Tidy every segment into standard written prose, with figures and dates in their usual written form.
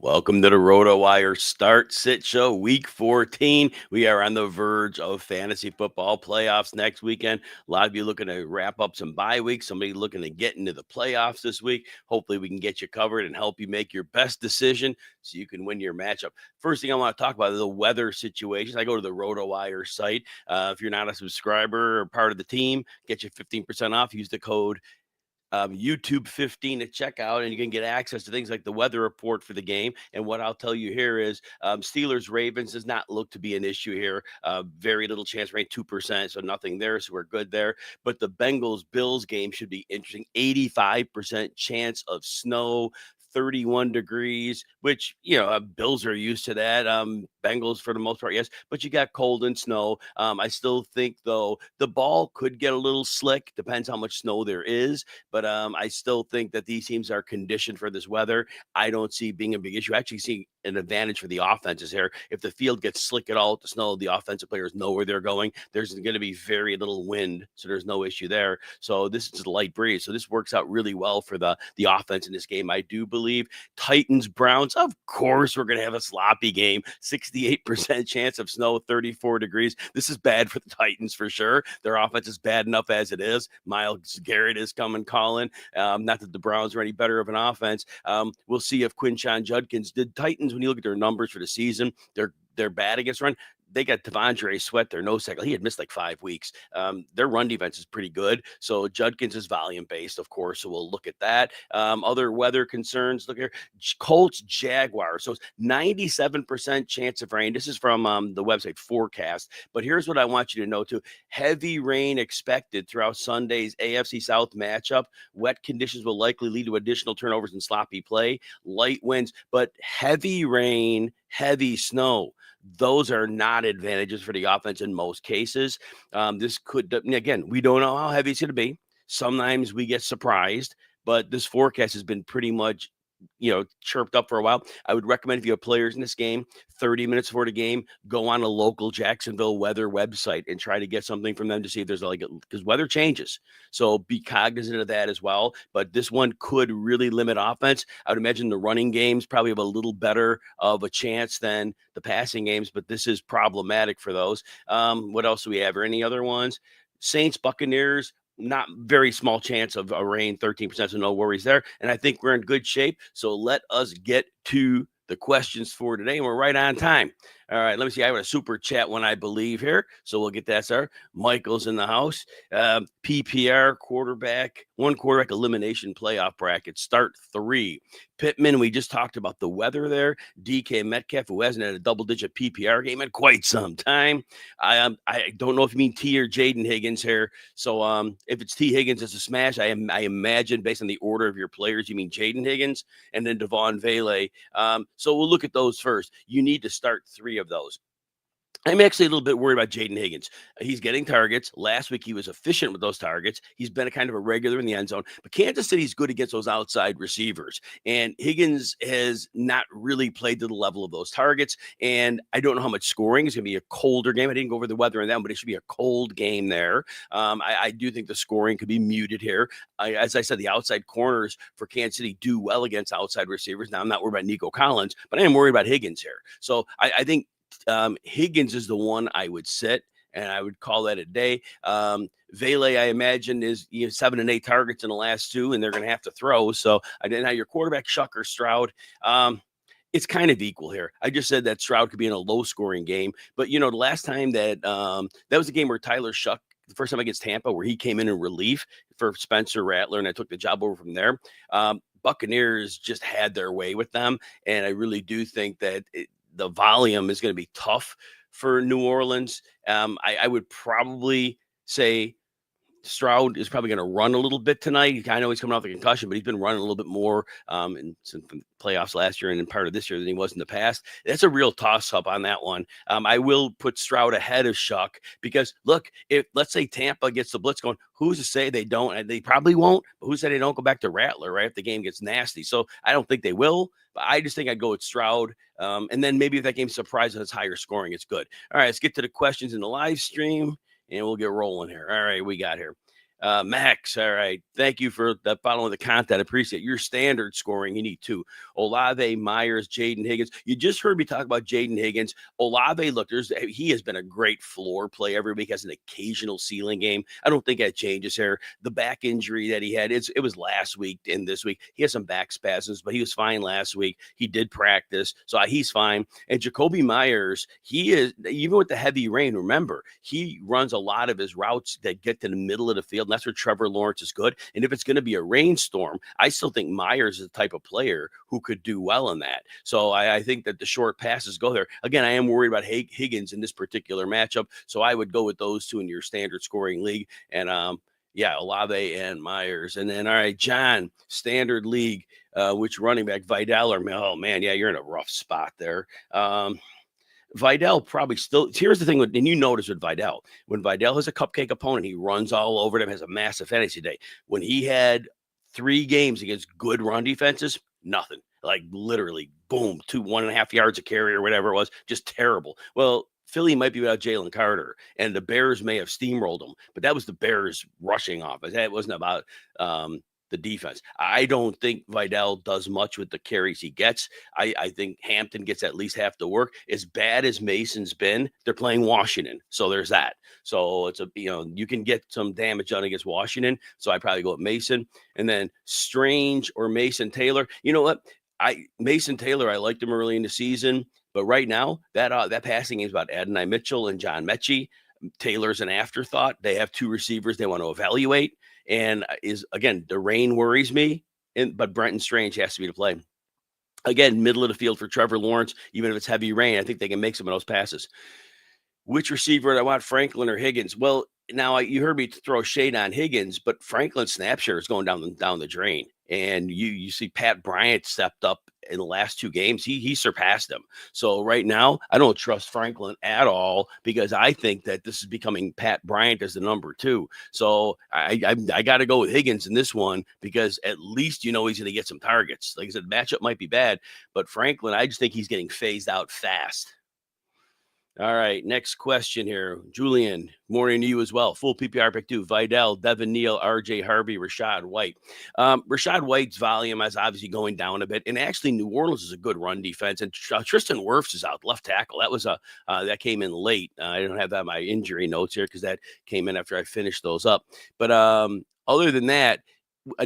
Welcome to the RotoWire Start Sit Show, Week 14. We are on the verge of fantasy football playoffs next weekend. A lot of you looking to wrap up some bye weeks. Somebody looking to get into the playoffs this week. Hopefully, we can get you covered and help you make your best decision so you can win your matchup. First thing I want to talk about is the weather situations. I go to the RotoWire site. If you're not a subscriber or part of the team, get you 15% off. Use the code YouTube 15 at checkout, and you can get access to things like the weather report for the game. And what I'll tell you here is Steelers Ravens does not look to be an issue here. Very little chance rate, 2%, so nothing there. So we're good there. But the Bengals Bills game should be interesting. 85% chance of snow. 31 degrees, which, Bills are used to that. Bengals, for the most part, yes, but you got cold and snow. I still think, though, the ball could get a little slick. Depends how much snow there is. But I still think that these teams are conditioned for this weather. I don't see being a big issue. I actually see an advantage for the offenses here. If the field gets slick at all with the snow, the offensive players know where they're going. There's going to be very little wind, so there's no issue there. So this is a light breeze. So this works out really well for the offense in this game. I do believe Titans Browns. Of course, we're going to have a sloppy game. 68% chance of snow, 34 degrees. This is bad for the Titans for sure. Their offense is bad enough as it is. Myles Garrett is coming calling. Not that the Browns are any better of an offense. We'll see if Quinshon Judkins did. Titans, when you look at their numbers for the season, they're bad against run. They got Devondre Sweat, their nose tackle. He had missed like 5 weeks. Their run defense is pretty good. So Judkins is volume based, of course. So we'll look at that. Other weather concerns. Look here, Colts Jaguars. So it's 97% chance of rain. This is from the website Forecast. But here's what I want you to know too: heavy rain expected throughout Sunday's AFC South matchup. Wet conditions will likely lead to additional turnovers and sloppy play. Light winds, but heavy rain, heavy snow. Those are not advantages for the offense in most cases. This could, again, we don't know how heavy it's going to be. Sometimes we get surprised, but this forecast has been pretty much, chirped up for a while. I would recommend, if you have players in this game, 30 minutes before the game, go on a local Jacksonville weather website and try to get something from them to see if there's because weather changes. So be cognizant of that as well. But this one could really limit offense. I would imagine the running games probably have a little better of a chance than the passing games, but this is problematic for those. What else do we have? Or any other ones? Saints, Buccaneers. Not very small chance of a rain, 13%, so no worries there. And I think we're in good shape. So let us get to the questions for today. And we're right on time. All right, let me see. I have a super chat one, I believe, here. So we'll get that started. Michael's in the house. PPR one quarterback elimination playoff bracket. Start 3. Pittman, we just talked about the weather there. DK Metcalf, who hasn't had a double-digit PPR game in quite some time. I don't know if you mean T or Jaden Higgins here. So if it's T Higgins, it's a smash. I imagine, based on the order of your players, you mean Jaden Higgins and then Devon Vele. So we'll look at those first. You need to start 3 of those. I'm actually a little bit worried about Jaden Higgins. He's getting targets. Last week, he was efficient with those targets. He's been a kind of a regular in the end zone. But Kansas City's good against those outside receivers. And Higgins has not really played to the level of those targets. And I don't know how much scoring. It's going to be a colder game. I didn't go over the weather in that, but it should be a cold game there. I do think the scoring could be muted here. As I said, the outside corners for Kansas City do well against outside receivers. Now, I'm not worried about Nico Collins, but I am worried about Higgins here. So I think Higgins is the one I would sit, and I would call that a day. Vele, I imagine, is 7 and 8 targets in the last 2, and they're going to have to throw. So I didn't have your quarterback, Shuck or Stroud. It's kind of equal here. I just said that Stroud could be in a low-scoring game, but the last time that was a game where Tyler Shuck, the first time against Tampa, where he came in relief for Spencer Rattler, and I took the job over from there. Buccaneers just had their way with them, and I really do think that the volume is going to be tough for New Orleans. I would probably say Stroud is probably going to run a little bit tonight. I know he's coming off a concussion, but he's been running a little bit more in some playoffs last year and in part of this year than he was in the past. That's a real toss-up on that one. I will put Stroud ahead of Shuck because, look, if let's say Tampa gets the blitz going, who's to say they don't? And they probably won't, but who's to say they don't go back to Rattler, right, if the game gets nasty? So I don't think they will, but I just think I'd go with Stroud. And then maybe if that game surprises us higher scoring, it's good. All right, let's get to the questions in the live stream, and we'll get rolling here. All right, we got here. Max, all right. Thank you for the following the content. I appreciate your standard scoring. You need two. Olave, Myers, Jaden Higgins. You just heard me talk about Jaden Higgins. Olave, look, he has been a great floor play every week, has an occasional ceiling game. I don't think that changes here. The back injury that he had, it was last week and this week. He has some back spasms, but he was fine last week. He did practice, so he's fine. And Jacoby Myers, he is, even with the heavy rain, remember, he runs a lot of his routes that get to the middle of the field. And that's where Trevor Lawrence is good. And if it's going to be a rainstorm, I still think Myers is the type of player who could do well in that. So I think that the short passes go there. Again, I am worried about Higgins in this particular matchup. So I would go with those two in your standard scoring league. And yeah, Olave and Myers. And then, all right, John, standard league, which running back, Vidal or, oh man, yeah, you're in a rough spot there. Vidal probably still, here's the thing, and you notice with Vidal, when Vidal has a cupcake opponent, he runs all over them, has a massive fantasy day. When he had 3 games against good run defenses, nothing. Like literally, boom, 1.5 yards a carry or whatever it was, just terrible. Well, Philly might be without Jalen Carter, and the Bears may have steamrolled them, but that was the Bears rushing offense. That wasn't about the defense. I don't think Vidal does much with the carries he gets. I think Hampton gets at least half the work. As bad as Mason's been, they're playing Washington. So there's that. So it's you can get some damage done against Washington. So I probably go with Mason. And then Strange or Mason Taylor. You know what? Mason Taylor, I liked him early in the season. But right now, that passing game is about Adonai Mitchell and John Mechie. Taylor's an afterthought. They have 2 receivers they want to evaluate. And again, the rain worries me, but Brenton Strange has to be to play. Again, middle of the field for Trevor Lawrence, even if it's heavy rain, I think they can make some of those passes. Which receiver do I want, Franklin or Higgins? Well, now you heard me throw shade on Higgins, but Franklin's snap share is going down the drain. And you see Pat Bryant stepped up in the last 2 games. He surpassed him. So right now, I don't trust Franklin at all because I think that this is becoming Pat Bryant as the number 2. So I got to go with Higgins in this one because at least he's going to get some targets. Like I said, the matchup might be bad, but Franklin, I just think he's getting phased out fast. All right, next question here. Julian, morning to you as well. Full PPR pick 2. Vidal, Devin Neal, RJ Harvey, Rachaad White. Rachaad White's volume is obviously going down a bit. And actually, New Orleans is a good run defense. And Tristan Wirfs is out, left tackle. That was that came in late. I don't have that in my injury notes here because that came in after I finished those up. But other than that,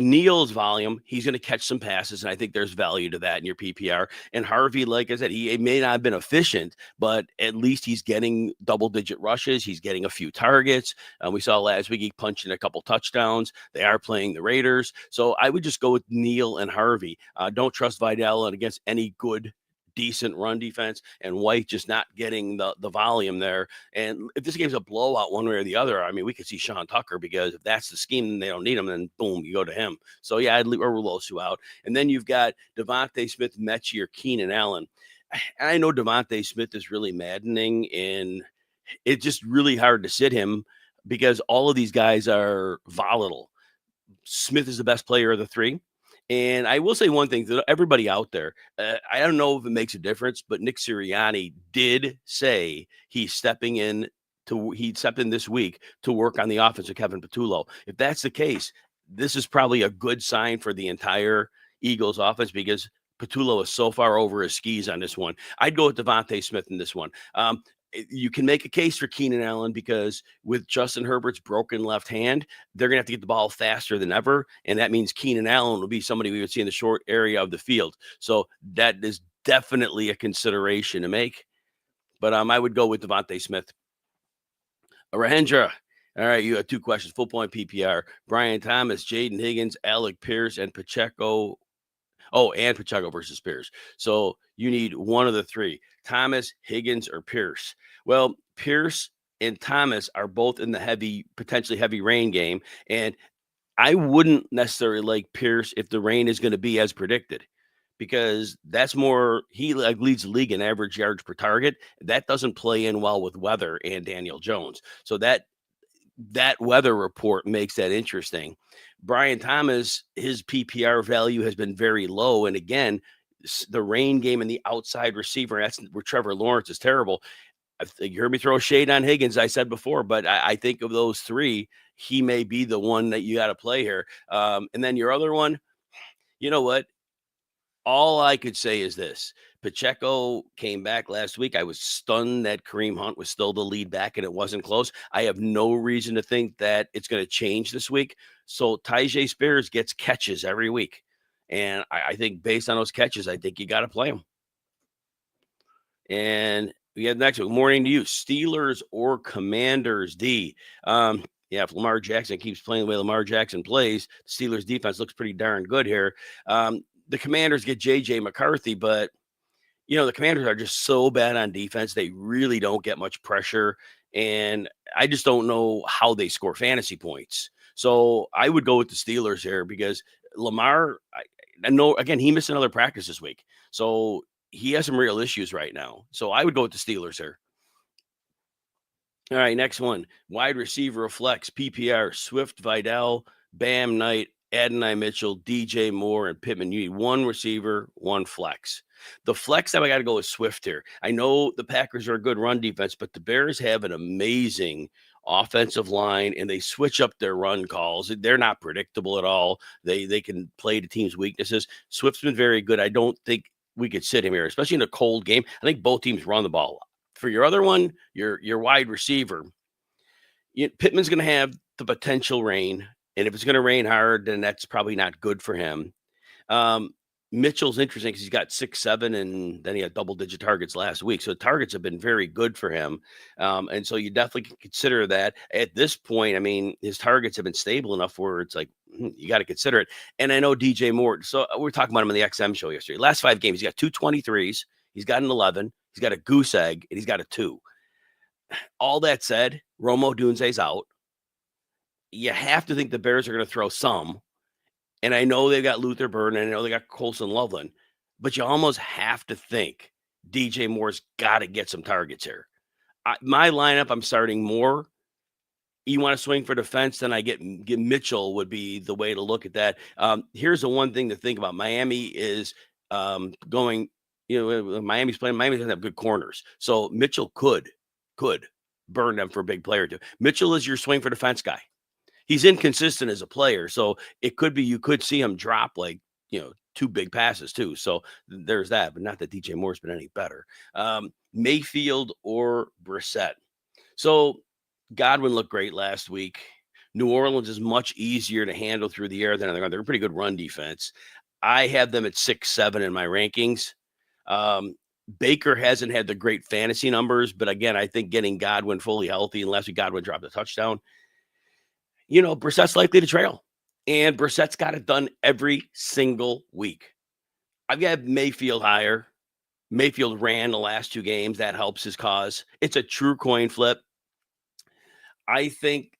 Neal's volume, he's going to catch some passes, and I think there's value to that in your PPR. And Harvey, like I said, he may not have been efficient, but at least he's getting double-digit rushes. He's getting a few targets. We saw last week he punched in a couple touchdowns. They are playing the Raiders. So I would just go with Neal and Harvey. Don't trust Vidal against any good decent run defense, and White just not getting the volume there. And if this game's a blowout one way or the other, I mean, we could see Sean Tucker because if that's the scheme and they don't need him, then boom, you go to him. So yeah, I'd rule those 2 out. And then you've got Devontae Smith, Mechie, or Keenan Allen. I know Devontae Smith is really maddening, and it's just really hard to sit him because all of these guys are volatile. Smith is the best player of the 3. And I will say one thing to everybody out there. I don't know if it makes a difference, but Nick Sirianni did say he stepped in this week to work on the offense with Kevin Patullo. If that's the case, this is probably a good sign for the entire Eagles offense because Patullo is so far over his skis on this one. I'd go with Devontae Smith in this one. You can make a case for Keenan Allen because with Justin Herbert's broken left hand, they're going to have to get the ball faster than ever. And that means Keenan Allen will be somebody we would see in the short area of the field. So that is definitely a consideration to make. But I would go with Devontae Smith. Rahendra. All right, you have 2 questions. Full point PPR. Brian Thomas, Jaden Higgins, Alec Pierce, and Pacheco. Oh, and Pacheco versus Pierce. So you need one of the 3, Thomas, Higgins, or Pierce. Well, Pierce and Thomas are both in the potentially heavy rain game. And I wouldn't necessarily like Pierce if the rain is going to be as predicted because that's more, he leads the league in average yards per target. That doesn't play in well with weather and Daniel Jones. So that weather report makes that interesting. Brian Thomas, his PPR value has been very low. And again, the rain game and the outside receiver, that's where Trevor Lawrence is terrible. I think you heard me throw shade on Higgins, I said before, but I think of those 3, he may be the one that you gotta play here. And then your other one, you know what? All I could say is this: Pacheco came back last week. I was stunned that Kareem Hunt was still the lead back and it wasn't close. I have no reason to think that it's gonna change this week. So Tyjae Spears gets catches every week, and I think based on those catches, I think you gotta play him. And we have next one. Morning to you. Steelers or Commanders, D. Yeah, if Lamar Jackson keeps playing the way Lamar Jackson plays, the Steelers defense looks pretty darn good here. The Commanders get JJ McCarthy, but the Commanders are just so bad on defense. They really don't get much pressure. And I just don't know how they score fantasy points. So I would go with the Steelers here because Lamar, I know, again, he missed another practice this week. So he has some real issues right now. So I would go with the Steelers here. All right, next one. Wide receiver flex, PPR, Swift, Vidal, Bam Knight, Adonai Mitchell, DJ Moore, and Pittman. You need one receiver, one flex. The flex that I got to go with Swift here. I know the Packers are a good run defense, but the Bears have an amazing offensive line, and they switch up their run calls. They're not predictable at all. They can play the team's weaknesses. Swift's been very good. I don't think we could sit him here, especially in a cold game. I think both teams run the ball. For your other one, your wide receiver, Pittman's going to have the potential rain, and if it's going to rain hard, then that's probably not good for him. Mitchell's interesting because he's got 6'7", and then he had double-digit targets last week. So targets have been very good for him, and so you definitely can consider that. At this point, I mean, his targets have been stable enough where it's like you got to consider it. And I know DJ Moore. So we were talking about him on the XM show yesterday. Last 5 games, he's got 2 23s. He's got an 11. He's got a goose egg, and he's got a 2. All that said, Romo Dunze's out. You have to think the Bears are going to throw some. And I know they've got Luther Burden, and I know they got Colson Loveland, but you almost have to think DJ Moore's got to get some targets here. My lineup, I'm starting Moore. You want to swing for defense, then I get Mitchell would be the way to look at that. Here's the one thing to think about. Miami is going, Miami's playing. Miami doesn't have good corners. So Mitchell could burn them for a big player too. Mitchell is your swing for defense guy. He's inconsistent as a player. So it could be, you could see him drop like, 2 big passes too. So there's that, but not that DJ Moore's been any better. Mayfield or Brissett. So Godwin looked great last week. New Orleans is much easier to handle through the air than they're a pretty good run defense. I have them at 6-7 in my rankings. Baker hasn't had the great fantasy numbers, but again, I think getting Godwin fully healthy, unless Godwin dropped a touchdown, Brissett's likely to trail. And Brissett's got it done every single week. I've got Mayfield higher. Mayfield ran the last 2 games. That helps his cause. It's a true coin flip. I think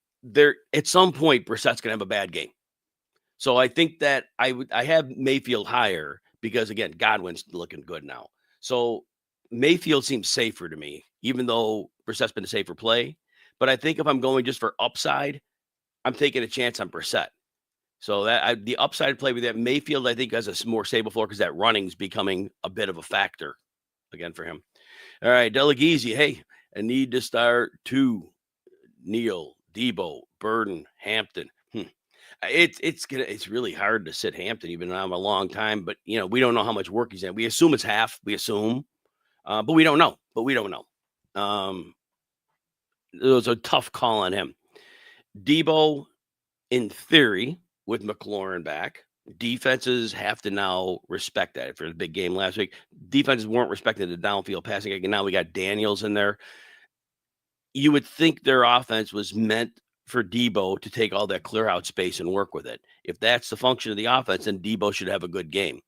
at some point, Brissett's going to have a bad game. So I think that I have Mayfield higher because, again, Godwin's looking good now. So Mayfield seems safer to me, even though Brissett's been a safer play. But I think if I'm going just for upside, I'm taking a chance on Brissett. So the upside play with that Mayfield, I think, has a more stable floor because that running's becoming a bit of a factor again for him. All right, Delegizi. Hey, I need to start 2. Neal, Debo, Burden, Hampton. It's really hard to sit Hampton. You've been on a long time, but we don't know how much work he's in. We assume it's half. We assume, but we don't know. It was a tough call on him. Debo, in theory, with McLaurin back, defenses have to now respect that. For the big game last week, defenses weren't respecting the downfield passing. And now we got Daniels in there. You would think their offense was meant for Debo to take all that clear out space and work with it. If that's the function of the offense, then Debo should have a good game.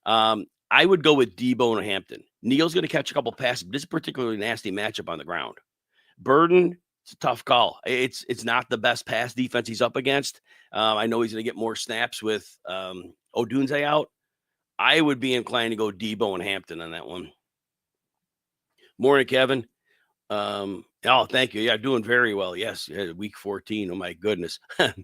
I would go with Debo and Hampton. Neal's going to catch a couple passes, but this is a particularly nasty matchup on the ground. Burden, it's a tough call. It's not the best pass defense he's up against. I know he's going to get more snaps with Odunze out. I would be inclined to go Debo and Hampton on that one. Morning, Kevin. Thank you. Yeah, doing very well. Yes, week 14. Oh my goodness,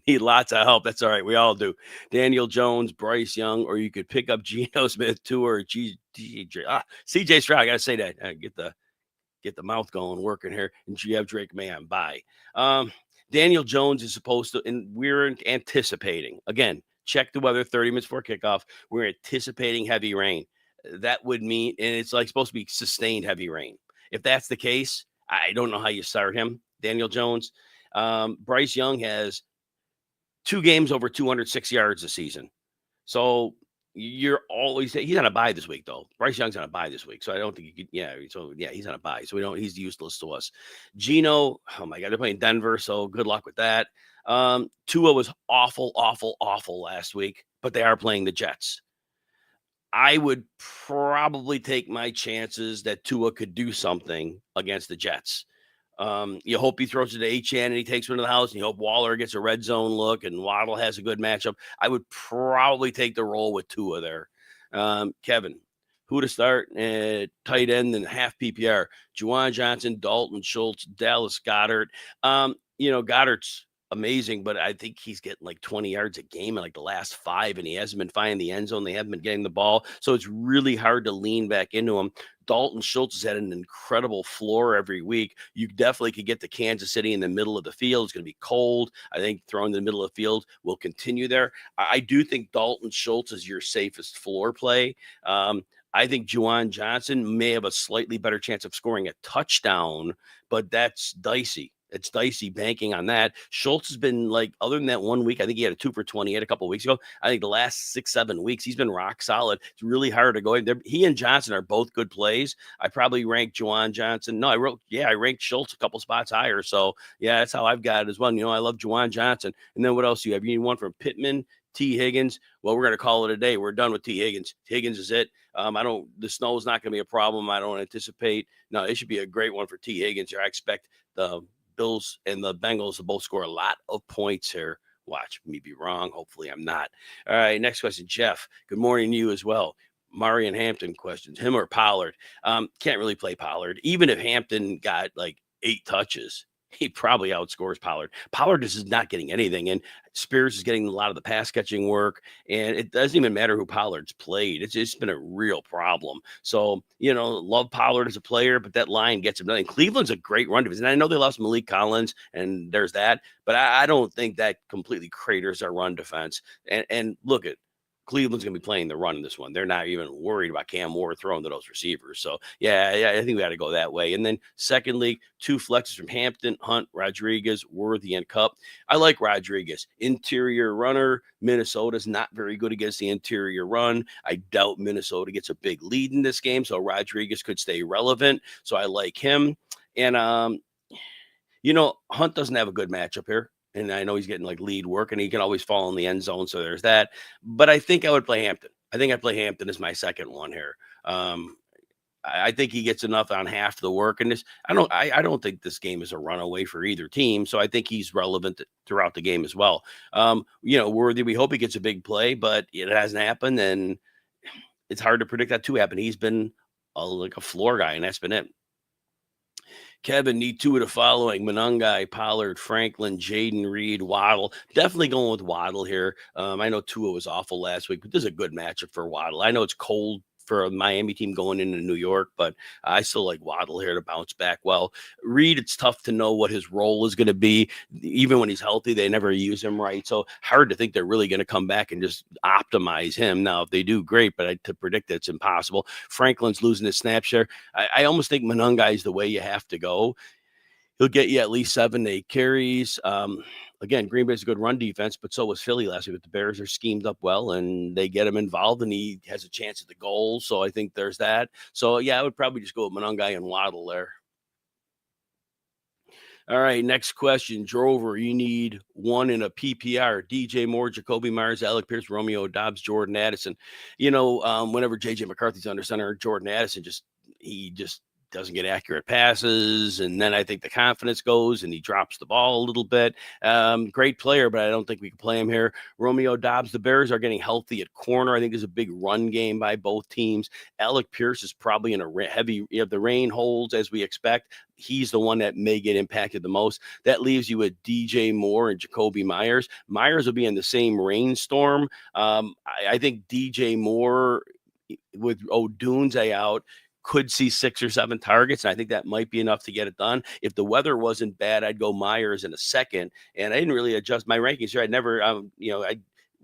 need lots of help. That's all right. We all do. Daniel Jones, Bryce Young, or you could pick up Geno Smith too, or CJ Stroud. I gotta say that. Get the get the mouth going, working here. And you have Drake May on bye. Um, Daniel Jones is supposed to, and we're anticipating again. Check the weather 30 minutes before kickoff. We're anticipating heavy rain. That would mean, and it's like supposed to be sustained heavy rain. If that's the case, I don't know how you start him, Daniel Jones. Bryce Young has 2 games over 206 yards this season. So you're always he's on a bye this week though. Bryce Young's on a bye this week, so I don't think you could. Yeah, so yeah, he's on a bye, so we don't. He's useless to us. Gino, oh my god, they're playing Denver, so good luck with that. Tua was awful, awful, awful last week, but they are playing the Jets. I would probably take my chances that Tua could do something against the Jets. You hope he throws it to Achane and he takes one to the house, and you hope Waller gets a red zone look and Waddle has a good matchup. I would probably take the role with Tua there. Kevin, who to start at tight end and half PPR? Juwan Johnson, Dalton Schultz, Dallas Goedert. Goddard's amazing, but I think he's getting like 20 yards a game in like the last 5, and he hasn't been finding the end zone. They haven't been getting the ball, so it's really hard to lean back into him. Dalton Schultz has had an incredible floor every week. You definitely could get to Kansas City in the middle of the field. It's going to be cold. I think throwing in the middle of the field will continue there. I do think Dalton Schultz is your safest floor play. I think Juwan Johnson may have a slightly better chance of scoring a touchdown, but that's dicey. It's dicey banking on that. Schultz has been like, other than that 1 week, I think he had a 2 for 28 a couple of weeks ago. I think the last 6, 7 weeks, he's been rock solid. It's really hard to go in there. He and Johnson are both good plays. I probably ranked Juwan Johnson. No, I ranked Schultz a couple spots higher. So yeah, that's how I've got it as well. I love Juwan Johnson. And then what else do you have? You need one from Pittman, T. Higgins. Well, we're going to call it a day. We're done with T. Higgins. Higgins is it. The snow is not going to be a problem. I don't anticipate. No, it should be a great one for T. Higgins here. I expect the Bills and the Bengals to both score a lot of points here. Watch me be wrong. Hopefully I'm not. All right, next question, Jeff. Good morning to you as well. Marion Hampton questions, him or Pollard? Can't really play Pollard. Even if Hampton got like 8 touches, he probably outscores Pollard. Pollard is not getting anything, and Spears is getting a lot of the pass catching work, and it doesn't even matter who Pollard's played. It's just been a real problem. So, love Pollard as a player, but that line gets him nothing. Cleveland's a great run defense, and I know they lost Malik Collins, and there's that, but I don't think that completely craters our run defense. And look at Cleveland's going to be playing the run in this one. They're not even worried about Cam Ward throwing to those receivers. So, yeah, I think we got to go that way. And then secondly, 2 flexes from Hampton, Hunt, Rodriguez, Worthy, and Kupp. I like Rodriguez. Interior runner. Minnesota's not very good against the interior run. I doubt Minnesota gets a big lead in this game, so Rodriguez could stay relevant. So I like him. And, Hunt doesn't have a good matchup here. And I know he's getting like lead work, and he can always fall in the end zone. So there's that. But I think I would play Hampton. I think I'd play Hampton as my second one here. I think he gets enough on half the work. And I don't think this game is a runaway for either team. So I think he's relevant throughout the game as well. Worthy, we hope he gets a big play, but it hasn't happened. And it's hard to predict that to happen. He's been like a floor guy, and that's been it. Kevin, need 2 of the following: Monangai, Pollard, Franklin, Jaden Reed, Waddle. Definitely going with Waddle here. I know Tua was awful last week, but this is a good matchup for Waddle. I know it's cold for a Miami team going into New York, but I still like Waddle here to bounce back well. Reed, it's tough to know what his role is going to be. Even when he's healthy, they never use him right. So hard to think they're really going to come back and just optimize him. Now, if they do, great, but to predict it's impossible. Franklin's losing his snap share. I almost think Monangai is the way you have to go. He'll get you at least 7 to 8 carries. Again, Green Bay's a good run defense, but so was Philly last week. But the Bears are schemed up well, and they get him involved, and he has a chance at the goal. So I think there's that. So, yeah, I would probably just go with Monangai and Waddle there. All right, next question. Drover, you need 1 in a PPR. DJ Moore, Jacoby Myers, Alec Pierce, Romeo Dobbs, Jordan Addison. Whenever J.J. McCarthy's under center, Jordan Addison just doesn't get accurate passes, and then I think the confidence goes and he drops the ball a little bit. Great player, but I don't think we can play him here. Romeo Dobbs, the Bears are getting healthy at corner. I think there's a big run game by both teams. Alec Pierce is probably in a heavy, if the rain holds as we expect, he's the one that may get impacted the most. That leaves you with DJ Moore and Jacoby Myers. Myers will be in the same rainstorm. I think DJ Moore with Odunze out, could see 6 or 7 targets, and I think that might be enough to get it done. If the weather wasn't bad, I'd go Myers in a second, and I didn't really adjust my rankings here. I never,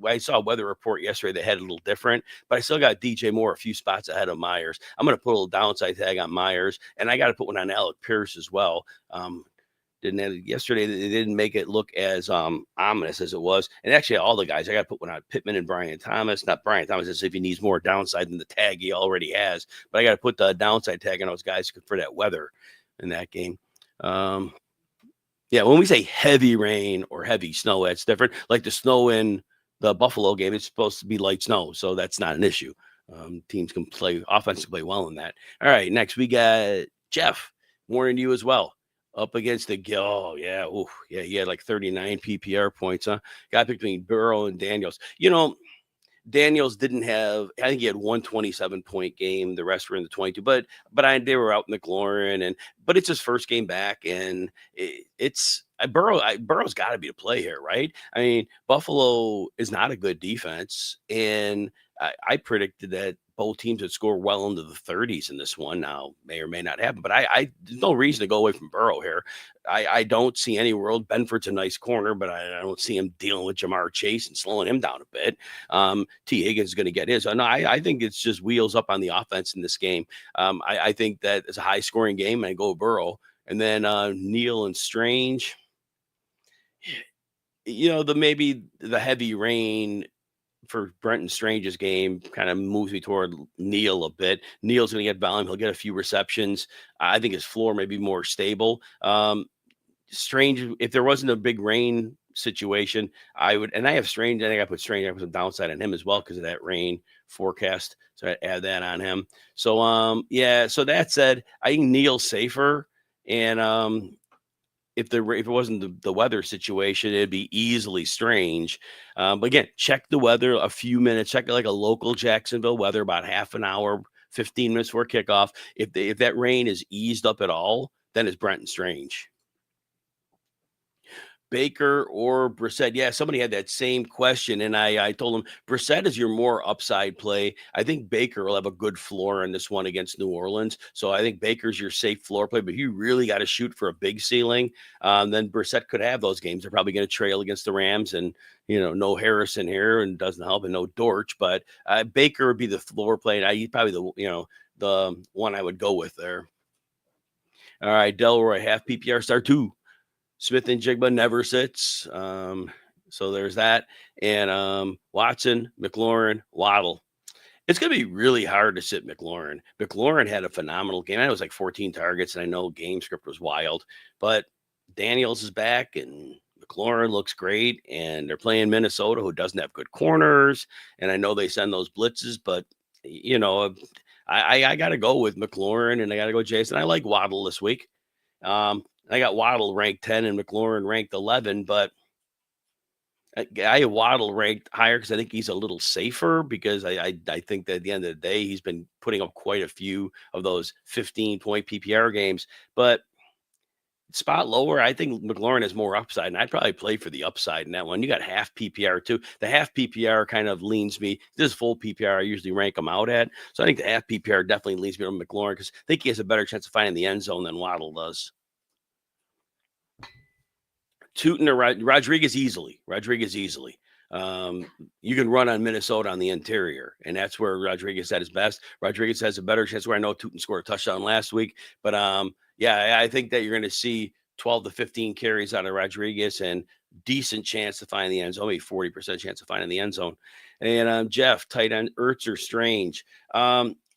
I saw a weather report yesterday that had it a little different, but I still got DJ Moore a few spots ahead of Myers. I'm going to put a little downside tag on Myers, and I got to put one on Alec Pierce as well. Didn't yesterday they didn't make it look as ominous as it was. And actually, all the guys I got to put one on Pittman and Brian Thomas. Not Brian Thomas, as if he needs more downside than the tag he already has. But I got to put the downside tag on those guys for that weather in that game. Yeah, when we say heavy rain or heavy snow, that's different. Like the snow in the Buffalo game, it's supposed to be light snow, so that's not an issue. Teams can play offense can play well in that. All right, next we got Jeff warning you as well. Up against the he had like 39 PPR points, huh? Got between Burrow and Daniels. Daniels didn't have. I think he had 127-point game. The rest were in the 22. But they were out in McLaurin, but it's his first game back, and Burrow's got to be the play here, right? I mean, Buffalo is not a good defense, and I predicted that both teams would score well into the 30s in this one. Now, may or may not happen, but there's no reason to go away from Burrow here. I don't see any world. Benford's a nice corner, but I don't see him dealing with Jamar Chase and slowing him down a bit. T. Higgins is going to get his. No, I think it's just wheels up on the offense in this game. I think that it's a high-scoring game, and I go Burrow. And then Neal and Strange, maybe the heavy rain for Brenton Strange's game kind of moves me toward Neal a bit. Neal's going to get volume. He'll get a few receptions. I think his floor may be more stable. Strange, if there wasn't a big rain situation, I have Strange. I think I put Strange. I put some downside on him as well because of that rain forecast. So I add that on him. So, so that said, I think Neal's safer. And, if it wasn't the weather situation, it'd be easily Strange. But again, check the weather a few minutes. Check like a local Jacksonville weather about half an hour, 15 minutes before kickoff. If that rain is eased up at all, then it's Brenton Strange. Baker or Brissett? Yeah, somebody had that same question, and I told him Brissett is your more upside play. I think Baker will have a good floor in this one against New Orleans, so I think Baker's your safe floor play. But you really got to shoot for a big ceiling. Then Brissett could have those games. They're probably going to trail against the Rams, and no Harrison here, and doesn't help, and no Dortch. But Baker would be the floor play, and he's probably the one I would go with there. All right, Delroy, half PPR star 2. Smith and Jigba never sits. So there's that. And Watson, McLaurin, Waddle. It's going to be really hard to sit McLaurin. McLaurin had a phenomenal game. I know it was like 14 targets, and I know game script was wild. But Daniels is back, and McLaurin looks great. And they're playing Minnesota, who doesn't have good corners. And I know they send those blitzes, but, I got to go with McLaurin, and I got to go Jason. I like Waddle this week. I got Waddle ranked 10 and McLaurin ranked 11, but I have Waddle ranked higher because I think he's a little safer because I think that at the end of the day, he's been putting up quite a few of those 15-point PPR games. But spot lower, I think McLaurin has more upside, and I'd probably play for the upside in that one. You got half PPR too. The half PPR kind of leans me. This full PPR, I usually rank him out at. So I think the half PPR definitely leans me to McLaurin because I think he has a better chance of finding the end zone than Waddle does. Tootin or Rodriguez easily. You can run on Minnesota on the interior, and that's where Rodriguez at his best. Rodriguez has a better chance. Where I know Tootin scored a touchdown last week, but I think that you're going to see 12 to 15 carries out of Rodriguez and decent chance to find the end zone, maybe 40% chance of finding the end zone. And Jeff, tight end, Ertz or Strange.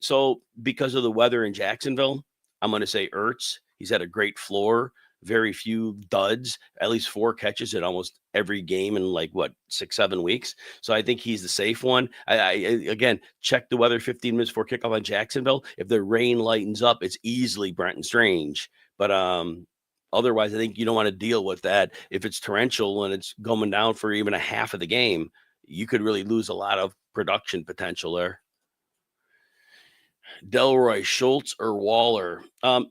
So because of the weather in Jacksonville, I'm going to say Ertz. He's had a great floor. Very few duds, at least 4 catches at almost every game in 6-7 weeks. So I think he's the safe one. I again, check the weather 15 minutes before kickoff on Jacksonville. If the rain lightens up, it's easily Brenton Strange. But otherwise, I think you don't want to deal with that. If it's torrential and it's going down for even a half of the game, you could really lose a lot of production potential there. Delroy, Schultz or Waller?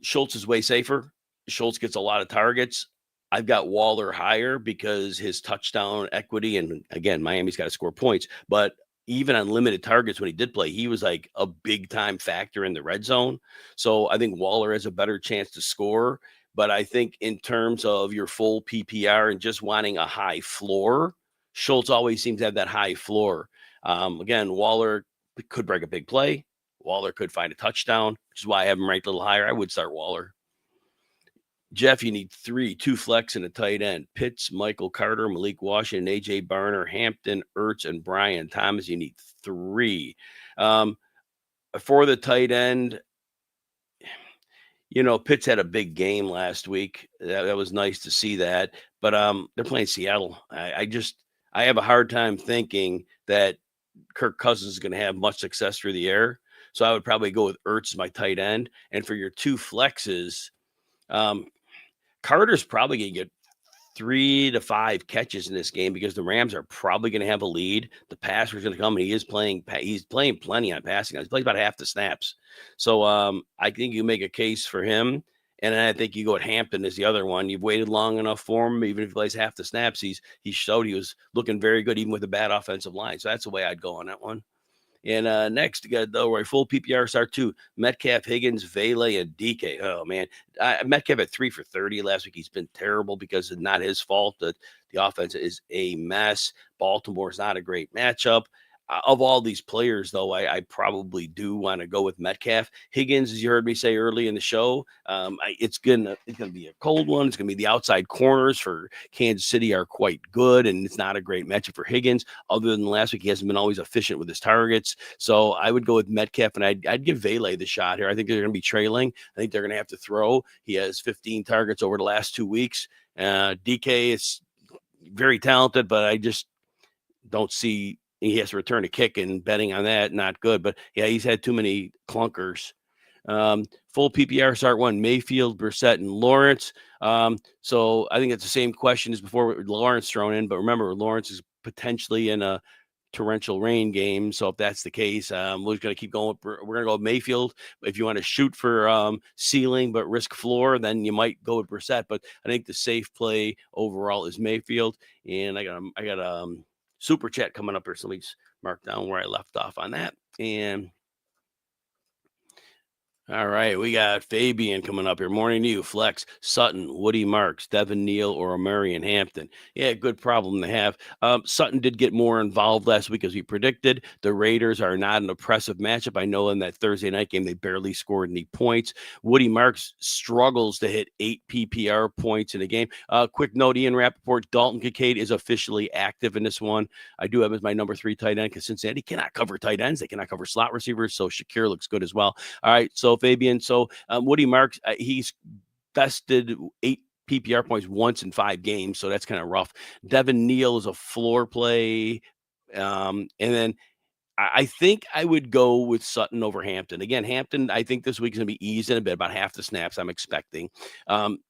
Schultz is way safer. Schultz gets a lot of targets. I've got Waller higher because his touchdown equity, and again, Miami's got to score points, but even on limited targets when he did play, he was like a big time factor in the red zone. So I think Waller has a better chance to score. But I think in terms of your full PPR and just wanting a high floor, Schultz always seems to have that high floor. Again, Waller could break a big play. Waller could find a touchdown, which is why I have him ranked a little higher. I would start Waller. Jeff, you need two flex and a tight end. Pitts, Michael Carter, Malik Washington, AJ Barner, Hampton, Ertz, and Brian Thomas. You need three. For the tight end, Pitts had a big game last week. That was nice to see that. But they're playing Seattle. I have a hard time thinking that Kirk Cousins is going to have much success through the air. So I would probably go with Ertz as my tight end. And for your two flexes, Carter's probably going to get 3 to 5 catches in this game because the Rams are probably going to have a lead. The pass is going to come, and he's playing plenty on passing. He plays about half the snaps. So I think you make a case for him. And then I think you go at Hampton as the other one. You've waited long enough for him. Even if he plays half the snaps, he showed he was looking very good, even with a bad offensive line. So that's the way I'd go on that one. And next, you got Delroy, full PPR start two. Metcalf, Higgins, Vele, and DK. Oh, man. Metcalf at 3 for 30 last week. He's been terrible because it's not his fault that the offense is a mess. Baltimore's not a great matchup. Of all these players, though, I probably do want to go with Metcalf. Higgins, as you heard me say early in the show, it's gonna be a cold one. It's gonna be the outside corners for Kansas City are quite good, and it's not a great matchup for Higgins. Other than last week, he hasn't been always efficient with his targets. So I would go with Metcalf, and I'd give Vele the shot here. I think they're gonna be trailing. I think they're gonna have to throw. He has 15 targets over the last 2 weeks. DK is very talented, but I just don't see. He has to return a kick, and betting on that, not good. But yeah, he's had too many clunkers. Full PPR start one: Mayfield, Brissett, and Lawrence. So I think it's the same question as before with Lawrence thrown in. But remember, Lawrence is potentially in a torrential rain game. So if that's the case, we're going to keep going. We're going to go with Mayfield. If you want to shoot for ceiling but risk floor, then you might go with Brissett. But I think the safe play overall is Mayfield. And I got super chat coming up here. So let me just mark down where I left off on that. And all right, we got Fabian coming up here. Morning to you, Flex, Sutton, Woody Marks, Devin Neal, or Marion Hampton. Yeah, good problem to have. Sutton did get more involved last week as we predicted. The Raiders are not an oppressive matchup. I know in that Thursday night game, they barely scored any points. Woody Marks struggles to hit 8 PPR points in a game. Quick note, Ian Rappaport, Dalton Kincaid is officially active in this one. I do have him as my number 3 tight end because Cincinnati cannot cover tight ends. They cannot cover slot receivers, so Shakir looks good as well. All right, so Fabian. So Woody Marks, he's bested 8 PPR points once in 5 games, so that's kind of rough. Devin Neal is a floor play. And then I think I would go with Sutton over Hampton. Again, Hampton, I think this week is going to be eased in a bit, about half the snaps I'm expecting.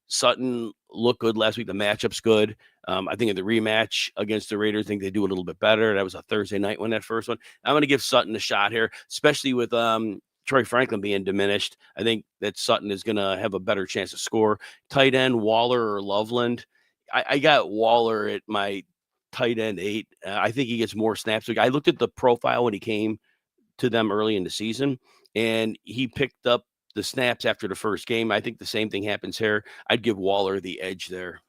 Sutton looked good last week. The matchup's good. I think in the rematch against the Raiders, I think they do a little bit better. That was a Thursday night one, that first one. I'm going to give Sutton a shot here, especially with Troy Franklin being diminished. I think that Sutton is going to have a better chance to score. Tight end, Waller or Loveland. I got Waller at my tight end 8. I think he gets more snaps. I looked at the profile when he came to them early in the season, and he picked up the snaps after the first game. I think the same thing happens here. I'd give Waller the edge there.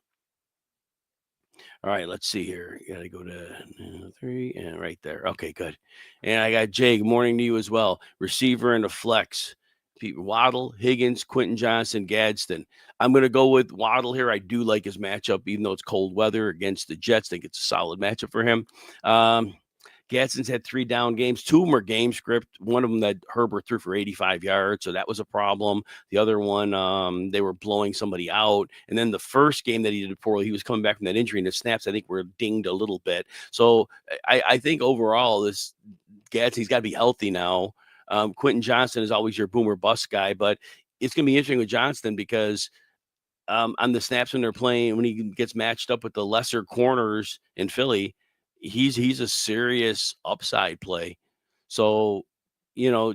All right, let's see here. You got to go to 3 and right there. Okay, good. And I got Jay. Good morning to you as well. Receiver and a flex. Waddle, Higgins, Quentin Johnson, Gadsden. I'm going to go with Waddle here. I do like his matchup, even though it's cold weather against the Jets. I think it's a solid matchup for him. Gadsden's had 3 down games. 2 of them are game script. One of them that Herbert threw for 85 yards, so that was a problem. The other one, they were blowing somebody out. And then the first game that he did poorly, he was coming back from that injury, and the snaps, I think, were dinged a little bit. So I think overall, this Gadsden's got to be healthy now. Quentin Johnson is always your boomer bust guy, but it's going to be interesting with Johnston because on the snaps when they're playing, when he gets matched up with the lesser corners in Philly, he's a serious upside play. So,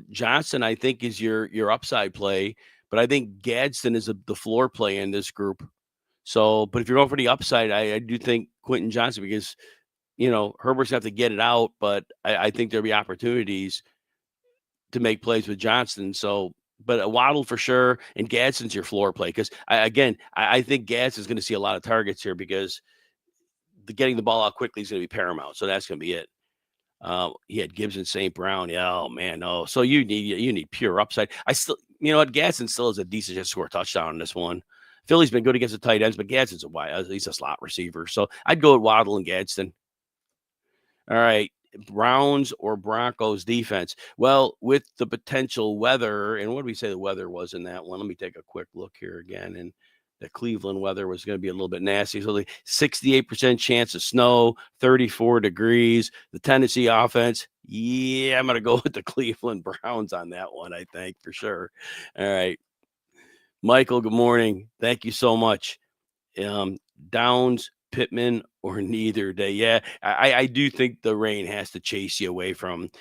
Johnson, I think, is your upside play, but I think Gadsden is the floor play in this group. So, but if you're going for the upside, I do think Quentin Johnson, because Herbert's gonna have to get it out, but I think there'll be opportunities to make plays with Johnston. So, but a Waddle for sure, and Gadsden's your floor play because I think Gadsden's going to see a lot of targets here because getting the ball out quickly is going to be paramount. So that's going to be it. He had Gibbs and St. Brown. Yeah, oh man, no. So you need pure upside. I still, Gadsden still has a decent chance to score a touchdown in this one. Philly's been good against the tight ends, but Gadsden's he's a slot receiver. So I'd go with Waddle and Gadsden. All right. Browns or Broncos defense? Well, with the potential weather, and what did we say the weather was in that one? Let me take a quick look here again. And the Cleveland weather was going to be a little bit nasty. So the 68% chance of snow, 34 degrees. The Tennessee offense, yeah, I'm going to go with the Cleveland Browns on that one, I think, for sure. All right. Michael, good morning. Thank you so much. Downs, Pittman, or neither day. Yeah, I do think the rain has to chase you away from.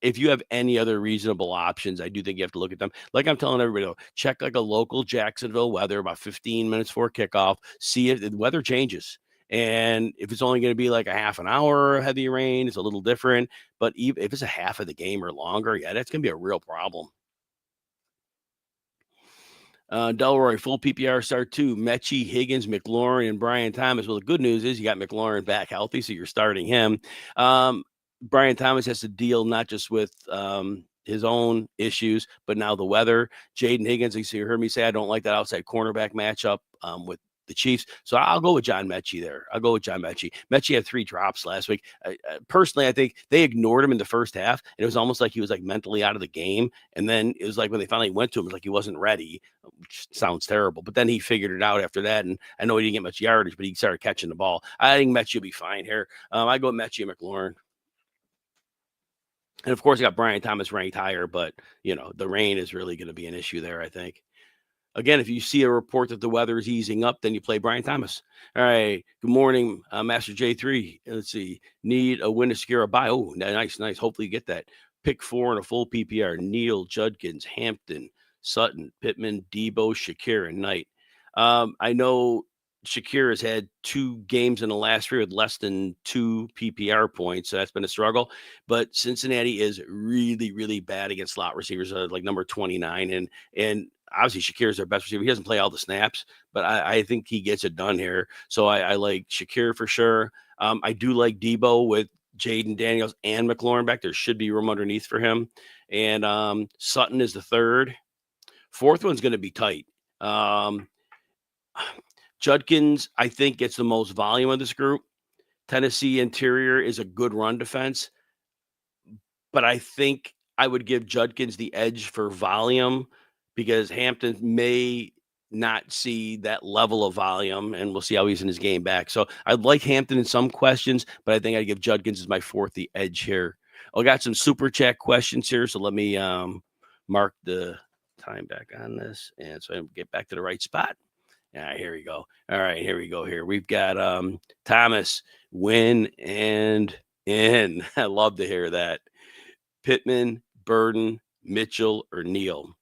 If you have any other reasonable options, I do think you have to look at them. Like I'm telling everybody, check like a local Jacksonville weather about 15 minutes before kickoff. See if the weather changes. And if it's only going to be like a half an hour of heavy rain, it's a little different. But even if it's a half of the game or longer, yeah, that's going to be a real problem. Delroy, full PPR start too. Mechie, Higgins, McLaurin, and Brian Thomas. Well, the good news is you got McLaurin back healthy, so you're starting him. Brian Thomas has to deal not just with his own issues, but now the weather. Jaden Higgins, you heard me say I don't like that outside cornerback matchup with the Chiefs. So I'll go with John Mechie there. I'll go with John Mechie. Mechie had 3 drops last week. Personally, I think they ignored him in the first half. And it was almost like he was like mentally out of the game. And then it was like when they finally went to him, it was like he wasn't ready, which sounds terrible. But then he figured it out after that. And I know he didn't get much yardage, but he started catching the ball. I think Mechie will be fine here. I go with Mechie and McLaurin. And of course, I got Brian Thomas ranked higher, but the rain is really going to be an issue there, I think. Again, if you see a report that the weather is easing up, then you play Brian Thomas. All right. Good morning, Master J3. Let's see. Need a win to secure a bye. Oh, nice. Hopefully you get that. Pick 4 in a full PPR. Neal, Judkins, Hampton, Sutton, Pittman, Debo, Shakir, and Knight. I know Shakir has had 2 games in the last 3 with less than 2 PPR points. So that's been a struggle. But Cincinnati is really, really bad against slot receivers, like number 29. And obviously Shakir is their best receiver. He doesn't play all the snaps, but I think he gets it done here. So I like Shakir for sure. I do like Debo with Jaden Daniels and McLaurin back. There should be room underneath for him. And Sutton is the third. Fourth one's going to be tight. Judkins, I think, gets the most volume of this group. Tennessee interior is a good run defense, but I think I would give Judkins the edge for volume because Hampton may not see that level of volume, and we'll see how he's in his game back. So I'd like Hampton in some questions, but I think I'd give Judkins as my fourth the edge here. I got some super chat questions here, so let me mark the time back on this, and so I get back to the right spot. Yeah, here we go. All right, here we go. Here we've got Thomas, win and in. I love to hear that. Pittman, Burden, Mitchell, or Neal.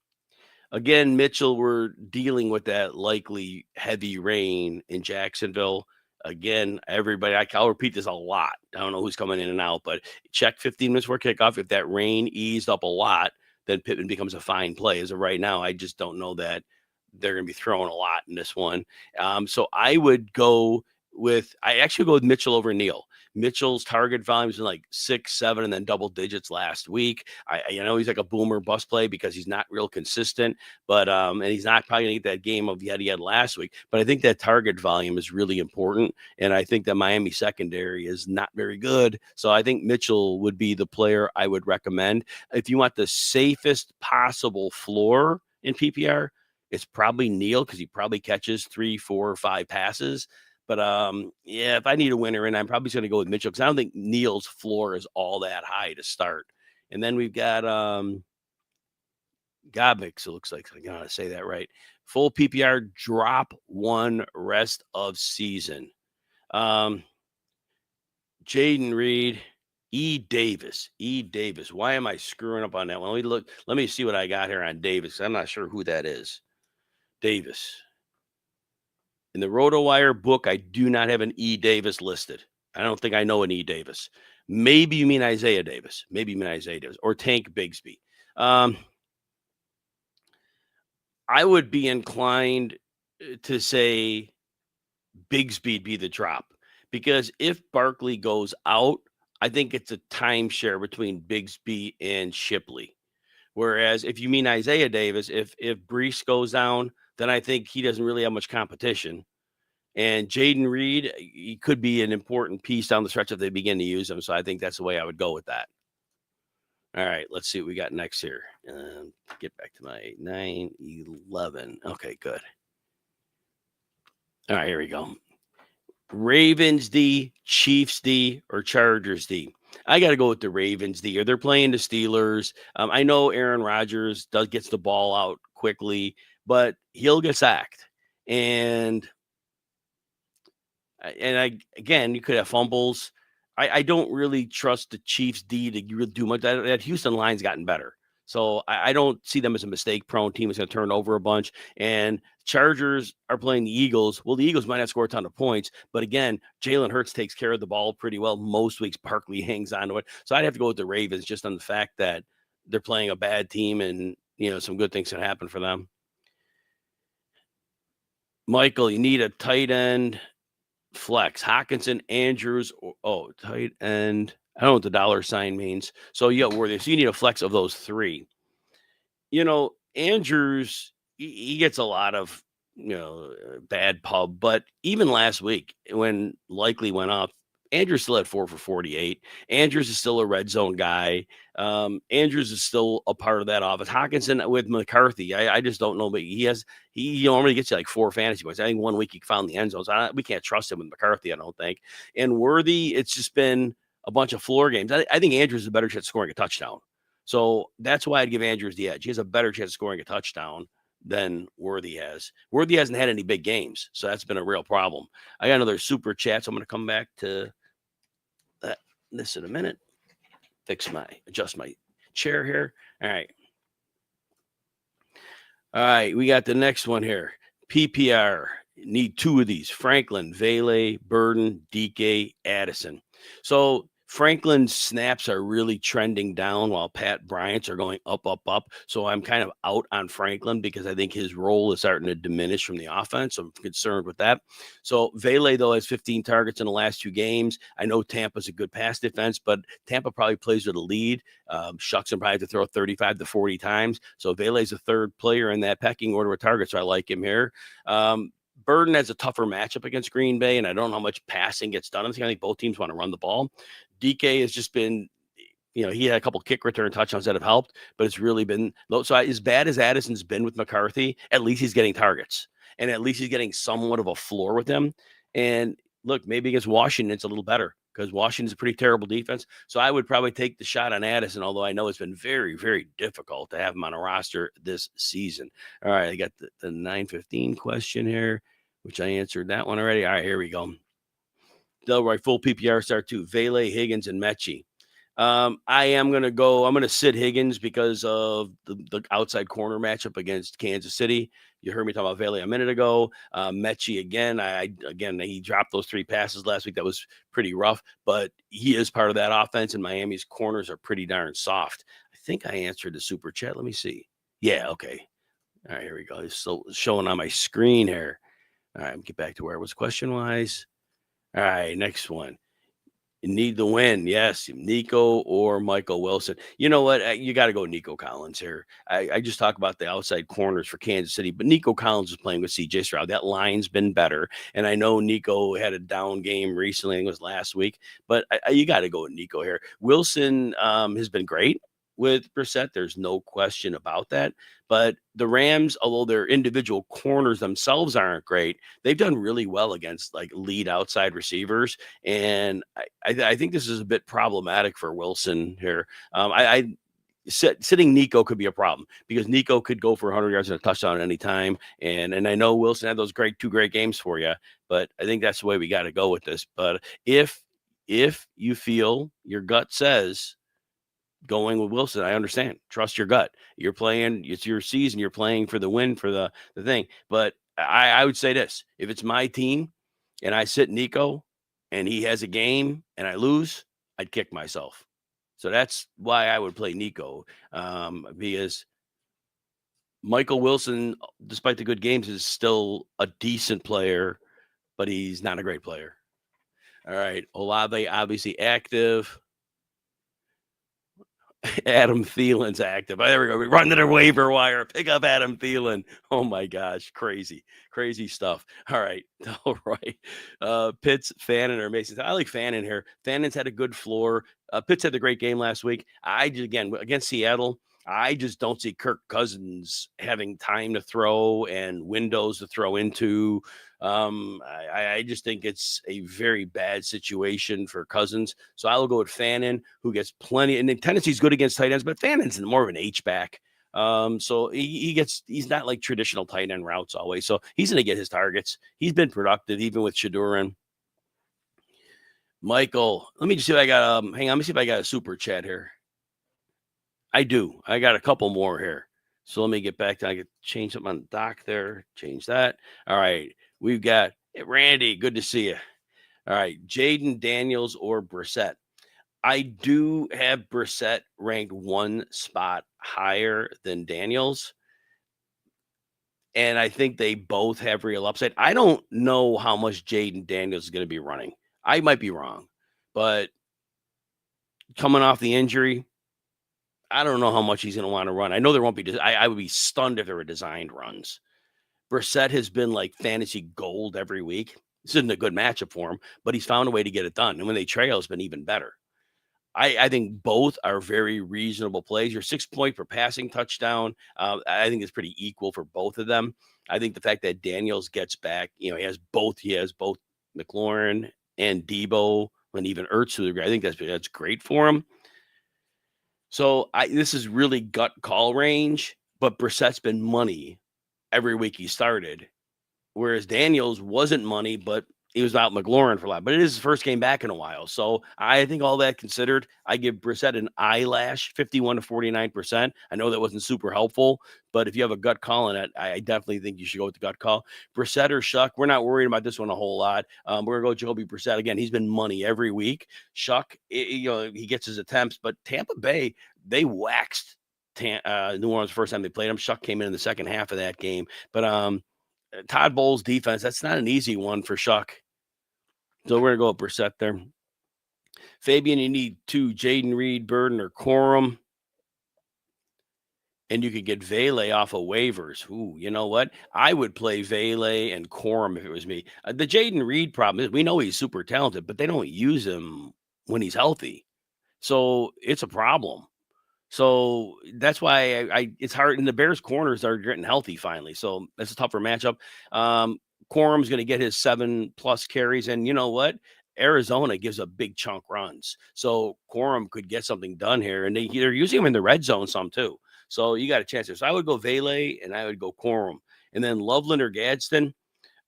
Again, Mitchell, we're dealing with that likely heavy rain in Jacksonville. Again, everybody, I'll repeat this a lot. I don't know who's coming in and out, but check 15 minutes before kickoff. If that rain eased up a lot, then Pittman becomes a fine play. As of right now, I just don't know that they're going to be throwing a lot in this one. So I would go with Mitchell over Neal. Mitchell's target volume is like 6, 7, and then double digits last week. I know he's like a boomer bust play because he's not real consistent, but and he's not probably gonna get that game of yet he had last week. But I think that target volume is really important, and I think that Miami secondary is not very good. So I think Mitchell would be the player I would recommend if you want the safest possible floor in PPR. It's probably Neal because he probably catches 3, 4, 5 passes. But yeah, if I need a winner, and I'm probably going to go with Mitchell because I don't think Neal's floor is all that high to start. And then we've got Gobix. It looks like I'm going to say that right. Full PPR drop 1 rest of season. Jaden Reed, E. Davis. Why am I screwing up on that one? Let me see what I got here on Davis. I'm not sure who that is. Davis. In the RotoWire book, I do not have an E. Davis listed. I don't think I know an E. Davis. Maybe you mean Isaiah Davis. Maybe you mean Isaiah Davis or Tank Bigsby. Um, I would be inclined to say Bigsby'd be the drop because if Barkley goes out, I think it's a timeshare between Bigsby and Shipley. Whereas if you mean Isaiah Davis, if Brees goes down, then I think he doesn't really have much competition. And Jaden Reed, he could be an important piece down the stretch if they begin to use him. So I think that's the way I would go with that. All right, let's see what we got next here. Get back to my 9-11. Okay, good. All right, here we go. Ravens D, Chiefs D, or Chargers D? I got to go with the Ravens D. Or they're playing the Steelers. I know Aaron Rodgers gets the ball out quickly, but he'll get sacked. And again, you could have fumbles. I don't really trust the Chiefs D to really do much. That Houston line's gotten better. So I don't see them as a mistake-prone team that's going to turn over a bunch. And Chargers are playing the Eagles. Well, the Eagles might not score a ton of points, but again, Jalen Hurts takes care of the ball pretty well. Most weeks, Barkley hangs on to it. So I'd have to go with the Ravens just on the fact that they're playing a bad team and, some good things can happen for them. Michael, you need a tight end flex. Hawkinson, Andrews, tight end. I don't know what the dollar sign means. So you got Worthy. So you need a flex of those three. Andrews, he gets a lot of bad pub, but even last week when Likely went up, Andrews still had 4 for 48. Andrews is still a red zone guy. Andrews is still a part of that offense. Hawkinson with McCarthy, I just don't know, but he normally gets you like 4 fantasy points. I think 1 week he found the end zones. We can't trust him with McCarthy, I don't think. And Worthy, it's just been a bunch of floor games. I think Andrews is a better chance of scoring a touchdown. So that's why I'd give Andrews the edge. He has a better chance of scoring a touchdown than Worthy has. Worthy hasn't had any big games, so that's been a real problem. I got another super chat, so I'm going to come back to this in a minute. Adjust my chair here. All right. We got the next one here. PPR. Need 2 of these. Franklin, Vele, Burden, DK, Addison. So Franklin's snaps are really trending down while Pat Bryant's are going up, up, up. So I'm kind of out on Franklin because I think his role is starting to diminish from the offense. So I'm concerned with that. So Vele, though, has 15 targets in the last 2 games. I know Tampa's a good pass defense, but Tampa probably plays with a lead. Shucks and probably have to throw 35 to 40 times. So Vele's a third player in that pecking order of targets. So I like him here. Burden has a tougher matchup against Green Bay, and I don't know how much passing gets done. I think both teams want to run the ball. DK has just been, he had a couple kick return touchdowns that have helped, but it's really been low. So as bad as Addison's been with McCarthy, at least he's getting targets, and at least he's getting somewhat of a floor with them. And look, maybe against Washington, it's a little better because Washington's a pretty terrible defense. So I would probably take the shot on Addison, although I know it's been very, very difficult to have him on a roster this season. All right, I got the 9:15 question here, which I answered that one already. All right, here we go. Delroy, full PPR start too. Vele, Higgins, and Mechie. I'm going to sit Higgins because of the outside corner matchup against Kansas City. You heard me talk about Vele a minute ago. Mechie again. He dropped those 3 passes last week. That was pretty rough, but he is part of that offense, and Miami's corners are pretty darn soft. I think I answered the super chat. Let me see. Yeah, okay. All right, here we go. It's still showing on my screen here. All right, get back to where it was question-wise. All right, next one. You need the win. Yes, Nico or Michael Wilson. You know what? You got to go Nico Collins here. I just talk about the outside corners for Kansas City, but Nico Collins is playing with CJ Stroud. That line's been better. And I know Nico had a down game recently. I think it was last week, but you got to go with Nico here. Wilson has been great with Brissett. There's no question about that. But the Rams, although their individual corners themselves aren't great, they've done really well against like lead outside receivers. And I think this is a bit problematic for Wilson here. Sitting Nico could be a problem because Nico could go for 100 yards and a touchdown at any time. And I know Wilson had those 2 great games for you, but I think that's the way we got to go with this. But if you feel your gut says going with Wilson, I understand. Trust your gut. You're playing, it's your season. You're playing for the win for the thing. But I would say this: if it's my team and I sit Nico, and he has a game and I lose, I'd kick myself. So that's why I would play Nico, because Michael Wilson, despite the good games, is still a decent player, but he's not a great player. All right. Olave, obviously active. Adam Thielen's active. There we go. We run to the waiver wire. Pick up Adam Thielen. Oh my gosh, crazy, crazy stuff. All right, all right. Pitts, Fannin, or Mason. I like Fannin here. Fannin's had a good floor. Pitts had a great game last week. Again against Seattle. I just don't see Kirk Cousins having time to throw and windows to throw into. I just think it's a very bad situation for Cousins. So I will go with Fannin, who gets plenty. And Tennessee's good against tight ends, but Fannin's more of an H-back. So he's not like traditional tight end routes always. So he's going to get his targets. He's been productive, even with Shadurin. Michael, let me just see if I got, hang on, let me see if I got a super chat here. I do. I got a couple more here. So let me get back to, I could change something on the dock there. Change that. All right. We've got Randy. Good to see you. All right. Jaden Daniels or Brissett. I do have Brissett ranked one spot higher than Daniels. And I think they both have real upside. I don't know how much Jaden Daniels is going to be running. I might be wrong, but coming off the injury, I don't know how much he's going to want to run. I know there won't be. I would be stunned if there were designed runs. Brissett has been like fantasy gold every week. This isn't a good matchup for him, but he's found a way to get it done. And when they trail, it's been even better. I think both are very reasonable plays. Your 6 point per passing touchdown, I think is pretty equal for both of them. I think the fact that Daniels gets back, he has both McLaurin and Debo and even Ertz. I think that's great for him. So this is really gut call range, but Brissett's been money every week he started, whereas Daniels wasn't money, but he was out McLaurin for a lot. But it is his first game back in a while. So I think all that considered, I give Brissett an eyelash, 51 to 49%. I know that wasn't super helpful, but if you have a gut call in it, I definitely think you should go with the gut call. Brissett or Shuck, we're not worried about this one a whole lot. We're going to go Jacoby Brissett. Again, he's been money every week. Shuck, he gets his attempts, but Tampa Bay, they waxed New Orleans the first time they played him. Shuck came in the second half of that game. But Todd Bowles' defense, that's not an easy one for Shuck. So we're going to go with Brissett there. Fabian, you need two, Jaden Reed, Burden, or Corum. And you could get Vele off of waivers. Ooh, you know what? I would play Vele and Corum if it was me. The Jaden Reed problem is we know he's super talented, but they don't use him when he's healthy. So it's a problem. So that's why it's hard. And the Bears corners are getting healthy finally. So that's a tougher matchup. Quorum's going to get his 7+ carries. And you know what? Arizona gives a big chunk runs. So Quorum could get something done here. And they're using him in the red zone some too. So you got a chance there. So I would go Vele and I would go Quorum. And then Loveland or Gadsden.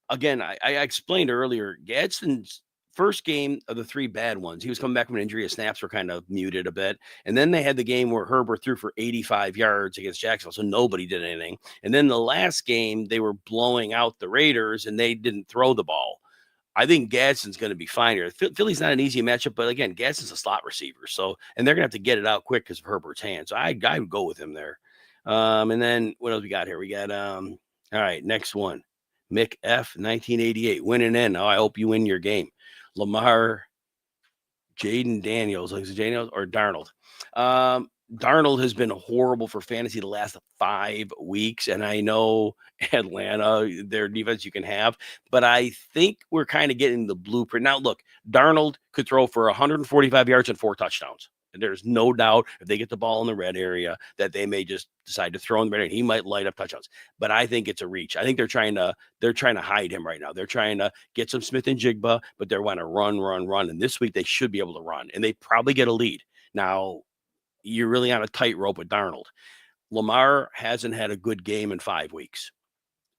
Again, I explained earlier, Gadsden's first game of the 3 bad ones, he was coming back from an injury. His snaps were kind of muted a bit. And then they had the game where Herbert threw for 85 yards against Jacksonville, so nobody did anything. And then the last game, they were blowing out the Raiders, and they didn't throw the ball. I think Gadsden's going to be fine here. Philly's not an easy matchup, but again, Gadsden's a slot receiver, so and they're going to have to get it out quick because of Herbert's hands. So I would go with him there. And then what else we got here? We got all right, next one. Mick F, 1988, winning in. Oh, I hope you win your game. Lamar, Jaden Daniels, or Darnold. Darnold has been horrible for fantasy the last 5 weeks, and I know Atlanta, their defense you can have, but I think we're kind of getting the blueprint. Now, look, Darnold could throw for 145 yards and 4 touchdowns. There's no doubt if they get the ball in the red area that they may just decide to throw in the red area. He might light up touchdowns, but I think it's a reach. I think they're trying to hide him right now. They're trying to get some Smith and Jigba, but they want to run. And this week they should be able to run, and they probably get a lead. Now, you're really on a tightrope with Darnold. Lamar hasn't had a good game in 5 weeks.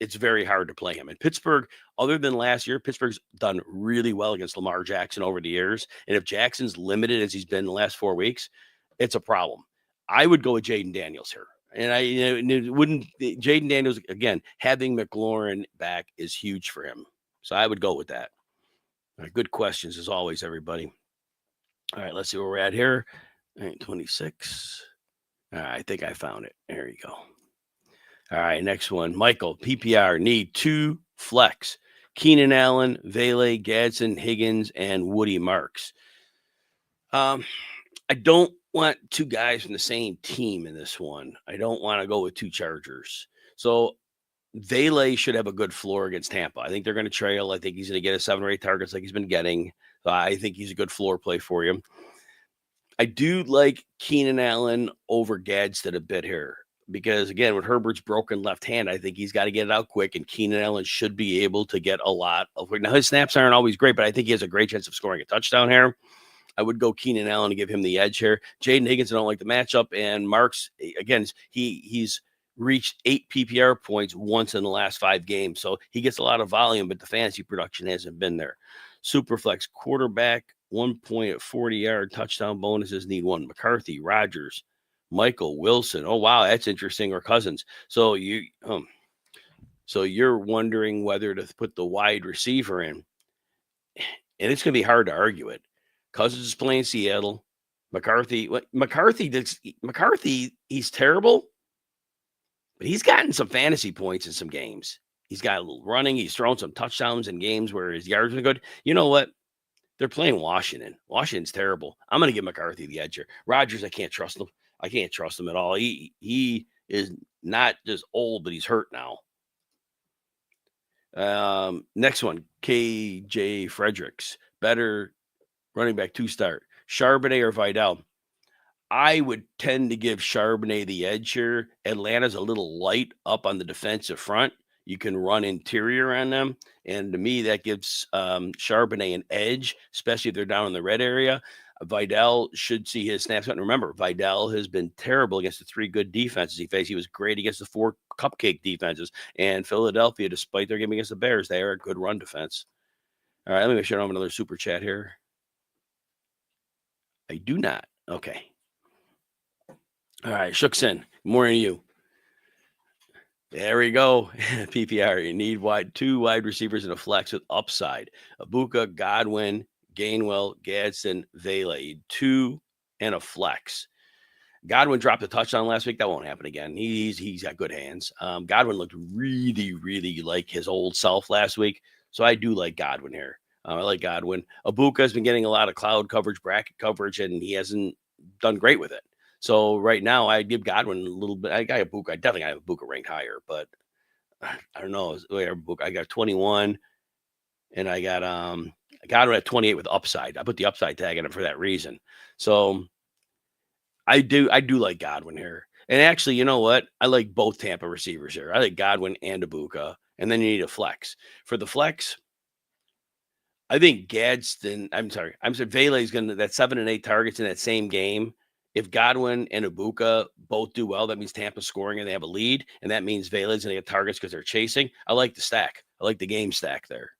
It's very hard to play him. And Pittsburgh, other than last year, Pittsburgh's done really well against Lamar Jackson over the years. And if Jackson's limited as he's been the last 4 weeks, it's a problem. I would go with Jaden Daniels here. And Jaden Daniels, again, having McLaurin back is huge for him. So I would go with that. All right, good questions as always, everybody. All right, let's see where we're at here. All right, 26. All right, I think I found it. There you go. All right, next one. Michael, PPR, need 2 flex. Keenan Allen, Vele, Gadsden, Higgins, and Woody Marks. I don't want 2 guys from the same team in this one. I don't want to go with 2 Chargers. So Vele should have a good floor against Tampa. I think they're going to trail. I think he's going to get a 7 or 8 targets like he's been getting. So I think he's a good floor play for you. I do like Keenan Allen over Gadsden a bit here because, again, with Herbert's broken left hand, I think he's got to get it out quick, and Keenan Allen should be able to get a lot of quick. Now, his snaps aren't always great, but I think he has a great chance of scoring a touchdown here. I would go Keenan Allen to give him the edge here. Jaden Higgins, I don't like the matchup, and Marks, again, he's reached 8 PPR points once in the last 5 games, so he gets a lot of volume, but the fantasy production hasn't been there. Superflex quarterback, 1 point at 40-yard touchdown bonuses, need 1. McCarthy, Rogers, Michael, Wilson. Oh, wow, that's interesting. Or Cousins. So you're wondering whether to put the wide receiver in, and it's going to be hard to argue it. Cousins is playing Seattle. McCarthy, he's terrible, but he's gotten some fantasy points in some games. He's got a little running. He's thrown some touchdowns in games where his yards are good. You know what? They're playing Washington. Washington's terrible. I'm going to give McCarthy the edge here. Rodgers, I can't trust him. I can't trust him at all. He is not just old, but he's hurt now. Next one, KJ Fredericks. Better running back 2-star. Charbonnet or Vidal? I would tend to give Charbonnet the edge here. Atlanta's a little light up on the defensive front. You can run interior on them. And to me, that gives Charbonnet an edge, especially if they're down in the red area. Vidal should see his snaps. And remember, Vidal has been terrible against the 3 good defenses he faced. He was great against the 4 cupcake defenses. And Philadelphia, despite their game against the Bears, they are a good run defense. All right, let me make sure I don't have another super chat here. I do not. Okay. All right, Shookson, more than you. There we go. PPR, you need 2 wide receivers and a flex with upside. Abuka, Godwin, Gainwell, Gadsden, Vele, 2 and a flex. Godwin dropped a touchdown last week. That won't happen again. He's got good hands. Godwin looked really, really like his old self last week. So I do like Godwin here. I like Godwin. Abuka has been getting a lot of cloud coverage, bracket coverage, and he hasn't done great with it. So right now, I'd give Godwin a little bit. I got Abuka. I definitely have Abuka ranked higher, but I don't know. I got 21, and I got Godwin at 28 with upside. I put the upside tag in it for that reason. So I do like Godwin here. And actually, you know what? I like both Tampa receivers here. I like Godwin and Abuka, and then you need a flex. For the flex, I think Gadsden, I'm sorry, Vele is going to, that 7 and 8 targets in that same game. If Godwin and Abuka both do well, that means Tampa's scoring and they have a lead. And that means Vele's going to get targets because they're chasing. I like the stack. I like the game stack there.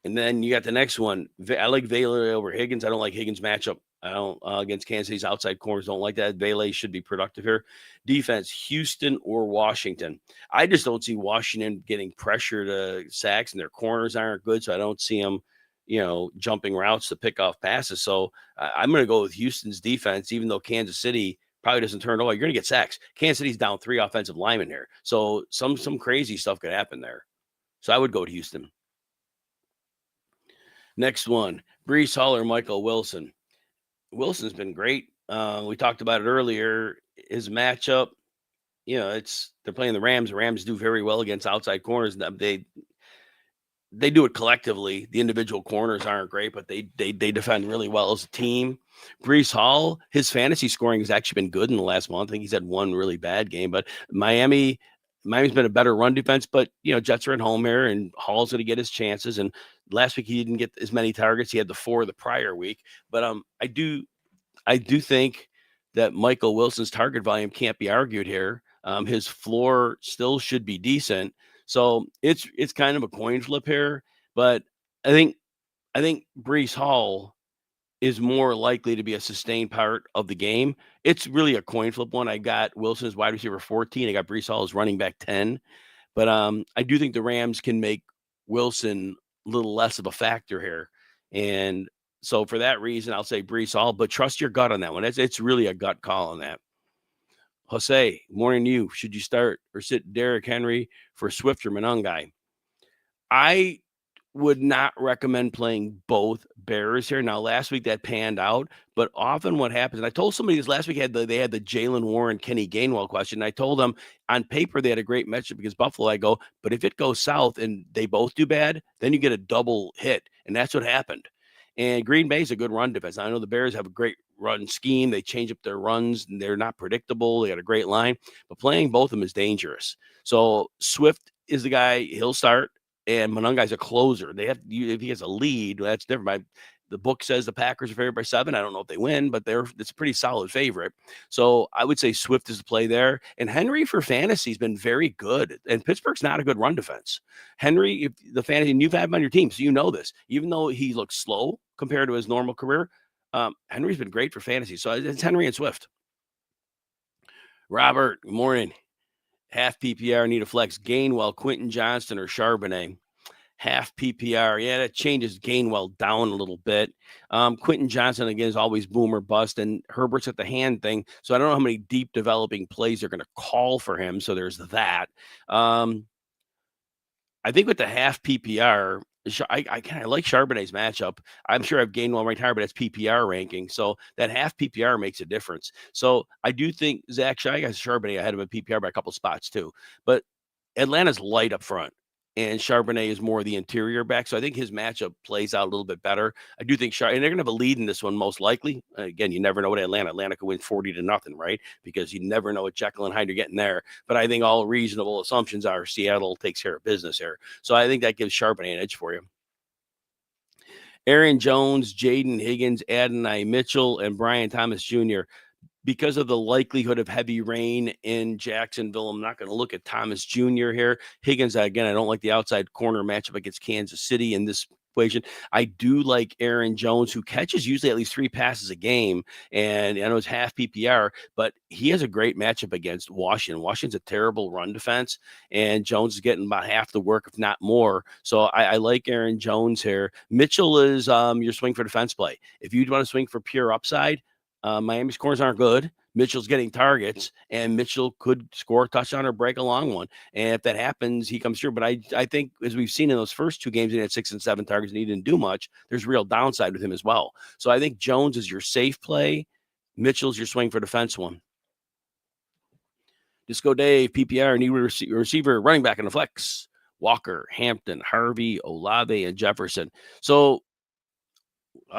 And then you got the next one. I like Vele over Higgins. I don't like Higgins' matchup. I don't against Kansas City's outside corners. Don't like that. Vele should be productive here. Defense, Houston or Washington. I just don't see Washington getting pressure to sacks, and their corners aren't good, so I don't see them, jumping routes to pick off passes. So I'm going to go with Houston's defense, even though Kansas City probably doesn't turn it over. You're going to get sacks. Kansas City's down 3 offensive linemen here, so some crazy stuff could happen there. So I would go to Houston. Next one, Breece Hall or Michael Wilson. Wilson's been great. We talked about it earlier. His matchup, they're playing the Rams. The Rams do very well against outside corners. They do it collectively. The individual corners aren't great, but they defend really well as a team. Breece Hall, his fantasy scoring has actually been good in the last month. I think he's had one really bad game, but Miami's been a better run defense, but Jets are at home here and Hall's going to get his chances. And last week he didn't get as many targets. He had the 4 the prior week, but I do think that Michael Wilson's target volume can't be argued here. His floor still should be decent. So it's kind of a coin flip here, but I think Breece Hall is more likely to be a sustained part of the game. It's really a coin flip one. I got Wilson as wide receiver 14. I got Breece Hall as running back 10. But I do think the Rams can make Wilson little less of a factor here. And so for that reason, I'll say Brees Hall, but trust your gut on that one. It's really a gut call on that. Jose, morning to you. Should you start or sit Derrick Henry for Swift or Monangai? I would not recommend playing both Bears here. Now, last week that panned out, but often what happens, and I told somebody this last week, they had the Jalen Warren, Kenny Gainwell question. And I told them on paper they had a great matchup against Buffalo. I go, but if it goes south and they both do bad, then you get a double hit. And that's what happened. And Green Bay's a good run defense. I know the Bears have a great run scheme. They change up their runs, and they're not predictable. They got a great line, but playing both of them is dangerous. So Swift is the guy, he'll start. And Monangai's a closer. If he has a lead, that's different. The book says the Packers are favored by 7. I don't know if they win, but it's a pretty solid favorite. So I would say Swift is the play there. And Henry for fantasy has been very good. And Pittsburgh's not a good run defense. Henry, if the fantasy, and you've had him on your team, so you know this. Even though he looks slow compared to his normal career, Henry's been great for fantasy. So it's Henry and Swift. Robert, good morning. Half PPR, need a flex. Gainwell, Quentin Johnston, or Charbonnet. Half PPR. Yeah, that changes Gainwell down a little bit. Quentin Johnston, again, is always boom or bust, and Herbert's at the hand thing. So I don't know how many deep developing plays they're going to call for him. So there's that. I think with the half PPR, I kind of like Charbonnet's matchup. I'm sure I've Gainwell right higher, but that's PPR ranking. So that half PPR makes a difference. So I do think Zach Shy has Charbonnet ahead of a PPR by a couple spots too. But Atlanta's light up front, and Charbonnet is more the interior back. So I think his matchup plays out a little bit better. I do think and they're going to have a lead in this one most likely. Again, you never know what Atlanta could win 40-0, right? Because you never know what Jekyll and Hyde are getting there. But I think all reasonable assumptions are Seattle takes care of business here. So I think that gives Charbonnet an edge for you. Aaron Jones, Jaden Higgins, Adonai Mitchell, and Brian Thomas Jr. Because of the likelihood of heavy rain in Jacksonville, I'm not going to look at Thomas Jr. here. Higgins, again, I don't like the outside corner matchup against Kansas City in this equation. I do like Aaron Jones, who catches usually at least 3 passes a game, and I know it's half PPR, but he has a great matchup against Washington. Washington's a terrible run defense, and Jones is getting about half the work, if not more. So I like Aaron Jones here. Mitchell is your swing for defense play. If you want to swing for pure upside, Miami's corners aren't good. Mitchell's getting targets, and Mitchell could score a touchdown or break a long one. And if that happens, he comes through. But I think, as we've seen in those first 2 games, he had 6 and 7 targets, and he didn't do much. There's real downside with him as well. So I think Jones is your safe play. Mitchell's your swing for defense one. Disco Dave, PPR, need receiver, running back in the flex. Walker, Hampton, Harvey, Olave, and Jefferson. So,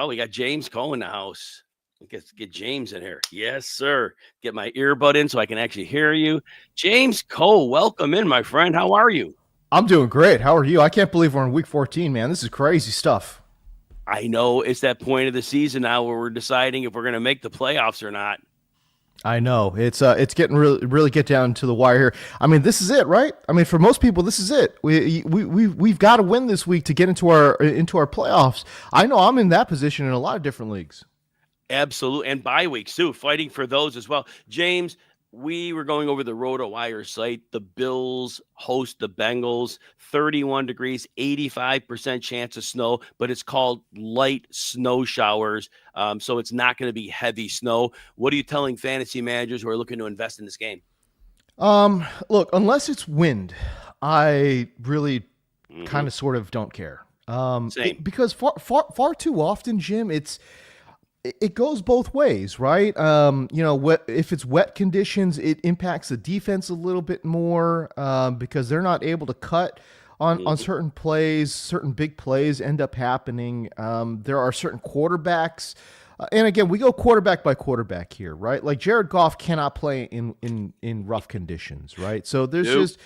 we got James Koh in the house. Let's get James in here. Yes, sir. Get my earbud in so I can actually hear you. James Koh, welcome in, my friend. How are you? I'm doing great. How are you? I can't believe we're in week 14, man. This is crazy stuff. I know it's that point of the season now where we're deciding if we're going to make the playoffs or not. I know it's getting really get down to the wire here. I mean, this is it, right? I mean, for most people, this is it. We've got to win this week to get into our playoffs. I know I'm in that position in a lot of different leagues. Absolutely. And bye weeks too, fighting for those as well. James, we were going over the RotoWire site. The Bills host the Bengals, 31 degrees, 85% chance of snow, but it's called light snow showers. So it's not going to be heavy snow. What are you telling fantasy managers who are looking to invest in this game? Look, unless it's wind, I really kind of sort of don't care. Because far too often, Jim, it goes both ways, right? If it's wet conditions, it impacts the defense a little bit more because they're not able to cut on certain plays. Certain big plays end up happening. There are certain quarterbacks. And again, we go quarterback by quarterback here, right? Like Jared Goff cannot play in rough conditions, right? So there's just...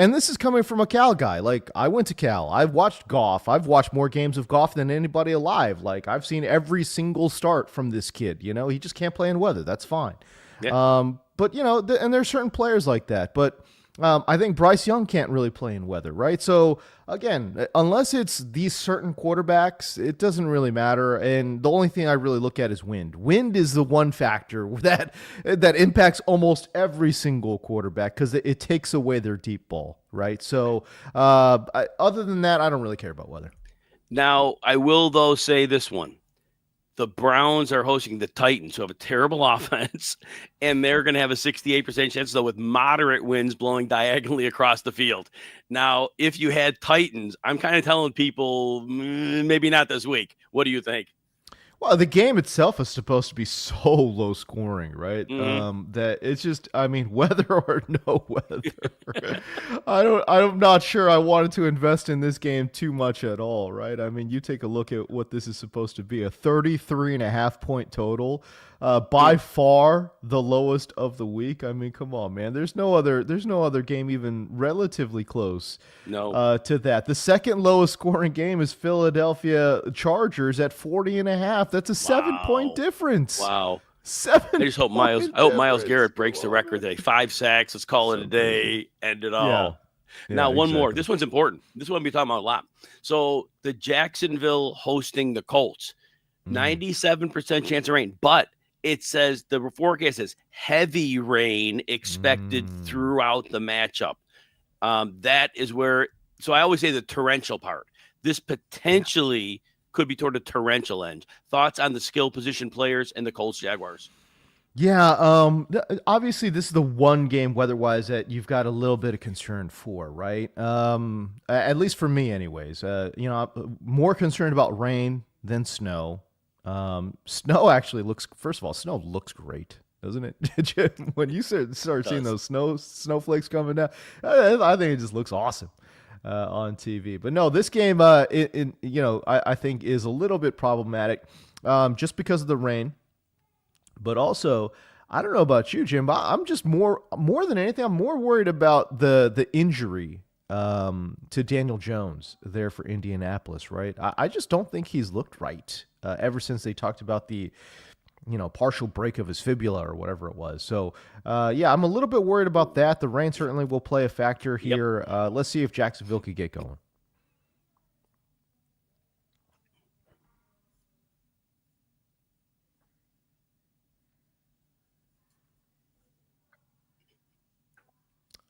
And this is coming from a Cal guy. Like, I went to Cal. I've watched Goff. I've watched more games of Goff than anybody alive. Like, I've seen every single start from this kid. He just can't play in weather. That's fine. Yeah. But, and there's certain players like that. But I think Bryce Young can't really play in weather, right? So, again, unless it's these certain quarterbacks, it doesn't really matter. And the only thing I really look at is wind. Wind is the one factor that impacts almost every single quarterback because it takes away their deep ball, right? So, other than that, I don't really care about weather. Now, I will, though, say this one. The Browns are hosting the Titans, who have a terrible offense, and they're going to have a 68% chance, though, with moderate winds blowing diagonally across the field. Now, if you had Titans, I'm kind of telling people maybe not this week. What do you think? Well, the game itself is supposed to be so low scoring, right? Mm-hmm. That it's just, I mean, weather or no weather, I'm not sure I wanted to invest in this game too much at all, right? I mean, you take a look at what this is supposed to be, a 33.5 point total, by far the lowest of the week. I mean, come on, man. There's no other game even relatively close No. to that. The second lowest scoring game is Philadelphia Chargers at 40.5. That's a 7 point Wow. difference. Wow. Seven I just hope point Miles difference. Garrett breaks the record today. 5 sacks. Let's call it a So crazy. day. End it Yeah. all. Yeah, Now, one more. exactly. This one's important. This one we'll be talking about a lot. So the Jacksonville hosting the Colts, Mm. 97% chance of rain, but it says the forecast says heavy rain expected Mm. throughout the matchup. That is where, so I always say the torrential part. This Yeah. potentially could be toward a torrential end. Thoughts on the skill position players and the Colts Jaguars? Yeah, obviously this is the one game weather-wise that you've got a little bit of concern for, right? At least for me anyways. I'm more concerned about rain than snow. Snow actually looks, first of all, snow looks great, doesn't it? When you start seeing those snowflakes coming down, I think it just looks awesome on TV. But no, this game, I think is a little bit problematic, just because of the rain. But also, I don't know about you, Jim, but I'm just more than anything, I'm more worried about the injury to Daniel Jones there for Indianapolis, right? I just don't think he's looked right ever since they talked about the partial break of his fibula or whatever it was. So, yeah, I'm a little bit worried about that. The rain certainly will play a factor Yep. here. Let's see if Jacksonville could get going.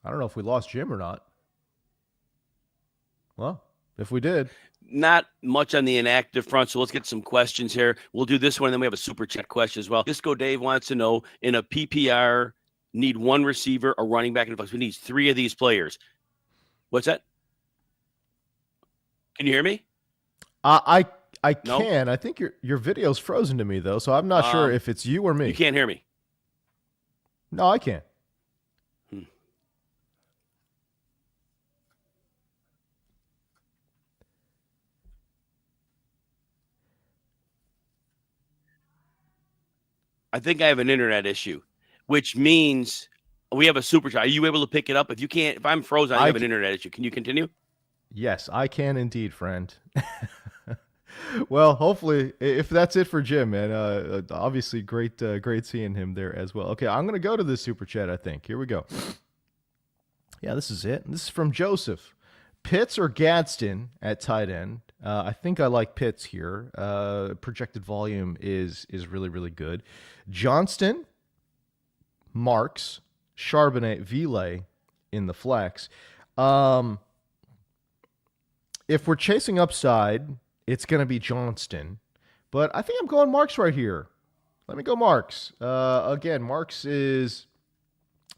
I don't know if we lost Jim or not. Well, if we did, Not much on the inactive front, so let's get some questions here. We'll do this one, and then we have a super chat question as well. Disco Dave wants to know, in a PPR, need one receiver, a running back, and a flex. We need 3 of these players. What's that? Can you hear me? I No? can. I think your video's frozen to me though, so I'm not sure if it's you or You me. can't hear me. No, I can't. Hmm. I think I have an internet issue, which means we have a super chat. Are you able to pick it up? If you can't, if I'm frozen, I I have an internet issue. Can you continue? Yes, I can indeed, friend. Well, hopefully, if that's it for Jim, man. Obviously, great seeing him there as well. Okay, I'm gonna go to this super chat. I think here we go. Yeah, this is it. This is from Joseph. Pitts or Gadsden at tight end. I think I like Pitts here. Projected volume is really really good. Johnston, Marks, Charbonnet, Ville in the flex. Um, if we're chasing upside, it's going to be Johnston, but I think I'm going Marks right here. Let me go Marks. Again, Marks is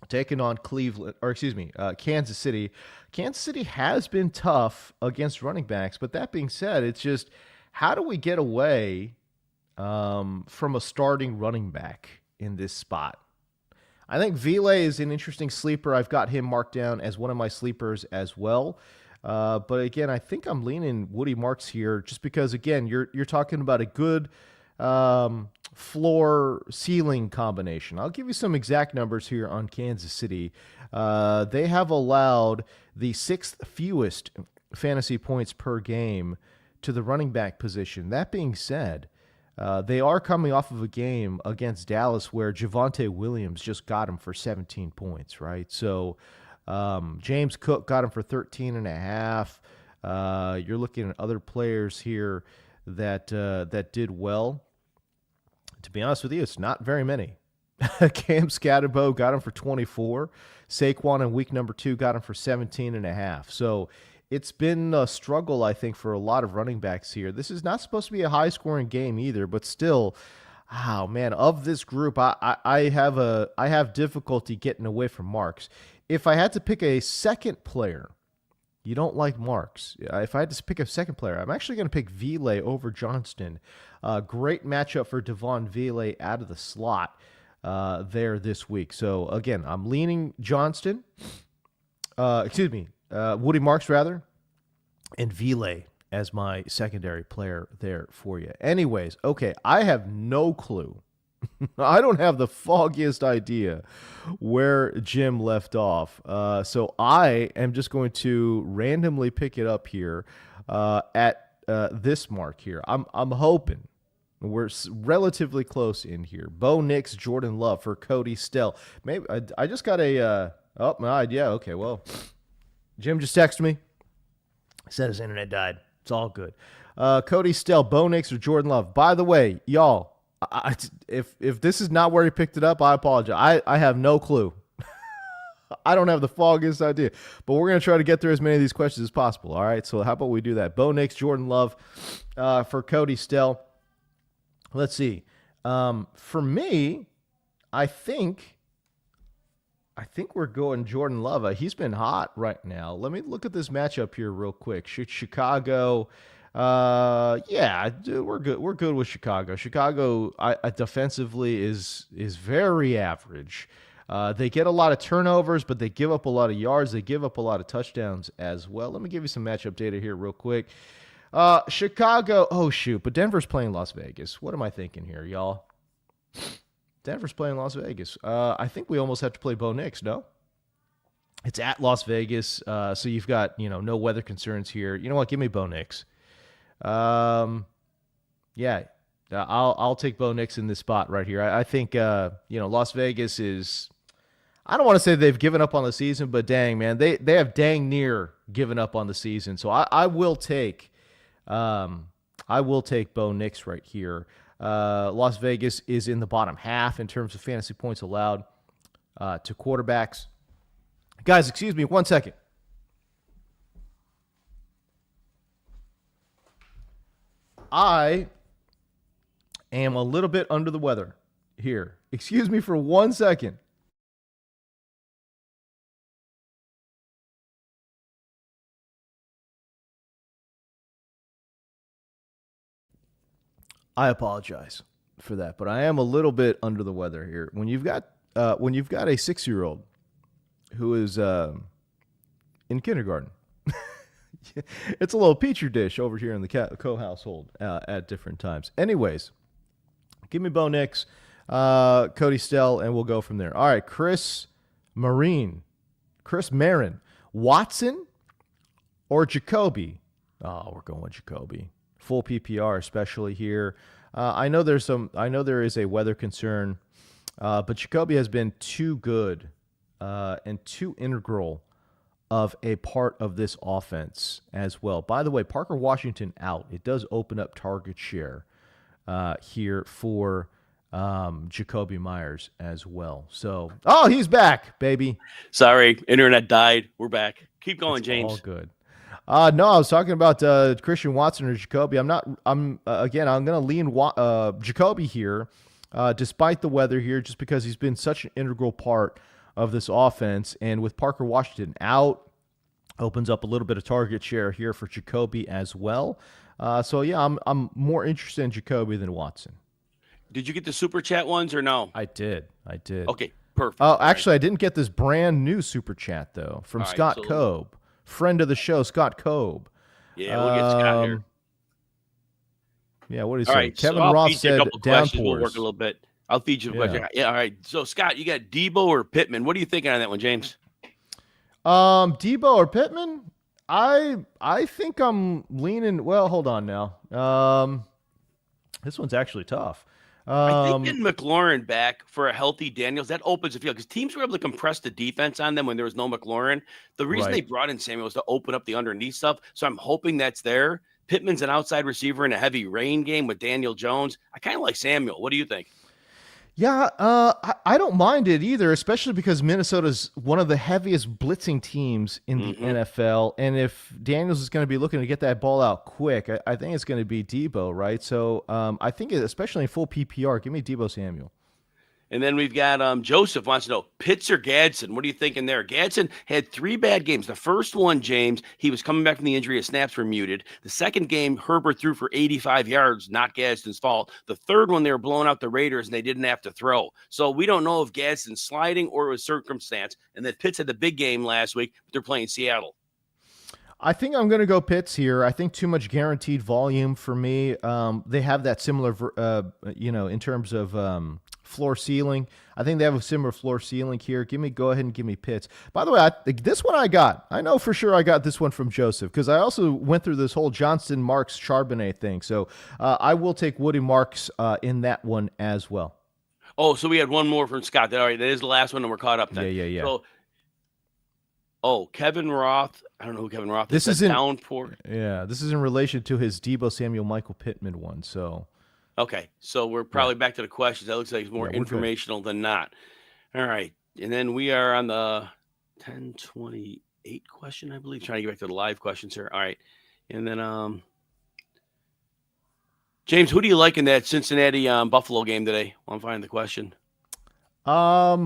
taking on Cleveland, or excuse me, Kansas City. Kansas City has been tough against running backs, but that being said, it's just how do we get away from a starting running back in this spot? I think Ville is an interesting sleeper. I've got him marked down as one of my sleepers as well. But again, I think I'm leaning Woody Marks here, just because again, you're talking about a good floor ceiling combination. I'll give you some exact numbers here on Kansas City. They have allowed the 6th fewest fantasy points per game to the running back position. That being said, they are coming off of a game against Dallas where Javonte Williams just got him for 17 points, right? So James Cook got him for 13 and a half. You're looking at other players here that did well. To be honest with you, it's not very many. Cam Scatterbo got him for 24. Saquon in week number 2 got him for 17 and a half. So it's been a struggle, I think, for a lot of running backs here. This is not supposed to be a high-scoring game either, but still, oh man, of this group, I have difficulty getting away from Marks. If I had to pick a second player, you don't like Marks. If I had to pick a second player, I'm actually going to pick Vile over Johnston. Great matchup for Devon Vile out of the slot there this week. So again, I'm leaning Johnston. Woody Marks rather, and Vile as my secondary player there for you. Anyways, okay, I have no clue. I don't have the foggiest idea where Jim left off. So I am just going to randomly pick it up here at this mark here. I'm hoping we're relatively close in here. Bo Nix, Jordan Love for Cody Stell. Maybe I just got a okay, well, Jim just texted me. Said his internet died. It's all good. Cody Stell, Bo Nix, or Jordan Love. By the way, y'all, if this is not where he picked it up, I apologize. I have no clue. I don't have the foggiest idea. But we're going to try to get through as many of these questions as possible. All right, so how about we do that? Bo Nix, Jordan Love for Cody Stell. Let's see. For me, I think we're going Jordan Love. He's been hot right now. Let me look at this matchup here real quick. Chicago, dude, we're good. We're good with Chicago. Chicago, defensively is very average. They get a lot of turnovers, but they give up a lot of yards. They give up a lot of touchdowns as well. Let me give you some matchup data here real quick. Chicago, oh shoot, but Denver's playing Las Vegas. What am I thinking here, y'all? Denver's playing Las Vegas. I think we almost have to play Bo Nix, no? It's at Las Vegas, so you've got, no weather concerns here. You know what? Give me Bo Nix. I'll take Bo Nix in this spot right here. I think, Las Vegas is, I don't want to say they've given up on the season, but dang, man, they have dang near given up on the season. So I will take Bo Nix right here. Las Vegas is in the bottom half in terms of fantasy points allowed to quarterbacks. Guys, excuse me 1 second. I am a little bit under the weather here. Excuse me for 1 second. I apologize for that, but I am a little bit under the weather here. When you've got a 6-year-old who is in kindergarten, it's a little petri dish over here in the Koh household at different times. Anyways, give me Bo Nix, Cody Stell, and we'll go from there. All right, Chris Marin, Watson or Jacoby? Oh, we're going with Jacoby. Full PPR, especially here. I know there is a weather concern, but Jacoby has been too good and too integral of a part of this offense as well. By the way, Parker Washington out. It does open up target share here for Jacoby Myers as well. So, he's back, baby. Sorry, internet died. We're back. Keep going, James. All good. No, I was talking about Christian Watson or Jacoby. I'm going to lean Jacoby here, despite the weather here, just because he's been such an integral part of this offense. And with Parker Washington out, opens up a little bit of target share here for Jacoby as well. I'm more interested in Jacoby than Watson. Did you get the super chat ones or no? I did. Okay, perfect. Oh, actually, I didn't get this brand new super chat though from Scott Kobe. Friend of the show, Scott Kobe. Yeah, we'll get Scott here. Yeah, what is he say? Right, Kevin Roth said downpours. We'll work a little bit. I'll feed you a question. Yeah, all right. So, Scott, you got Debo or Pittman? What are you thinking on that one, James? Debo or Pittman? I think I'm leaning. Well, hold on now. This one's actually tough. I think getting McLaurin back for a healthy Daniels, that opens the field because teams were able to compress the defense on them when there was no McLaurin. The reason they brought in Samuel was to open up the underneath stuff. So I'm hoping that's there. Pittman's an outside receiver in a heavy rain game with Daniel Jones. I kind of like Samuel. What do you think? Yeah, I don't mind it either, especially because Minnesota's one of the heaviest blitzing teams in the NFL. And if Daniels is going to be looking to get that ball out quick, I think it's going to be Debo, right? So I think, especially in full PPR, give me Debo Samuel. And then we've got Joseph wants to know, Pitts or Gadsden? What are you thinking there? Gadsden had 3 bad games. The first one, James, he was coming back from the injury. His snaps were muted. The second game, Herbert threw for 85 yards, not Gadsden's fault. The third one, they were blowing out the Raiders, and they didn't have to throw. So we don't know if Gadsden's sliding or it was circumstance. And then Pitts had the big game last week, but they're playing Seattle. I think I'm going to go Pitts here. I think too much guaranteed volume for me. They have that similar, in terms of floor ceiling. I think they have a similar floor ceiling here. Go ahead and give me Pitts. By the way, this one I know for sure I got this one from Joseph because I also went through this whole Johnston Marks Charbonnet thing. So I will take Woody Marks in that one as well. Oh, so we had one more from Scott. All right, that is the last one, and we're caught up then. Yeah. So, Kevin Roth. I don't know who Kevin Roth is. This is in Downport. Yeah, this is in relation to his Debo Samuel Michael Pittman one. So, okay, so we're probably back to the questions. That looks like it's more informational than not. All right, and then we are on the 1028 question, I believe. Trying to get back to the live questions here. All right, and then James, who do you like in that Cincinnati Buffalo game today? I'm finding the question. I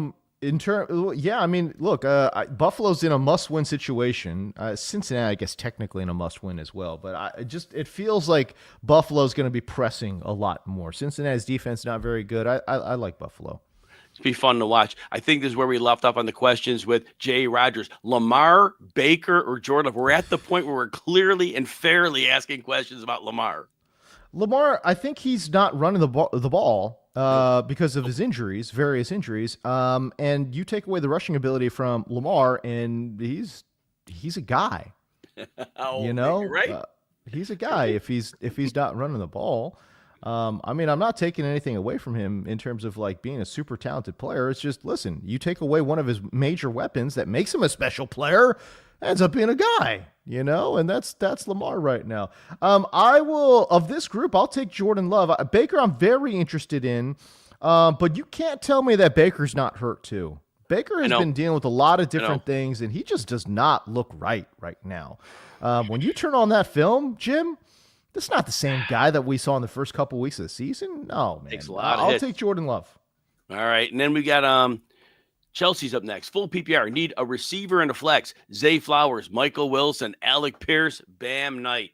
mean, look, Buffalo's in a must-win situation. Cincinnati, I guess, technically in a must-win as well. But it feels like Buffalo's going to be pressing a lot more. Cincinnati's defense not very good. I like Buffalo. It's be fun to watch. I think this is where we left off on the questions with Jay Rogers. Lamar, Baker, or Jordan. We're at the point where we're clearly and fairly asking questions about Lamar. Lamar, I think he's not running the ball. Because of his injuries, various injuries. And you take away the rushing ability from Lamar, and he's a guy. Right? He's a guy if he's not running the ball. I mean, I'm not taking anything away from him in terms of like being a super talented player. It's just, listen, you take away one of his major weapons that makes him a special player, ends up being a guy. And that's Lamar right now. Of this group, I'll take Jordan Love. Baker, I'm very interested in, but you can't tell me that Baker's not hurt too. Baker has been dealing with a lot of different things, and he just does not look right now. When you turn on that film, Jim, this is not the same guy that we saw in the first couple weeks of the season. No, man. Takes a lot I'll take Jordan Love. All right, and then we got Chelsea's up next. Full PPR. Need a receiver and a flex. Zay Flowers, Michael Wilson, Alec Pierce, Bam Knight.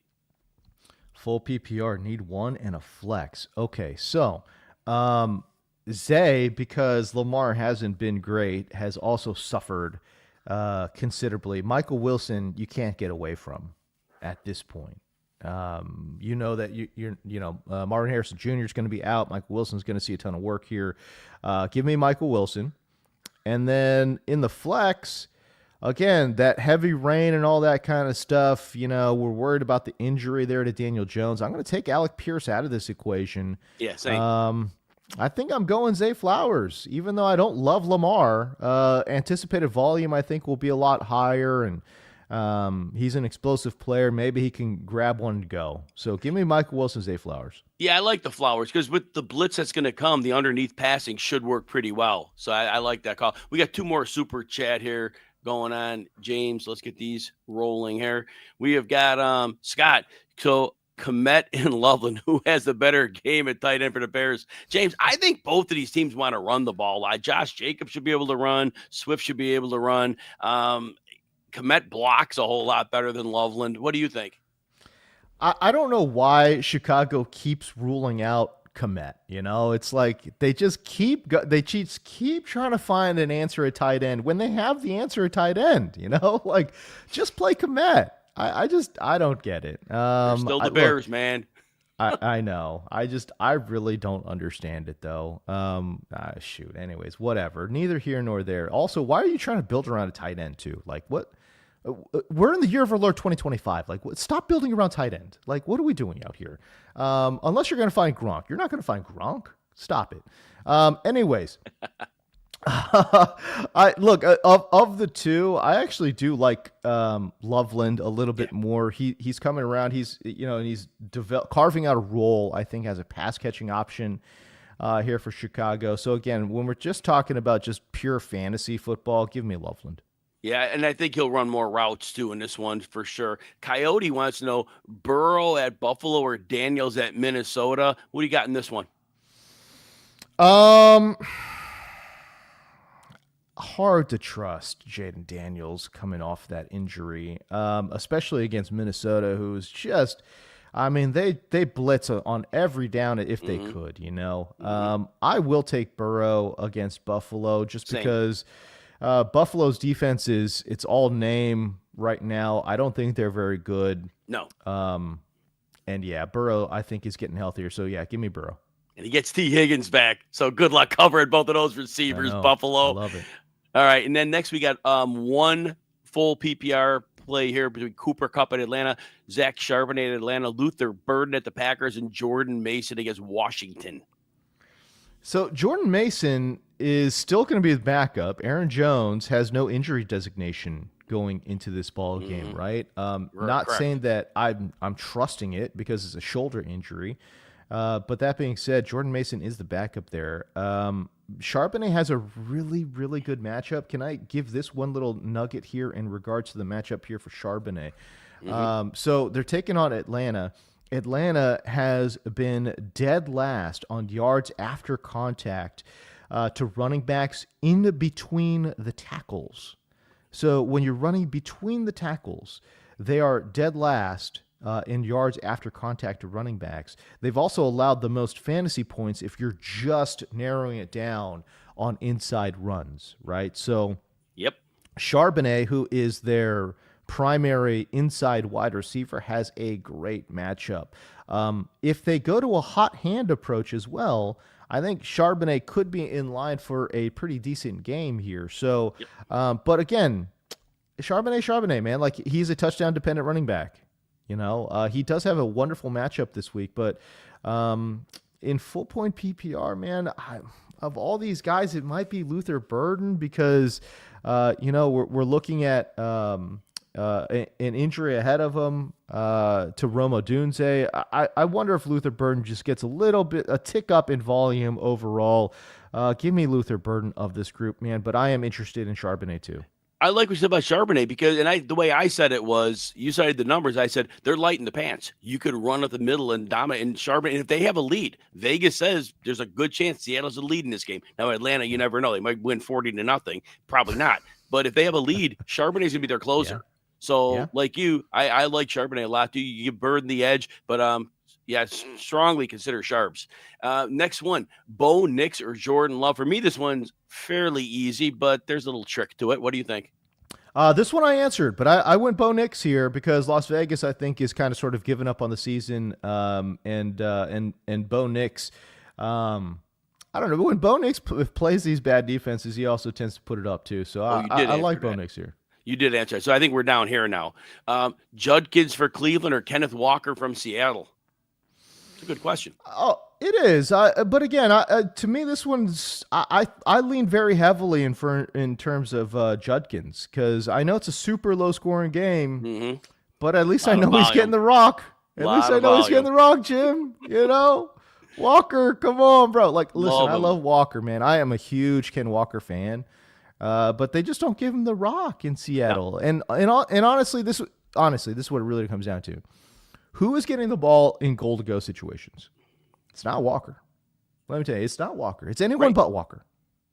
Full PPR. Need one and a flex. Okay, so Zay, because Lamar hasn't been great, has also suffered considerably. Michael Wilson, you can't get away from at this point. You know that Marvin Harrison Jr. is going to be out. Michael Wilson's going to see a ton of work here. Give me Michael Wilson. And then in the flex, again, that heavy rain and all that kind of stuff, we're worried about the injury there to Daniel Jones. I'm going to take Alec Pierce out of this equation. Yeah, same. I think I'm going Zay Flowers, even though I don't love Lamar. Anticipated volume, I think, will be a lot higher, and he's an explosive player. Maybe he can grab one and go. So give me Michael Wilson, Zay Flowers. Yeah, I like the Flowers because with the blitz that's going to come, the underneath passing should work pretty well. So I like that call. We got 2 more super chat here going on. James, let's get these rolling here. We have got Scott. So Komet and Loveland, who has the better game at tight end for the Bears? James, I think both of these teams want to run the ball. Josh Jacobs should be able to run. Swift should be able to run. Komet blocks a whole lot better than Loveland. What do you think? I don't know why Chicago keeps ruling out Komet. It's like they just keep trying to find an answer at tight end when they have the answer at tight end. Like just play Komet. I don't get it. They're still the Bears, man. I know. I really don't understand it though. Shoot. Anyways, whatever. Neither here nor there. Also, why are you trying to build around a tight end too? Like what? We're in the year of our Lord 2025. Like, stop building around tight end. Like, what are we doing out here? Unless you're going to find Gronk. You're not going to find Gronk. Stop it. Anyways. Of the two, I actually do like Loveland a little bit more. He's coming around. He's carving out a role, I think, as a pass catching option. here for Chicago. So again, when we're just talking about just pure fantasy football, give me Loveland. Yeah, and I think he'll run more routes too in this one for sure. Coyote wants to know Burrow at Buffalo or Daniels at Minnesota. What do you got in this one? Hard to trust Jaden Daniels coming off that injury, especially against Minnesota, who's just, I mean, they blitz on every down if they could, you know. I will take Burrow against Buffalo just because Buffalo's defense it's all name right now. I don't think they're very good. No. And yeah, Burrow I think is getting healthier. So yeah, give me Burrow. And he gets T. Higgins back. So good luck covering both of those receivers, Buffalo. I love it. All right, and then next we got one full PPR play here between Cooper Kupp at Atlanta, Zach Charbonnet at Atlanta, Luther Burden at the Packers, and Jordan Mason against Washington. So Jordan Mason is still going to be his backup. Aaron Jones has no injury designation going into this ball game, right? Not correct. saying that I'm trusting it because it's a shoulder injury. But that being said, Jordan Mason is the backup there. Charbonnet has a really, really good matchup. Can I give this one little nugget here in regards to the matchup here for Charbonnet? So they're taking on Atlanta. Atlanta has been dead last on yards after contact to running backs in between the tackles. So when you're running between the tackles, they are dead last in yards after contact to running backs. They've also allowed the most fantasy points if you're just narrowing it down on inside runs, right? So yep, Charbonnet, who is their primary inside wide receiver, has a great matchup. If they go to a hot hand approach as well, I think Charbonnet could be in line for a pretty decent game here. So, but again, Charbonnet, man, like he's a touchdown dependent running back. You know, he does have a wonderful matchup this week, but in full point PPR, man, of all these guys, it might be Luther Burden because, you know, we're looking at an injury ahead of him to Rome Odunze. I wonder if Luther Burden just gets a tick up in volume overall. Give me Luther Burden of this group, man, but I am interested in Charbonnet too. I like what you said about Charbonnet because, the way I said it was, you cited the numbers. I said they're light in the pants. You could run up the middle and dominate. And Charbonnet, if they have a lead, Vegas says there's a good chance Seattle's a lead in this game. Now Atlanta, you never know; they might win 40-0, probably not. But if they have a lead, Charbonnet's gonna be their closer. Yeah. So, like you, I like Charbonnet a lot. Do you give Burden the edge? But strongly consider Sharps. Next one, Bo Nix or Jordan Love. For me, this one's fairly easy, but there's a little trick to it. What do you think? This one I answered, but I went Bo Nix here because Las Vegas, I think, is kind of sort of given up on the season. And Bo Nix, I don't know. When Bo Nix plays these bad defenses, he also tends to put it up too. So I like Bo Nix here. You did answer it. So I think we're down here now. Judkins for Cleveland or Kenneth Walker from Seattle? It's a good question. Oh, it is. But again, to me, this one's I lean very heavily in terms of Judkins because I know it's a super low scoring game, but at least I know he's getting the rock. At least I know he's getting the rock, Jim. You know, Walker, come on, bro. Like, listen, I love Walker, man. I am a huge Ken Walker fan, but they just don't give him the rock in Seattle. No. And honestly, this is what it really comes down to. Who is getting the ball in goal-to-go situations? It's not Walker. Let me tell you, it's not Walker. It's anyone but Walker.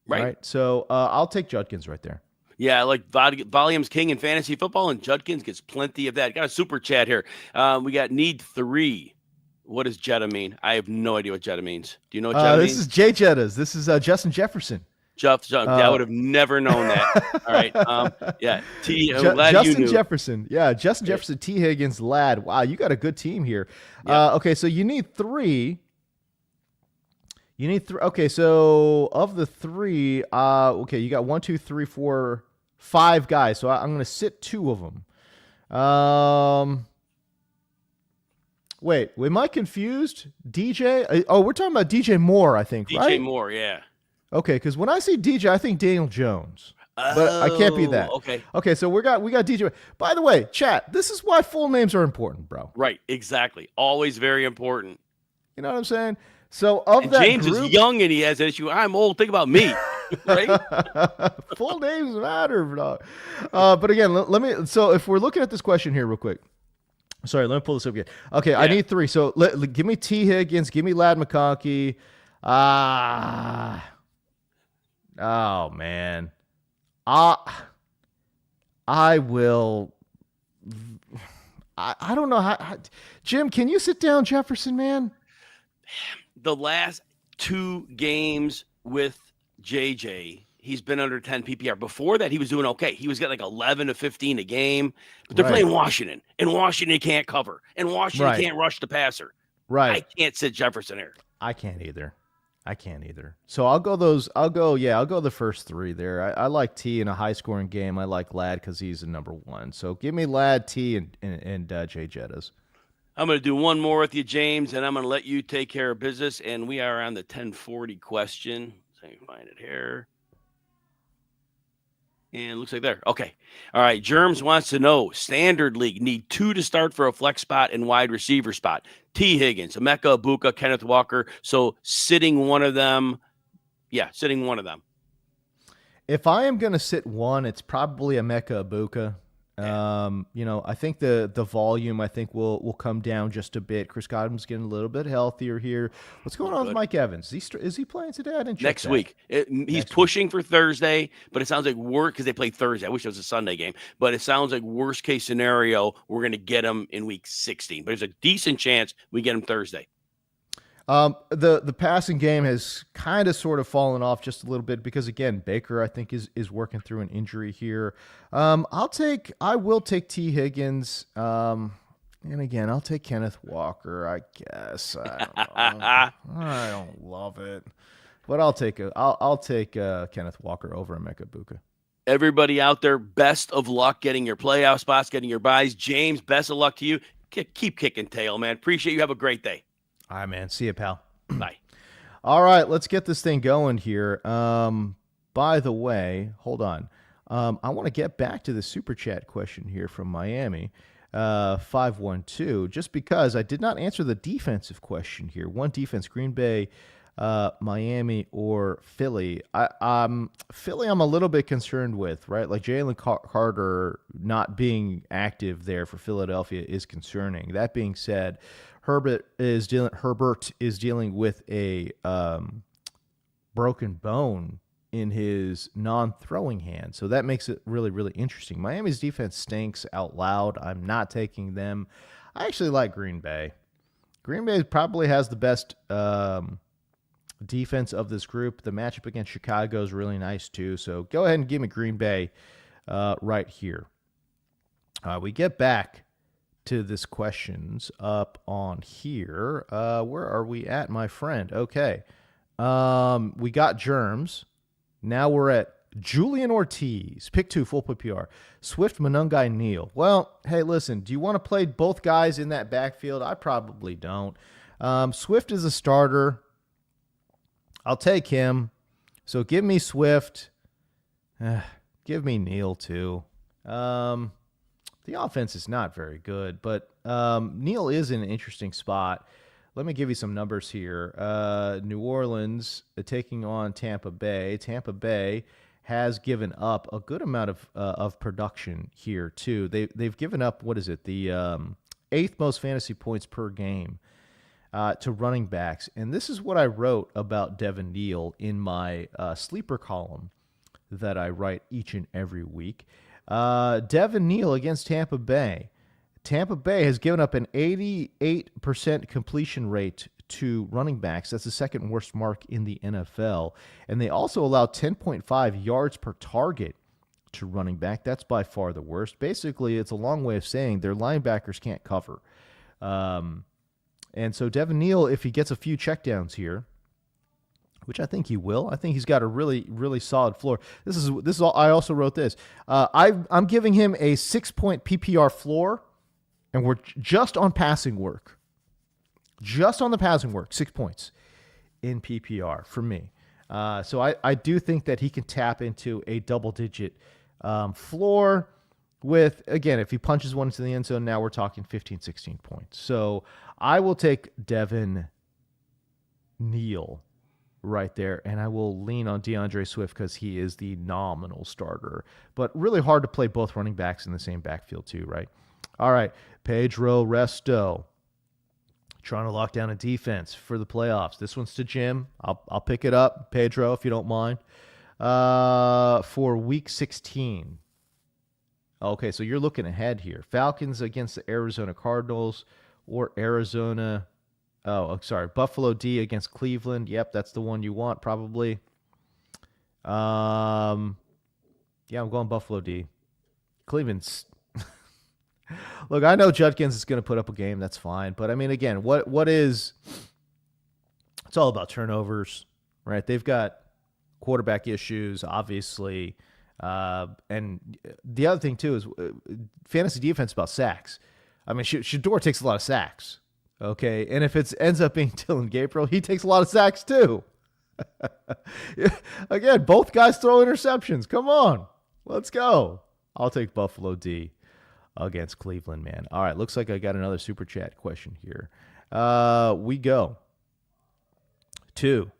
Right? So I'll take Judkins right there. Yeah, like volume's king in fantasy football, and Judkins gets plenty of that. Got a super chat here. We got need 3. What does Jetta mean? I have no idea what Jetta means. Do you know what Jetta means? This is Jay Jettas. This is Justin Jefferson. I would have never known that. All right. Justin Jefferson. Yeah, Justin Jefferson, T. Higgins, Ladd. Wow, you got a good team here. Yeah. Okay, so you need 3. Okay, so of the 3, okay, you got 1, 2, 3, 4, 5 guys. So I'm going to sit 2 of them. Wait, am I confused? DJ? Oh, we're talking about DJ Moore, I think, right? DJ Moore, yeah. Okay, because when I say DJ, I think Daniel Jones. But I can't be that. Okay, so we got DJ. By the way, chat, this is why full names are important, bro. Right, exactly. Always very important. You know what I'm saying? So of and that James group, is young and he has an issue. I'm old. Think about me, right? Full names matter, bro. But again, let me. So if we're looking at this question here, real quick. Sorry, let me pull this up again. Okay, yeah. I need 3. So give me T. Higgins, give me Ladd McConkey. Oh man. I will. I don't know how. Jim, can you sit down, Jefferson, man? The last 2 games with JJ, he's been under 10 PPR. Before that, he was doing okay. He was getting like 11 to 15 a game. But they're playing Washington, and Washington can't cover, and Washington can't rush the passer. Right. I can't sit Jefferson here. I can't either. So I'll go the first 3 there. I like T in a high-scoring game. I like Ladd because he's the number 1. So give me Ladd, T, and Jay Jettas. I'm going to do one more with you, James, and I'm going to let you take care of business. And we are on the 1040 question. So I can find it here. And it looks like there. Okay. All right. Germs wants to know, standard league, need 2 to start for a flex spot and wide receiver spot. T. Higgins, Emeka Ibuka, Kenneth Walker. So sitting one of them. Yeah, sitting one of them. If I am going to sit one, it's probably Emeka Ibuka. I think the volume will come down just a bit. Chris Godwin's getting a little bit healthier here. What's going on with Mike Evans? Is he playing today? I didn't check next week. He's pushing for Thursday, but it sounds like because they play Thursday. I wish it was a Sunday game, but it sounds like worst case scenario we're going to get him in week 16. But there's a decent chance we get him Thursday. The passing game has kind of sort of fallen off just a little bit because again, Baker I think is working through an injury here. I will take T. Higgins. And again, I'll take Kenneth Walker, I guess. I don't know. I don't love it. But I'll take Kenneth Walker over Emeka Ibuka. Everybody out there, best of luck getting your playoff spots, getting your buys. James, best of luck to you. Keep kicking tail, man. Appreciate you. Have a great day. All right, man. See you, pal. Bye. All right, let's get this thing going here. By the way, hold on. I want to get back to the Super Chat question here from Miami, 512, just because I did not answer the defensive question here. One defense, Green Bay, Miami, or Philly. Philly I'm a little bit concerned with, right? Like Jalen Carter not being active there for Philadelphia is concerning. That being said, Herbert is dealing with a broken bone in his non-throwing hand, so that makes it really, really interesting. Miami's defense stinks out loud. I'm not taking them. I actually like Green Bay. Green Bay probably has the best defense of this group. The matchup against Chicago is really nice too, so go ahead and give me Green Bay right here. We get back to this questions up on here. Where are we at, my friend? Okay. We got Germs. Now we're at Julian Ortiz. Pick 2, full PPR. Swift, Monungai, Neal. Well, hey, listen, do you want to play both guys in that backfield? I probably don't. Swift is a starter. I'll take him. So give me Swift. Give me Neal too. The offense is not very good, but Neal is in an interesting spot. Let me give you some numbers here. New Orleans taking on Tampa Bay. Tampa Bay has given up a good amount of production here too. They've given up, what is it, the 8th most fantasy points per game to running backs. And this is what I wrote about Devin Neal in my sleeper column that I write each and every week. Devin Neal against Tampa Bay. Tampa Bay has given up an 88% completion rate to running backs. That's the second worst mark in the NFL. And they also allow 10.5 yards per target to running back. That's by far the worst. Basically, it's a long way of saying their linebackers can't cover. And so Devin Neal, if he gets a few checkdowns here, which I think he will. I think he's got a really, really solid floor. This is all. I also wrote this. I'm giving him a 6-point PPR floor, and we're just on passing work. Just on the passing work, 6 points in PPR for me. So I do think that he can tap into a double-digit floor with, again, if he punches one into the end zone, now we're talking 15, 16 points. So I will take Devin Neal right there, and I will lean on DeAndre Swift because he is the nominal starter. But really hard to play both running backs in the same backfield too, right? All right, Pedro Resto. Trying to lock down a defense for the playoffs. This one's to Jim. I'll pick it up, Pedro, if you don't mind. For week 16. Okay, so you're looking ahead here. Falcons against the Arizona Cardinals or Arizona. Oh, sorry. Buffalo D against Cleveland. Yep, that's the one you want probably. Yeah, I'm going Buffalo D. Cleveland's. Look, I know Judkins is going to put up a game. That's fine. But, I mean, again, what is – it's all about turnovers, right? They've got quarterback issues, obviously. And the other thing, too, is fantasy defense about sacks. I mean, Shador takes a lot of sacks, okay? And if it ends up being Dylan Gabriel, he takes a lot of sacks, too. Again, both guys throw interceptions. Come on. Let's go. I'll take Buffalo D against Cleveland, man. All right, looks like I got another Super Chat question here. We go to...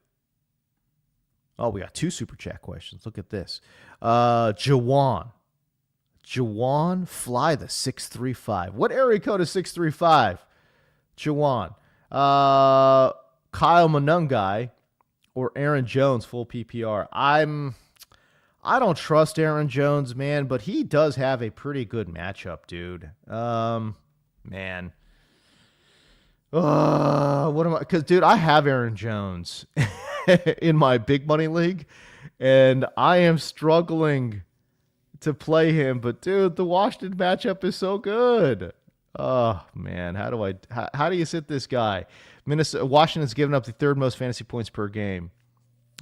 Oh, we got 2 Super Chat questions. Look at this. Jawan, fly the 635. What area code is 635? Jawan. Kyle Monungai or Aaron Jones, full PPR. I don't trust Aaron Jones, man, but he does have a pretty good matchup, dude. Man. What am I? Because, dude, I have Aaron Jones in my big money league, and I am struggling to play him. But, dude, the Washington matchup is so good. Oh, man, how do you sit this guy? Washington's given up the 3rd most fantasy points per game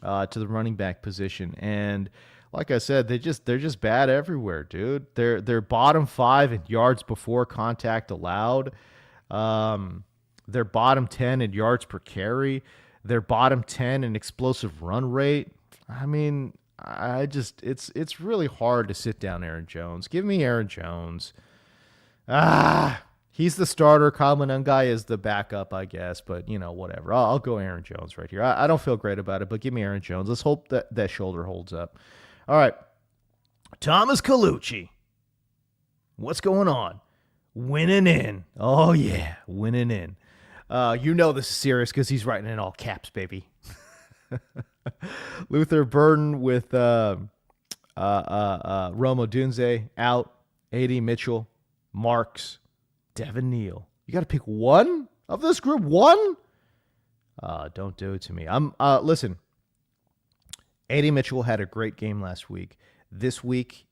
to the running back position, and like I said, they're just bad everywhere, dude. They're bottom 5 in yards before contact allowed. They're bottom 10 in yards per carry. They're bottom 10 in explosive run rate. I mean, it's really hard to sit down Aaron Jones. Give me Aaron Jones. He's the starter. Kyle Monungai is the backup, I guess. But, whatever. I'll go Aaron Jones right here. I don't feel great about it, but give me Aaron Jones. Let's hope that shoulder holds up. All right. Thomas Colucci. What's going on? Winning in. Oh, yeah. Winning in. This is serious because he's writing in all caps, baby. Luther Burden with Romo Dunze out. A.D. Mitchell. Marks. Devin Neal. You got to pick one of this group? One? Don't do it to me. Listen. A.D. Mitchell had a great game last week. This week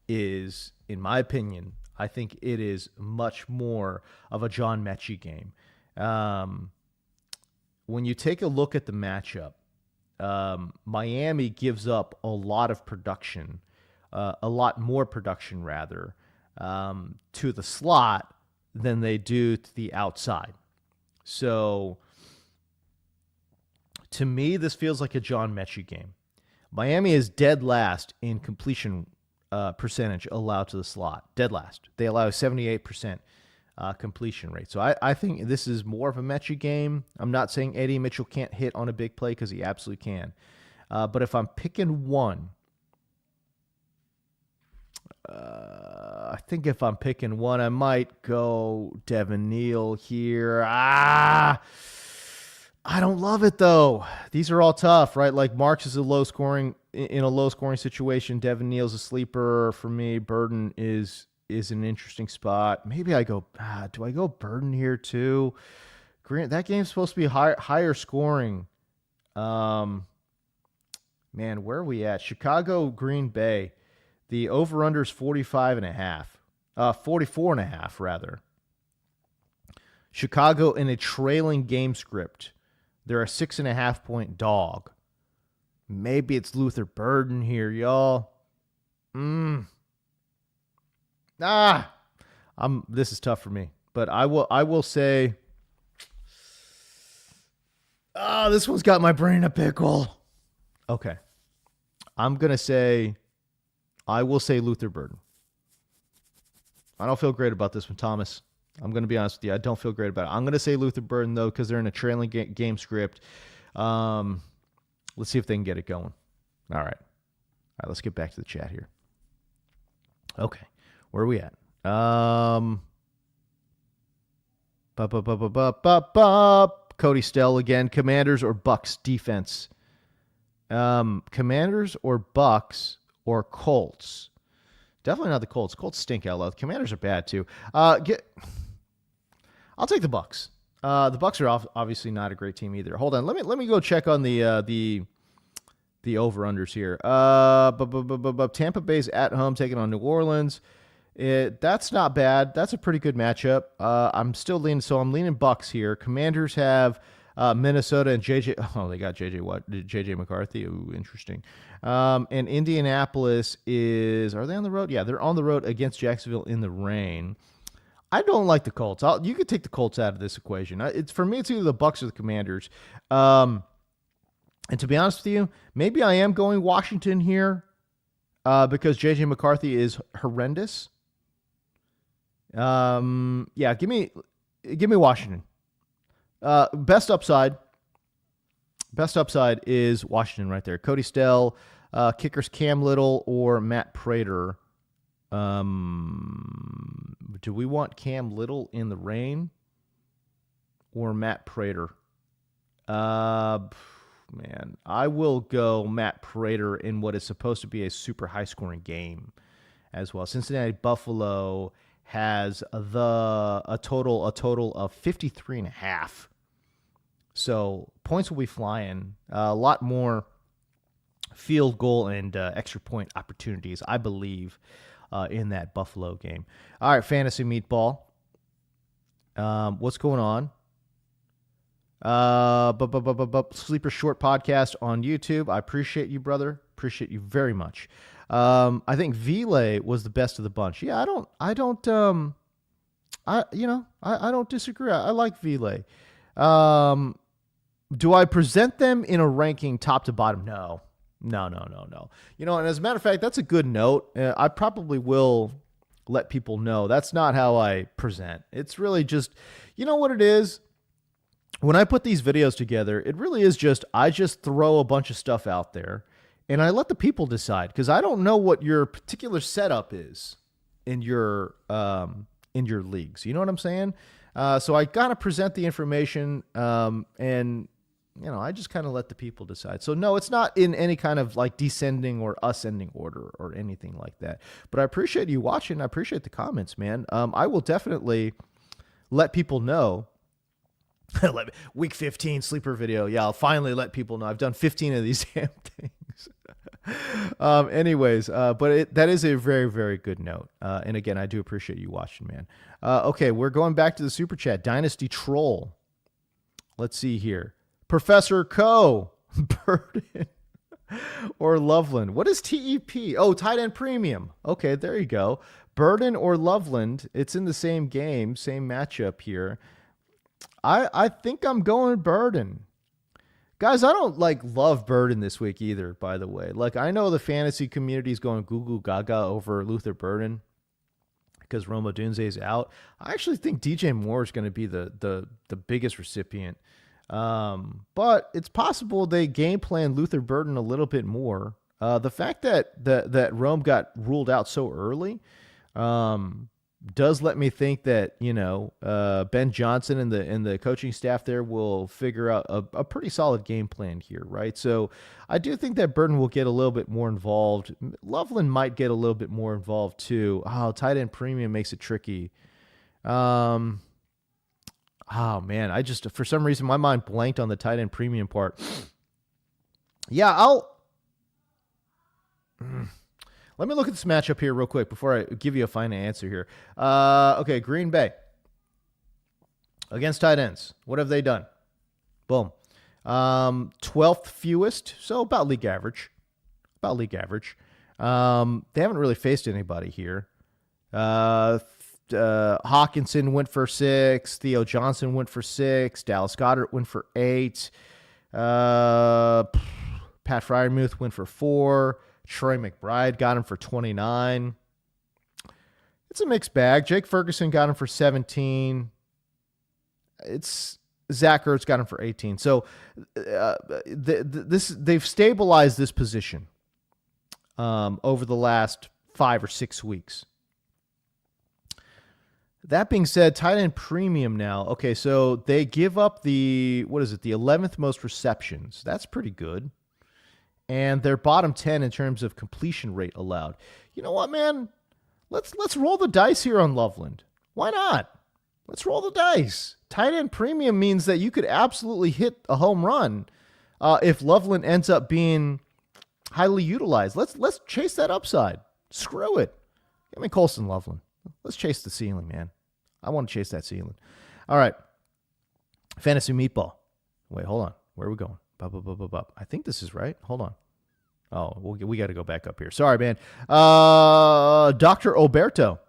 is, in my opinion, I think it is much more of a John Mechie game. When you take a look at the matchup, Miami gives up a lot of production, a lot more production, rather, to the slot than they do to the outside. So, to me, this feels like a John Mechie game. Miami is dead last in completion percentage allowed to the slot. Dead last. They allow a 78% completion rate. So I think this is more of a Mechie game. I'm not saying Eddie Mitchell can't hit on a big play because he absolutely can. But if I'm picking one, I think if I'm picking one, I might go Devin Neal here. I don't love it, though. These are all tough, right? Like, Marks is in a low-scoring situation. Devin Neal's a sleeper for me. Burden is an interesting spot. Maybe I go, do I go Burden here, too? That game's supposed to be higher scoring. Man, where are we at? Chicago, Green Bay. The over-under is 44.5, rather. Chicago in a trailing game script. They're a 6.5-point dog. Maybe it's Luther Burden here, y'all. This is tough for me. But I will say, this one's got my brain in a pickle. Okay. I'm going to say, I will say Luther Burden. I don't feel great about this one, Thomas. I'm going to be honest with you. I don't feel great about it. I'm going to say Luther Burden, though, because they're in a trailing game script. Let's see if they can get it going. All right, let's get back to the chat here. Okay, where are we at? Cody Stell again. Commanders or Bucks defense? Commanders or Bucks or Colts? Definitely not the Colts. Colts stink out loud. Commanders are bad too. I'll take the Bucks. The Bucks are obviously not a great team either. Hold on. Let me go check on the over-unders here. Tampa Bay's at home taking on New Orleans. That's not bad. That's a pretty good matchup. I'm leaning Bucks here. Commanders have Minnesota and JJ. Oh, they got JJ McCarthy. Ooh, interesting. And Indianapolis are they on the road? Yeah, they're on the road against Jacksonville in the rain. I don't like the Colts. You could take the Colts out of this equation. For me, it's either the Bucks or the Commanders. And to be honest with you, maybe I am going Washington here because JJ McCarthy is horrendous. Yeah, give me Washington. Best upside is Washington right there. Cody Stell, kickers Cam Little or Matt Prater. Do we want Cam Little in the rain or Matt Prater? Man, I will go Matt Prater in what is supposed to be a super high-scoring game as well. Cincinnati Buffalo has a total of 53.5. So points will be flying. A lot more field goal and extra point opportunities, I believe, in that Buffalo game. All right, Fantasy Meatball. What's going on? Sleeper Short Podcast on YouTube. I appreciate you, brother. Appreciate you very much. I think Vile was the best of the bunch. Yeah, I don't disagree. I like Vile. Do I present them in a ranking top to bottom? No. And as a matter of fact, that's a good note. I probably will let people know that's not how I present. It's really just, you know what it is? When I put these videos together, it really is I just throw a bunch of stuff out there and I let the people decide because I don't know what your particular setup is in your leagues. You know what I'm saying? So I got to present the information and I just kind of let the people decide. So no, it's not in any kind of like descending or ascending order or anything like that. But I appreciate you watching. I appreciate the comments, man. I will definitely let people know. Week 15 sleeper video. Yeah, I'll finally let people know. I've done 15 of these damn things. But that is a very, very good note. And again, I do appreciate you watching, man. Okay, we're going back to the super chat. Dynasty Troll. Let's see here. Professor Koh, Burden, or Loveland. What is TEP? Oh, tight end premium. Okay, there you go. Burden or Loveland. It's in the same game, same matchup here. I think I'm going Burden. Guys, I don't love Burden this week either, by the way. I know the fantasy community is going goo goo gaga over Luther Burden because Rome Odunze is out. I actually think DJ Moore is going to be the biggest recipient. But it's possible they game plan Luther Burden a little bit more. The fact that Rome got ruled out so early does let me think that Ben Johnson and the coaching staff there will figure out a pretty solid game plan here, right? So I do think that Burden will get a little bit more involved. Loveland might get a little bit more involved too. Oh, tight end premium makes it tricky. Oh, man, I just, for some reason, my mind blanked on the tight end premium part. Yeah, let me look at this matchup here real quick before I give you a final answer here. Okay, Green Bay against tight ends. What have they done? Boom. 12th fewest, so about league average. They haven't really faced anybody here. Hawkinson went for 6. Theo Johnson went for 6. Dallas Goedert went for 8. Pat Freiermuth went for 4. Troy McBride got him for 29. It's a mixed bag. Jake Ferguson got him for 17. It's Zach Ertz got him for 18. So they've stabilized this position over the last 5 or 6 weeks. That being said, tight end premium now. Okay, so they give up the 11th most receptions. That's pretty good. And they're bottom 10 in terms of completion rate allowed. You know what, man? Let's roll the dice here on Loveland. Why not? Let's roll the dice. Tight end premium means that you could absolutely hit a home run if Loveland ends up being highly utilized. Let's chase that upside. Screw it. Give me Colson Loveland. Let's chase the ceiling, man. I want to chase that ceiling. All right. Fantasy Meatball. Wait, hold on. Where are we going? I think this is right. Hold on. Oh, we got to go back up here. Sorry, man. Dr. Oberto.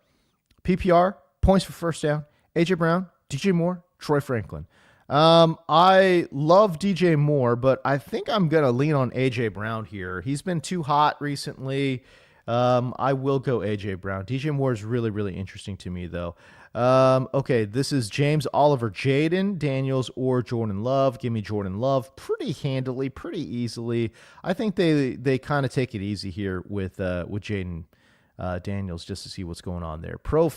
PPR, points for first down. AJ Brown, DJ Moore, Troy Franklin. I love DJ Moore, but I think I'm going to lean on AJ Brown here. He's been too hot recently. I will go AJ Brown. DJ Moore is really, really interesting to me, though. Okay, this is James Oliver, Jaden Daniels, or Jordan Love. Give me Jordan Love pretty handily, pretty easily. I think they kind of take it easy here with Jaden Daniels just to see what's going on there. Pro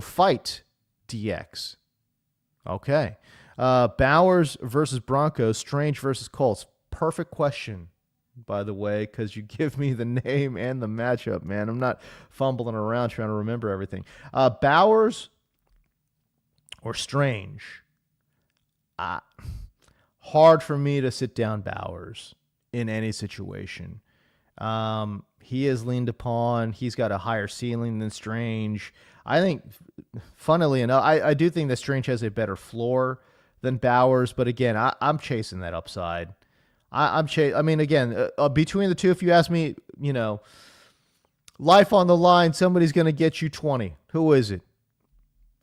Fight DX. Okay. Bowers versus Broncos, Strange versus Colts. Perfect question, by the way, because you give me the name and the matchup, man. I'm not fumbling around trying to remember everything. Bowers or Strange? Hard for me to sit down Bowers in any situation. He is leaned upon. He's got a higher ceiling than Strange. I think, funnily enough, I do think that Strange has a better floor than Bowers, but again, I'm chasing that upside. I mean, again, between the two, if you ask me, life on the line, somebody's going to get you 20. Who is it?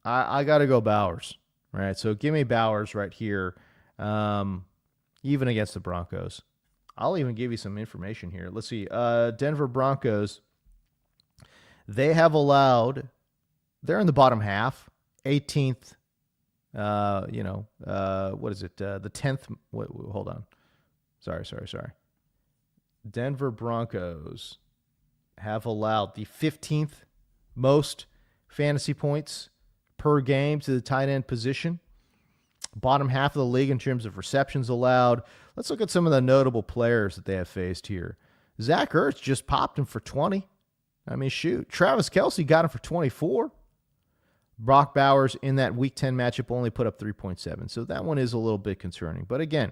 I got to go Bowers, right? So give me Bowers right here, even against the Broncos. I'll even give you some information here. Let's see. Denver Broncos, they have allowed, they're in the bottom half, 18th, what is it? The 10th, hold on. Sorry. Denver Broncos have allowed the 15th most fantasy points per game to the tight end position. Bottom half of the league in terms of receptions allowed. Let's look at some of the notable players that they have faced here. Zach Ertz just popped him for 20. I mean, shoot. Travis Kelce got him for 24. Brock Bowers in that Week 10 matchup only put up 3.7. So that one is a little bit concerning. But again,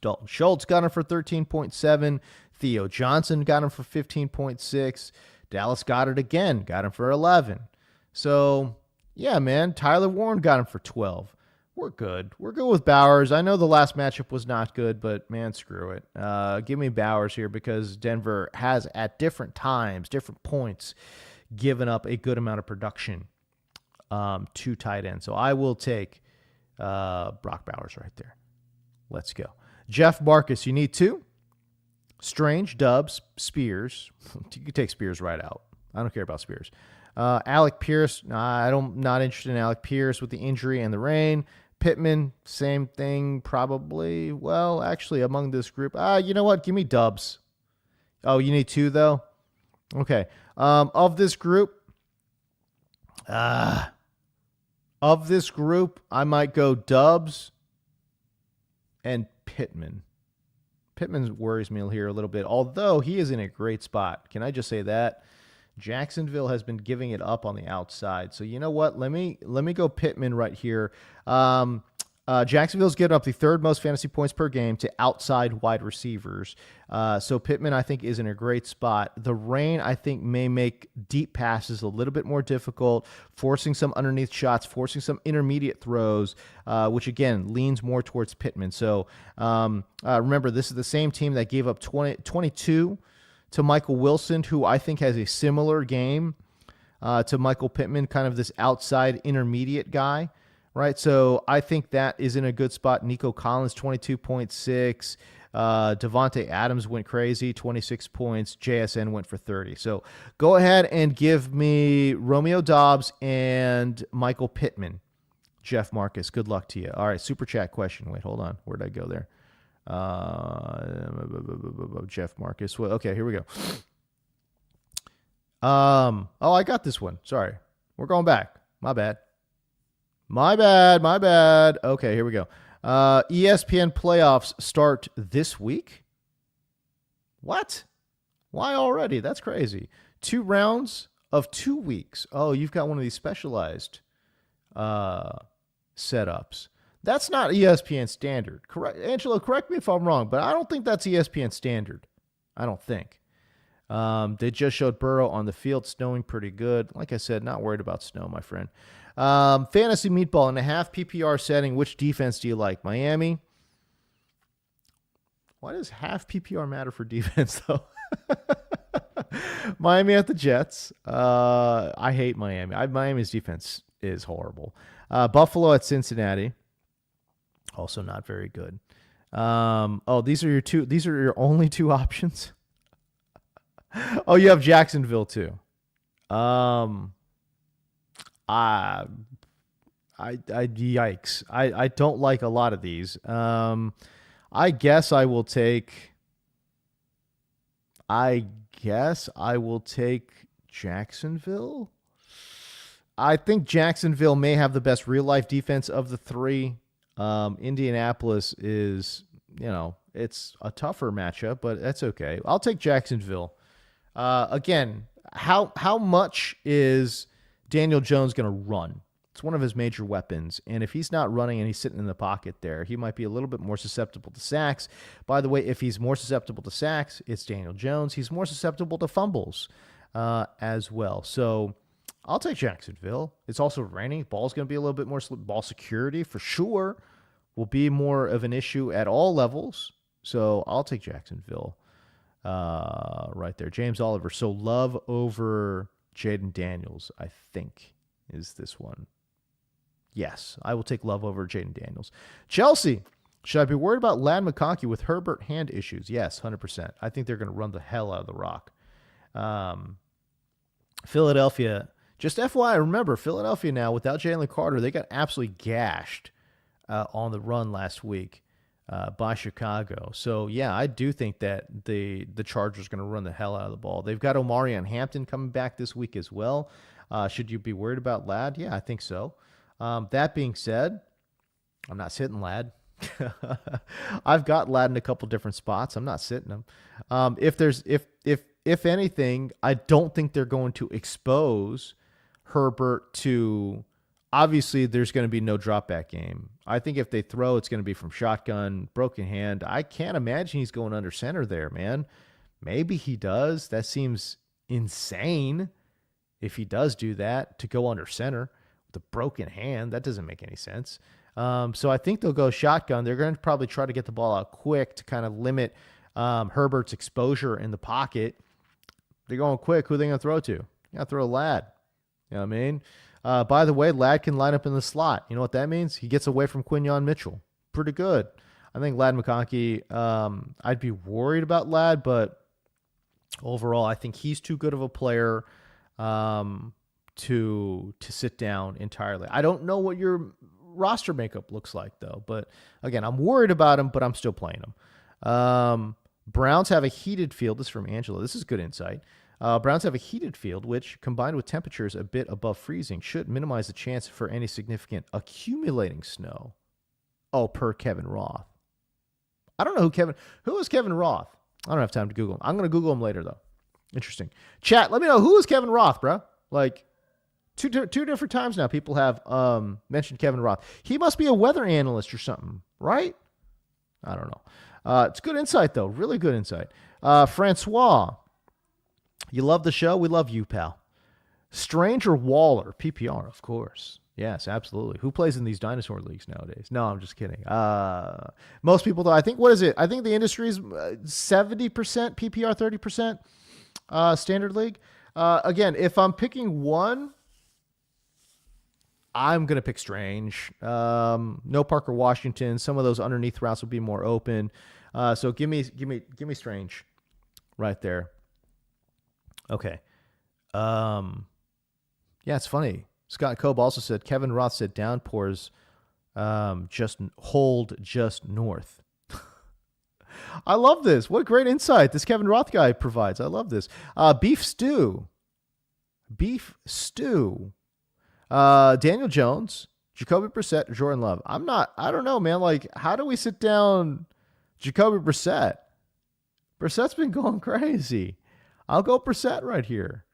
Dalton Schultz got him for 13.7. Theo Johnson got him for 15.6. Dallas Goedert again got him for 11. So, yeah, man, Tyler Warren got him for 12. We're good. We're good with Bowers. I know the last matchup was not good, but, man, screw it. Give me Bowers here because Denver has, at different times, different points, given up a good amount of production to tight end. So I will take Brock Bowers right there. Let's go. Jeff Marcus, you need 2. Strange, Dubs, Spears. You can take Spears right out. I don't care about Spears. Alec Pierce, not interested in Alec Pierce with the injury and the rain. Pittman, same thing, probably. Well, actually, among this group, you know what? Give me Dubs. Oh, you need 2 though. Okay. Of this group, I might go Dubs and Pittman. Pittman worries me here a little bit, although he is in a great spot. Can I just say that? Jacksonville has been giving it up on the outside. So you know what? Let me go Pittman right here. Jacksonville's given up the 3rd most fantasy points per game to outside wide receivers. So Pittman, I think, is in a great spot. The rain, I think, may make deep passes a little bit more difficult, forcing some underneath shots, forcing some intermediate throws, which, again, leans more towards Pittman. So remember, this is the same team that gave up 22 to Michael Wilson, who I think has a similar game to Michael Pittman, kind of this outside intermediate guy. Right, so I think that is in a good spot. Nico Collins, 22.6. Devontae Adams went crazy, 26 points. JSN went for 30. So go ahead and give me Romeo Doubs and Michael Pittman. Jeff Marcus, good luck to you. All right, super chat question. Wait, hold on. Where'd I go there? Jeff Marcus. Well, okay, here we go. Oh, I got this one. Sorry. We're going back. My bad. Okay, here we go. ESPN playoffs start this week. What? Why already? That's crazy. 2 rounds of 2 weeks. Oh, you've got one of these specialized setups. That's not ESPN standard. Correct, Angelo, correct me if I'm wrong, but I don't think that's ESPN standard. I don't think. They just showed Burrow on the field, snowing pretty good. Like I said, not worried about snow, my friend. Fantasy meatball in a half PPR setting. Which defense do you like? Miami? Why does half PPR matter for defense, though? Miami at the Jets. I hate Miami. Miami's defense is horrible. Buffalo at Cincinnati. Also not very good. These are your only 2 options. Oh, you have Jacksonville too. Yikes. I don't like a lot of these. I guess I will take Jacksonville. I think Jacksonville may have the best real life defense of the 3. Indianapolis is, it's a tougher matchup, but that's okay. I'll take Jacksonville. Again, how much is Daniel Jones going to run? It's one of his major weapons. And if he's not running and he's sitting in the pocket there, he might be a little bit more susceptible to sacks. By the way, if he's more susceptible to sacks, it's Daniel Jones. He's more susceptible to fumbles as well. So I'll take Jacksonville. It's also raining. Ball's going to be a little bit more ball security for sure. Will be more of an issue at all levels. So I'll take Jacksonville right there. James Oliver. So Love over Jaden Daniels, I think, is this one. Yes, I will take Love over Jaden Daniels. Chelsea, should I be worried about Ladd McConkey with Herbert hand issues? Yes, 100%. I think they're going to run the hell out of the rock. Philadelphia, just FYI, remember, Philadelphia now, without Jalen Carter, they got absolutely gashed on the run last week by Chicago. So, yeah, I do think that the Chargers are going to run the hell out of the ball. They've got Omarion Hampton coming back this week as well. Should you be worried about Ladd? Yeah, I think so. That being said, I'm not sitting Ladd. I've got Ladd in a couple different spots. I'm not sitting him. If anything, I don't think they're going to expose Herbert to. Obviously, there's going to be no drop back game. I think if they throw, it's going to be from shotgun, broken hand. I can't imagine he's going under center there, man. Maybe he does. That seems insane if he does do that, to go under center with a broken hand. That doesn't make any sense. So I think they'll go shotgun. They're going to probably try to get the ball out quick to kind of limit Herbert's exposure in the pocket. They're going quick. Who are they going to throw to? You got to throw Ladd. You know what I mean? By the way, Ladd can line up in the slot. You know what that means? He gets away from Quinyon Mitchell. Pretty good. I think Ladd McConkey, I'd be worried about Ladd, but overall, I think he's too good of a player to sit down entirely. I don't know what your roster makeup looks like, though. But, again, I'm worried about him, but I'm still playing him. Browns have a heated field. This is from Angela. This is good insight. Browns have a heated field, which, combined with temperatures a bit above freezing, should minimize the chance for any significant accumulating snow. Oh, per Kevin Roth. I don't know who is Kevin Roth? I don't have time to Google him. I'm going to Google him later, though. Interesting. Chat, let me know, who is Kevin Roth, bro? Like, two different times now people have mentioned Kevin Roth. He must be a weather analyst or something, right? I don't know. It's good insight, though. Really good insight. Francois, you love the show? We love you, pal. Strange or Waller? PPR, of course. Yes, absolutely. Who plays in these dinosaur leagues nowadays? No, I'm just kidding. Most people, though, I think, what is it? I think the industry is 70% PPR, 30% standard league. Again, if I'm picking one, I'm going to pick Strange. No Parker Washington. Some of those underneath routes will be more open. So give me Strange right there. Okay. Yeah, it's funny. Scott Cobe also said Kevin Roth said downpours just north. I love this. What great insight this Kevin Roth guy provides. I love this. Beef stew. Daniel Jones, Jacoby Brissett, Jordan Love. I don't know, man. Like, how do we sit down Jacoby Brissett? Brissett's been going crazy. I'll go Brissett right here.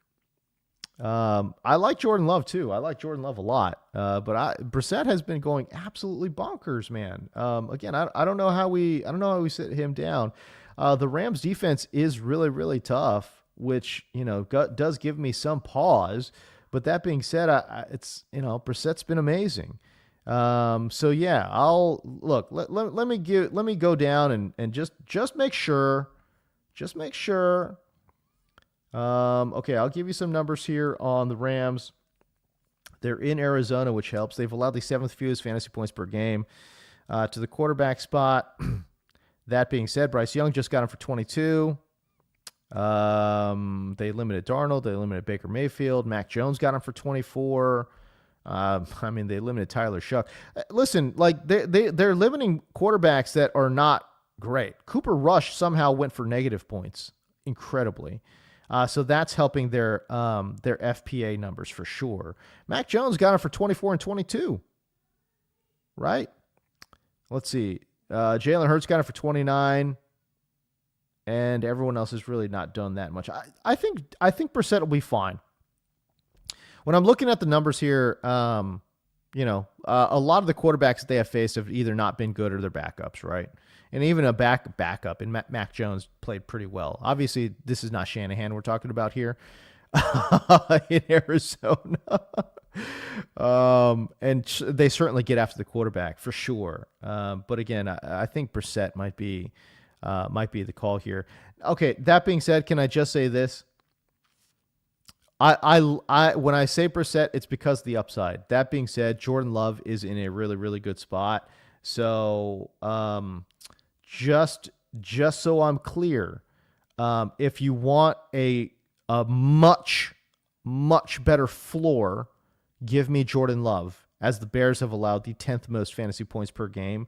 I like Jordan Love too. I like Jordan Love a lot. But Brissett has been going absolutely bonkers, man. Again, I don't know how we sit him down. The Rams defense is really, really tough, which, does give me some pause. But that being said, Brissett's been amazing. So yeah, I'll look, let me go down and just make sure. Okay, I'll give you some numbers here on the Rams. They're in Arizona, which helps. They've allowed the 7th fewest fantasy points per game to the quarterback spot. That being said, Bryce Young just got him for 22. They limited Darnold. They limited Baker Mayfield. Mac Jones got him for 24. They limited Tyler Shuck. Listen, like they're limiting quarterbacks that are not great. Cooper Rush somehow went for negative points, incredibly. So that's helping their FPA numbers for sure. Mac Jones got him for 24 and 22. Right? Let's see. Jalen Hurts got him for 29. And everyone else has really not done that much. I think Brissett will be fine. When I'm looking at the numbers here, a lot of the quarterbacks that they have faced have either not been good or they're backups, right? And even a backup, and Mac Jones played pretty well. Obviously, this is not Shanahan we're talking about here in Arizona. And they certainly get after the quarterback for sure. But again, I think Brissett might be the call here. Okay, that being said, can I just say this? I when I say Brissett, it's because of the upside. That being said, Jordan Love is in a really, really good spot. So just so I'm clear, if you want a much, much better floor, give me Jordan Love, as the Bears have allowed the 10th most fantasy points per game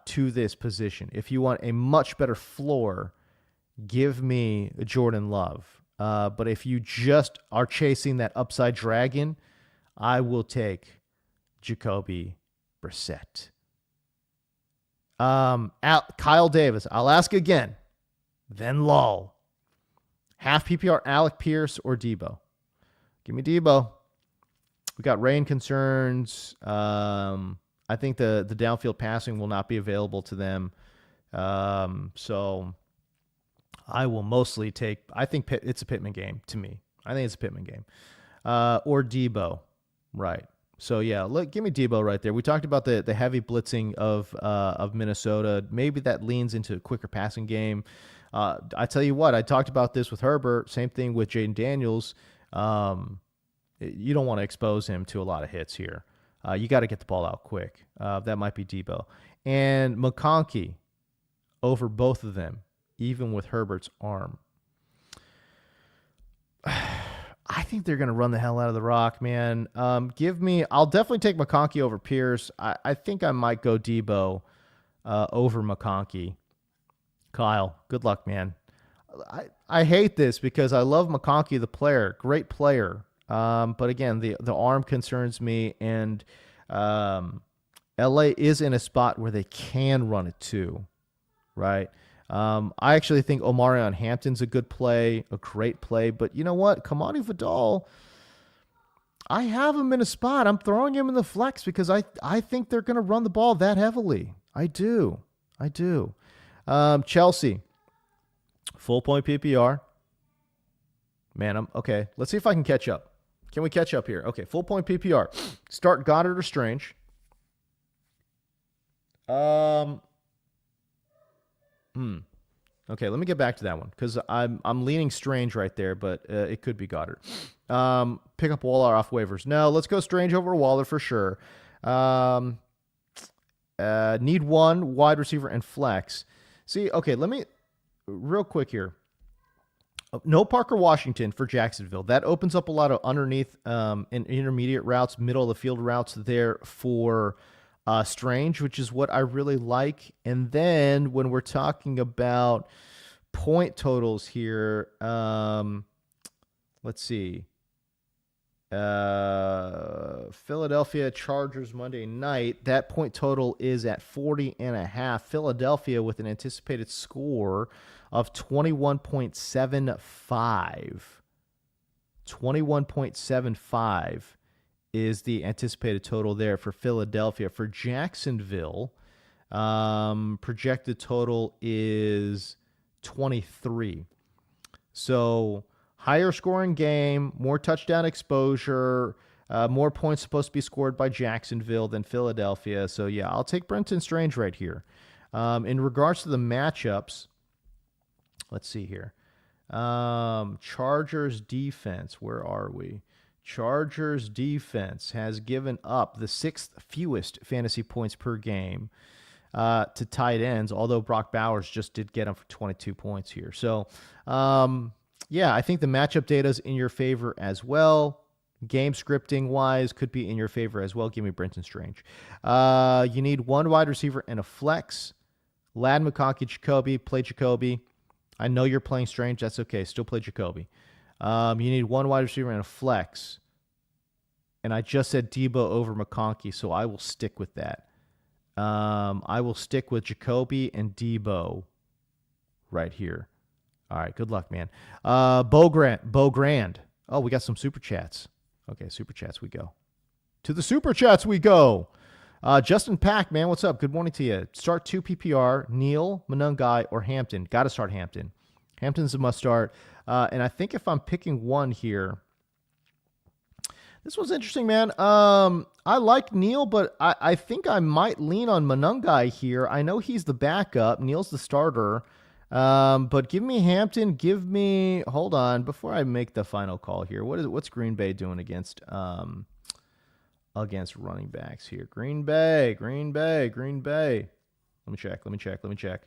to this position. If you want a much better floor, give me Jordan Love. But if you just are chasing that upside dragon, I will take Jacoby Brissett. Kyle Davis, I'll ask again, then lull. Half PPR, Alec Pierce or Debo? Give me Debo. We got rain concerns. I think the downfield passing will not be available to them. So I will mostly take, I think it's a Pittman game to me. I think it's a Pittman game. Or Debo. Right. So yeah, look, give me Debo right there. We talked about the heavy blitzing of Minnesota. Maybe that leans into a quicker passing game. I tell you what, I talked about this with Herbert. Same thing with Jaden Daniels. You don't want to expose him to a lot of hits here. You got to get the ball out quick. That might be Debo. And McConkey over both of them, even with Herbert's arm. I think they're going to run the hell out of the rock, man. I'll definitely take McConkey over Pierce. I think I might go Debo over McConkey. Kyle, good luck, man. I hate this because I love McConkey, the player, great player. But again, the arm concerns me, and LA is in a spot where they can run it too, right? I actually think Omarion Hampton's a good play, a great play, but you know what? Kamani Vidal, I have him in a spot. I'm throwing him in the flex because I think they're going to run the ball that heavily. I do. Chelsea, full point PPR. Man, okay. Let's see if I can catch up. Can we catch up here? Okay, full point PPR. Start Goddard or Strange. Okay, let me get back to that one because I'm leaning Strange right there, but it could be Goddard. Pick up Waller off waivers. No, let's go Strange over Waller for sure. Need one wide receiver and flex. See, okay, let me real quick here. No Parker Washington for Jacksonville. That opens up a lot of underneath and intermediate routes, middle of the field routes there for Strange, which is what I really like. And then when we're talking about point totals here, let's see. Philadelphia Chargers Monday night. That point total is at 40.5. Philadelphia with an anticipated score of 21.75. 21.75 is the anticipated total there for Philadelphia. For Jacksonville, projected total is 23. So higher scoring game, more touchdown exposure, more points supposed to be scored by Jacksonville than Philadelphia. So, yeah, I'll take Brenton Strange right here. In regards to the matchups, let's see here. Chargers defense, where are we? Chargers defense has given up the 6th fewest fantasy points per game to tight ends, although Brock Bowers just did get him for 22 points here. So, yeah, I think the matchup data is in your favor as well. Game scripting wise could be in your favor as well. Give me Brenton Strange. You need one wide receiver and a flex. Ladd McConkey, Jacoby. Play Jacoby. I know you're playing Strange. That's okay. Still play Jacoby. You need one wide receiver and a flex. And I just said Debo over McConkey, so I will stick with that. I will stick with Jacoby and Debo right here. All right, good luck, man. Bo Grand. Oh, we got some super chats. Okay, super chats we go. To the super chats we go. Justin Pack, man, what's up? Good morning to you. Start 2 PPR, Neal, Monangai, or Hampton. Got to start Hampton. Hampton's a must start. And I think if I'm picking one here, this one's interesting, man. I like Neal, but I think I might lean on Monangai here. I know he's the backup. Neal's the starter. But give me Hampton. Hold on, before I make the final call here. What's Green Bay doing against running backs here? Green Bay. Let me check.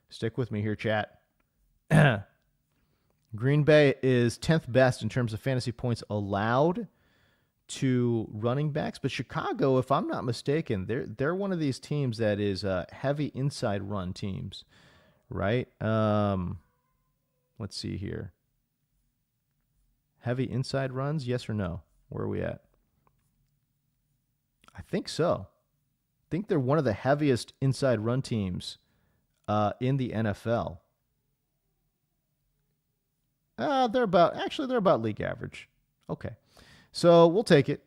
Stick with me here, chat. Green Bay is 10th best in terms of fantasy points allowed to running backs, but Chicago, if I'm not mistaken, they're one of these teams that is heavy inside run teams. Right? Let's see here. Heavy inside runs, yes or no? Where are we at? I think so. I think they're one of the heaviest inside run teams in the NFL. They're about league average. Okay. So we'll take it.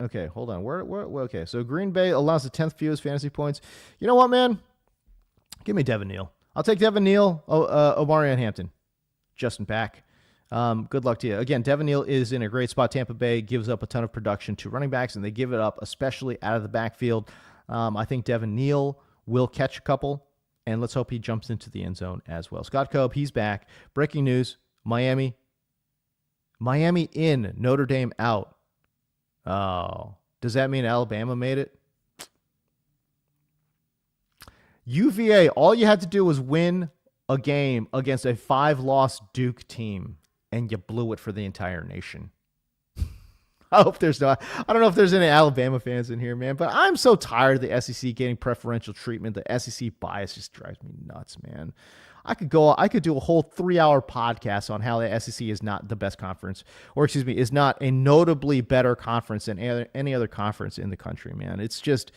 Okay, hold on. Okay, so Green Bay allows the 10th fewest fantasy points. You know what, man? Give me Devin Neal. I'll take Devin Neal, Omarion Hampton, Justin Pack. Good luck to you. Again, Devin Neal is in a great spot. Tampa Bay gives up a ton of production to running backs, and they give it up, especially out of the backfield. I think Devin Neal will catch a couple, and let's hope he jumps into the end zone as well. Scott Cobb, he's back. Breaking news, Miami in, Notre Dame out. Oh, does that mean Alabama made it? UVA, all you had to do was win a game against a 5-loss Duke team, and you blew it for the entire nation. I don't know if there's any Alabama fans in here, man, but I'm so tired of the SEC getting preferential treatment. The SEC bias just drives me nuts, man. I could do a whole 3-hour podcast on how the SEC is not the best conference, is not a notably better conference than any other conference in the country, man. It's just,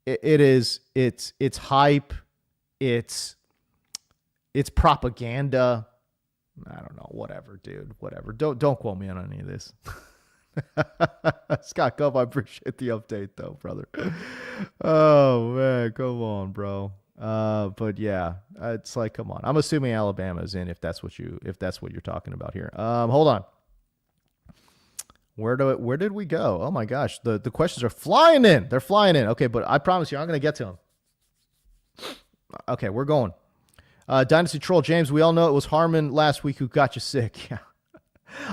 it's hype. It's propaganda. I don't know. Whatever, dude. Whatever. Don't quote me on any of this. Scott Gov, I appreciate the update though, brother. Oh man, come on, bro. But yeah, it's like, come on. I'm assuming Alabama's in if that's what you're talking about here. Hold on. Where did we go? Oh my gosh, the questions are flying in. They're flying in. Okay, but I promise you, I'm gonna get to them. Okay, we're going. Dynasty Troll James, we all know it was Harmon last week who got you sick. Yeah.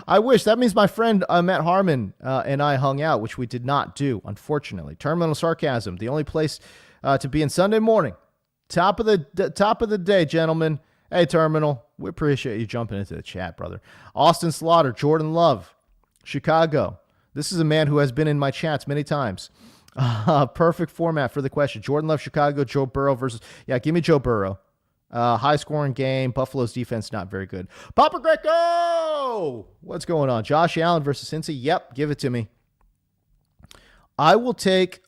I wish. That means my friend Matt Harmon and I hung out, which we did not do, unfortunately. Terminal sarcasm, the only place to be in Sunday morning. Top of the day, gentlemen. Hey, Terminal. We appreciate you jumping into the chat, brother. Austin Slaughter, Jordan Love, Chicago. This is a man who has been in my chats many times. Perfect format for the question. Jordan Love, Chicago, Joe Burrow versus... Yeah, give me Joe Burrow. High-scoring game. Buffalo's defense not very good. Papa Greco! What's going on? Josh Allen versus Cincy? Yep, give it to me. I will take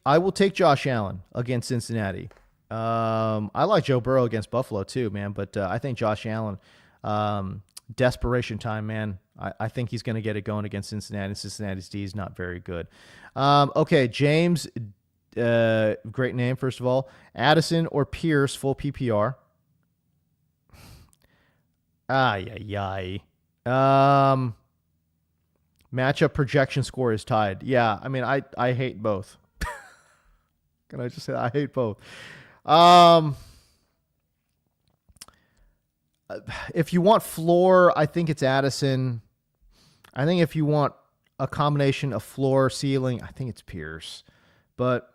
Josh Allen against Cincinnati. I like Joe Burrow against Buffalo too, man. But I think Josh Allen, desperation time, man. I think he's going to get it going against Cincinnati. Cincinnati's D is not very good. Okay, James, great name, first of all. Addison or Pierce, full PPR. Matchup projection score is tied. Yeah, I mean, I hate both. Can I just say I hate both? If you want floor, I think it's Addison. I think if you want a combination of floor, ceiling, I think it's Pierce. But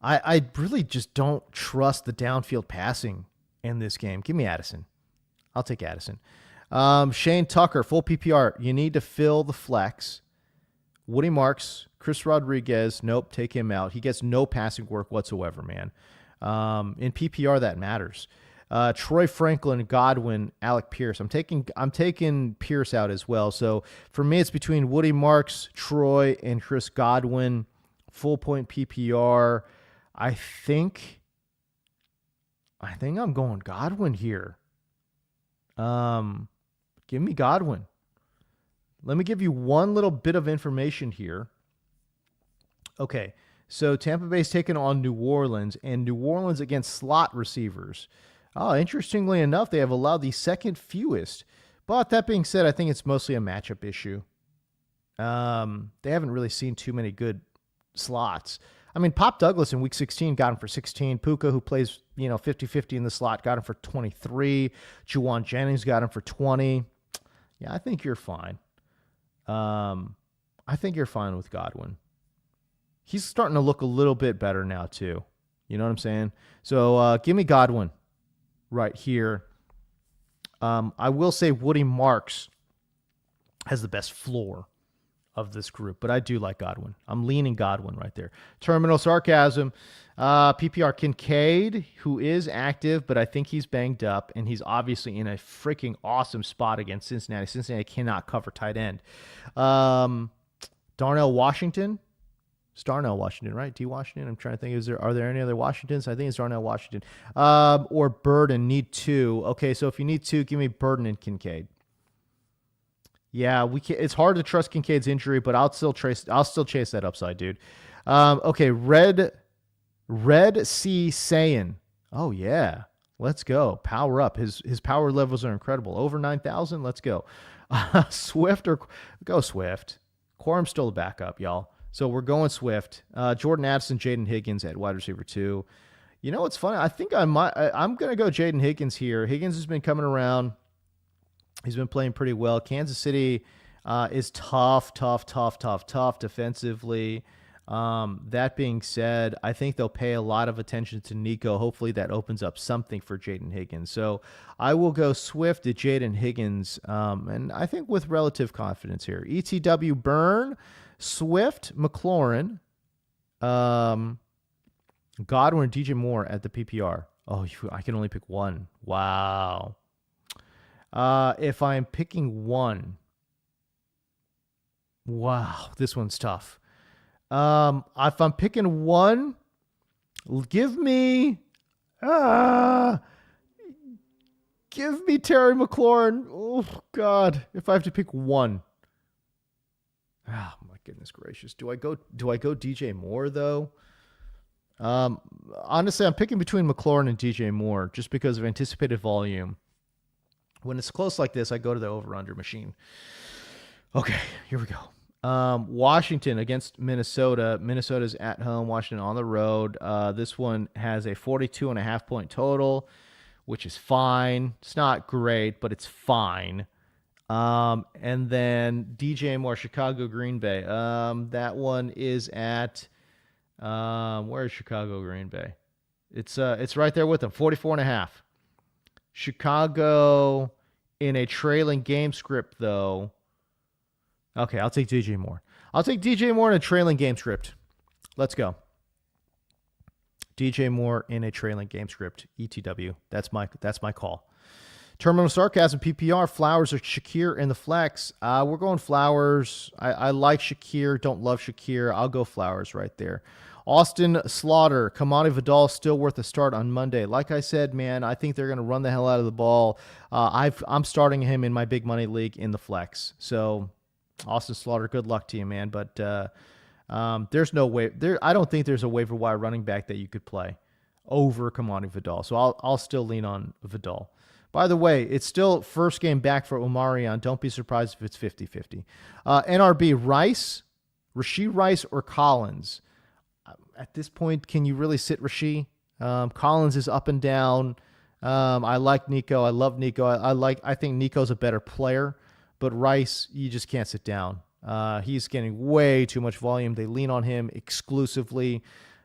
I really just don't trust the downfield passing in this game. Give me Addison. I'll take Addison. Shane Tucker, full PPR. You need to fill the flex. Woody Marks, Chris Rodriguez. Nope, take him out. He gets no passing work whatsoever, man. In PPR, that matters. Troy Franklin, Godwin, Alec Pierce. I'm taking Pierce out as well. So for me, it's between Woody Marks, Troy, and Chris Godwin. Full point PPR. I think I'm going Godwin here. Give me Godwin. Let me give you one little bit of information here. Okay, so Tampa Bay's taking on New Orleans, and New Orleans against slot receivers. Oh, interestingly enough, they have allowed the second fewest. But that being said, I think it's mostly a matchup issue. They haven't really seen too many good slots. I mean, Pop Douglas in week 16 got him for 16. Puka, who plays, 50-50 in the slot, got him for 23. Juwan Jennings got him for 20. Yeah, I think you're fine. I think you're fine with Godwin. He's starting to look a little bit better now, too. You know what I'm saying? So give me Godwin right here. I will say Woody Marks has the best floor of this group, but I do like Godwin. I'm leaning Godwin right there. Terminal sarcasm. PPR Kincaid, who is active, but I think he's banged up, and he's obviously in a freaking awesome spot against Cincinnati. Cincinnati cannot cover tight end. Darnell Washington. It's Darnell Washington, right? D. Washington. I'm trying to think. Are there any other Washingtons? I think it's Darnell Washington. Or Burden. Need two. Okay, so if you need two, give me Burden and Kincaid. Yeah, it's hard to trust Kincaid's injury, but I'll still chase that upside, dude. Okay, Red Sea Saiyan. Oh yeah, let's go. Power up. His power levels are incredible. Over 9,000. Let's go. Swift or go Swift. Quorum's still a backup, y'all. So we're going Swift. Jordan Addison, Jaden Higgins at wide receiver 2. You know what's funny? I think I'm gonna go Jaden Higgins here. Higgins has been coming around. He's been playing pretty well. Kansas City is tough defensively. That being said, I think they'll pay a lot of attention to Nico. Hopefully that opens up something for Jaden Higgins. So I will go Swift to Jaden Higgins, and I think with relative confidence here. ETW Burn, Swift, McLaurin, Godwin, DJ Moore at the PPR. Oh, I can only pick one. Wow. If I'm picking one, wow, this one's tough. If I'm picking one, give me Terry McLaurin. Oh God, if I have to pick one. Oh my goodness gracious. Do I go DJ Moore though? Honestly, I'm picking between McLaurin and DJ Moore just because of anticipated volume. When it's close like this, I go to the over-under machine. Okay, here we go. Washington against Minnesota. Minnesota's at home. Washington on the road. This one has a 42.5 point total, which is fine. It's not great, but it's fine. And then DJ Moore, Chicago, Green Bay. That one is at where is Chicago, Green Bay? It's right there with them. 44.5. Chicago in a trailing game script, though. Okay, I'll take DJ Moore. I'll take DJ Moore in a trailing game script. Let's go. DJ Moore in a trailing game script. ETW. That's my call. Terminal Sarcasm, PPR, Flowers or Shakir in the flex. We're going Flowers. I like Shakir, don't love Shakir. I'll go Flowers right there. Austin Slaughter, Kamani Vidal still worth a start on Monday. Like I said, man, I think they're going to run the hell out of the ball. I'm starting him in my big money league in the flex. So, Austin Slaughter, good luck to you, man. But there's no way. I don't think there's a waiver wire running back that you could play over Kamani Vidal. So I'll still lean on Vidal. By the way, it's still first game back for Omarion. Don't be surprised if it's 50-50. NRB, Rice, Rashee Rice, or Collins. At this point, can you really sit Rashee? Collins is up and down. I like Nico. I love Nico. I think Nico's a better player, but Rice, you just can't sit down. He's getting way too much volume. They lean on him exclusively.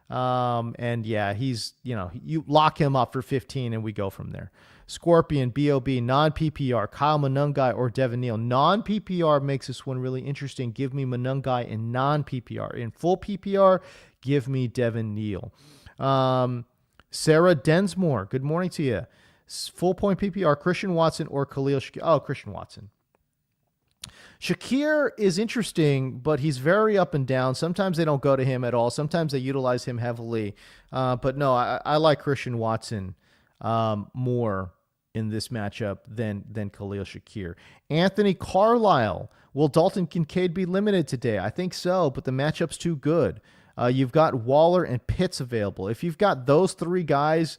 And yeah, you lock him up for 15 and we go from there. Scorpion, BOB, non-PPR, Kyle Monungai or Devin Neal. Non-PPR makes this one really interesting. Give me Monungai in non-PPR. In full PPR, give me Devin Neal. Sarah Densmore, good morning to you. Full point PPR, Christian Watson or Khalil Shakir. Oh, Christian Watson. Shakir is interesting, but he's very up and down. Sometimes they don't go to him at all. Sometimes they utilize him heavily. But no, I like Christian Watson more in this matchup than Khalil Shakir. Anthony Carlisle. Will Dalton Kincaid be limited today? I think so, but the matchup's too good. You've got Waller and Pitts available. If you've got those three guys,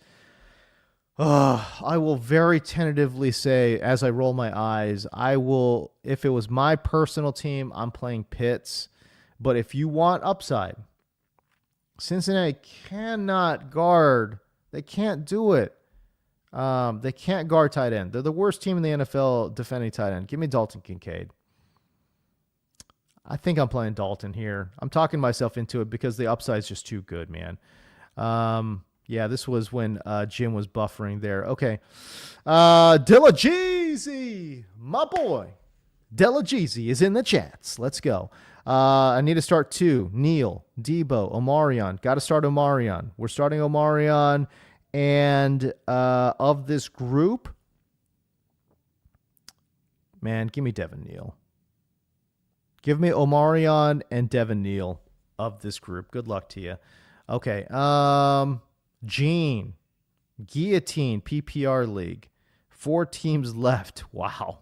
I will very tentatively say, as I roll my eyes, if it was my personal team, I'm playing Pitts. But if you want upside, Cincinnati cannot guard. They can't do it. They can't guard tight end. They're the worst team in the NFL defending tight end. Give me Dalton Kincaid. I think I'm playing Dalton here. I'm talking myself into it because the upside is just too good, man. Yeah, this was when Jim was buffering there. Okay. Dilla Jeezy, my boy. Dilla Jeezy is in the chats. Let's go. I need to start two. Neal, Debo, Omarion. Got to start Omarion. We're starting Omarion. And of this group, man, give me Devin Neal. Give me Omarion and Devin Neal of this group. Good luck to you. Okay. Gene, Guillotine, PPR League. 4 teams left. Wow.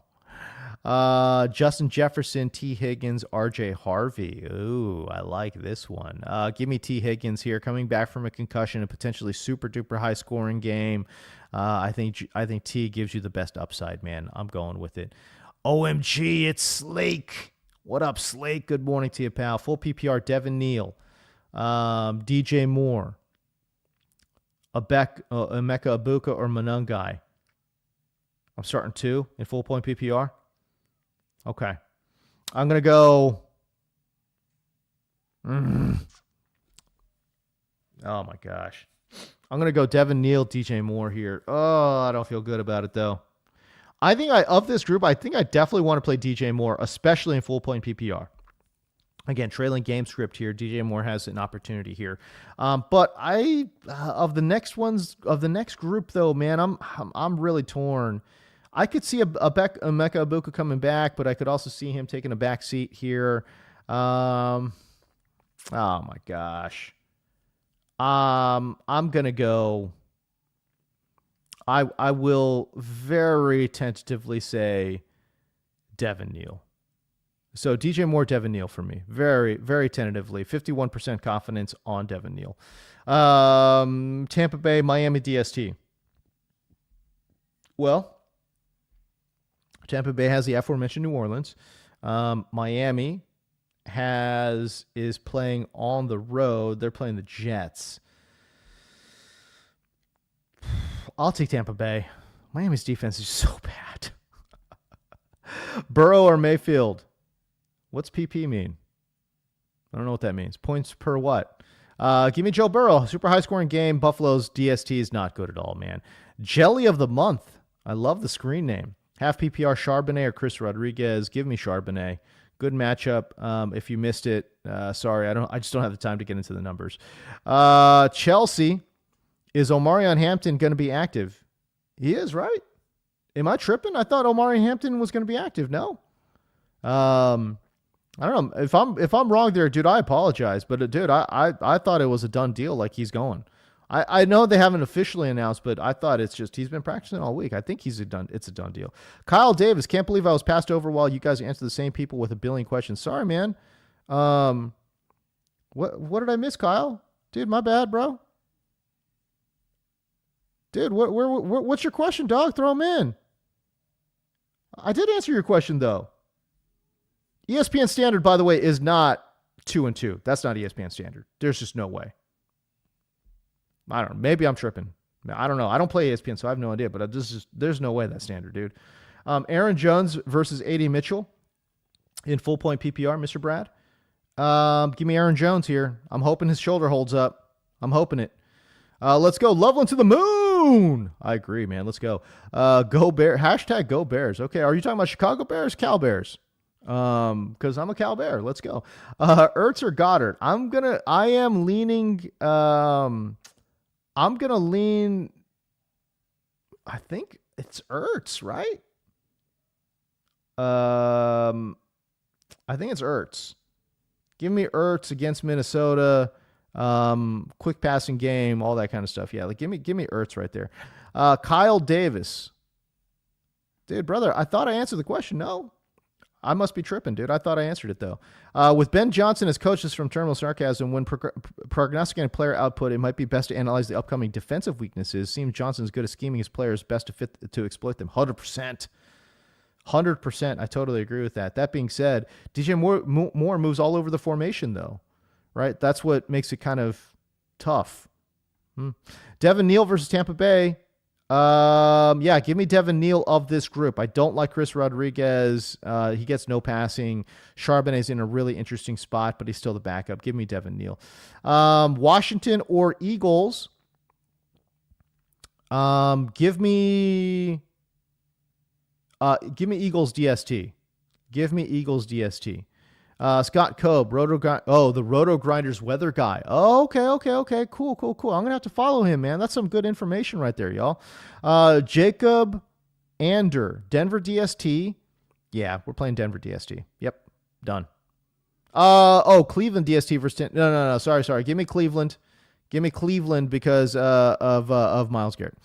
Justin Jefferson, T. Higgins, RJ Harvey. Ooh, I like this one. Give me T. Higgins here, coming back from a concussion, a potentially super duper high scoring game. I think T gives you the best upside, man. I'm going with it. OMG, it's Slake. What up, Slake? Good morning to you, pal. Full PPR, Devin Neal, DJ Moore, Emeka Ibuka, or Monungai. I'm starting 2 in full point PPR. Okay. I'm going to go. Oh, my gosh. I'm going to go Devin Neal, DJ Moore here. Oh, I don't feel good about it, though. Of this group, I think I definitely want to play DJ Moore, especially in full point PPR. Again, trailing game script here. DJ Moore has an opportunity here. But of the next group, though, man, I'm really torn. I could see Emeka Ibuka coming back, but I could also see him taking a back seat here. Oh my gosh. I'm gonna go. I will very tentatively say Devin Neal. So DJ Moore, Devin Neal for me. Very, very tentatively. 51% confidence on Devin Neal. Tampa Bay, Miami DST. Well, Tampa Bay has the aforementioned New Orleans. Miami is playing on the road. They're playing the Jets. I'll take Tampa Bay. Miami's defense is so bad. Burrow or Mayfield? What's PP mean? I don't know what that means. Points per what? Give me Joe Burrow. Super high scoring game. Buffalo's DST is not good at all, man. Jelly of the month. I love the screen name. Half PPR Charbonnet or Chris Rodriguez. Give me Charbonnet. Good matchup. If you missed it, sorry, I just don't have the time to get into the numbers. Chelsea, is Omarion Hampton going to be active? He is, right? Am I tripping? I thought Omarion Hampton was going to be active. No. I don't know if I'm wrong there, dude. I apologize, but dude, I thought it was a done deal. Like he's going. I know they haven't officially announced, but I thought it's just he's been practicing all week. I think it's a done deal. Kyle Davis, can't believe I was passed over while you guys answer the same people with a billion questions. Sorry, man. What did I miss, Kyle? Dude, my bad, bro. Dude, what's your question, dog? Throw him in. I did answer your question though. ESPN Standard, by the way, is not 2-2. That's not ESPN Standard. There's just no way. I don't know. Maybe I'm tripping. I don't know. I don't play ESPN, so I have no idea. But there's no way that's standard, dude. Aaron Jones versus A.D. Mitchell in full point PPR, Mr. Brad. Give me Aaron Jones here. I'm hoping his shoulder holds up. I'm hoping it. Let's go. Loveland to the moon. I agree, man. Let's go. Go Bear. Hashtag Go Bears. Okay. Are you talking about Chicago Bears? Cal Bears? Because I'm a Cal Bear. Let's go. Ertz or Goddard? I'm gonna lean. I think it's Ertz, right? I think it's Ertz. Give me Ertz against Minnesota. Quick passing game, all that kind of stuff. Yeah, like give me Ertz right there. Kyle Davis. Dude, brother, I thought I answered the question. No. I must be tripping, dude. I thought I answered it, though. With Ben Johnson as coaches from Terminal Sarcasm, when prognosticating player output, it might be best to analyze the upcoming defensive weaknesses. Seems Johnson's good at scheming his players, best to exploit them. 100%. 100%. I totally agree with that. That being said, DJ Moore moves all over the formation, though. Right? That's what makes it kind of tough. Devin Neal versus Tampa Bay. Yeah, give me Devin Neal of this group. I don't like Chris Rodriguez. He gets no passing. Charbonnet's in a really interesting spot, but he's still the backup. Give me Devin Neal. Washington or Eagles. Give me Eagles DST. Give me Eagles DST. Scott Cobb, the Roto Grinders weather guy. Oh, okay. Cool. I'm going to have to follow him, man. That's some good information right there, y'all. Jacob Ander, Denver DST. Yeah, we're playing Denver DST. Yep, done. Cleveland DST versus... No. Sorry. Give me Cleveland. Because of Myles Garrett.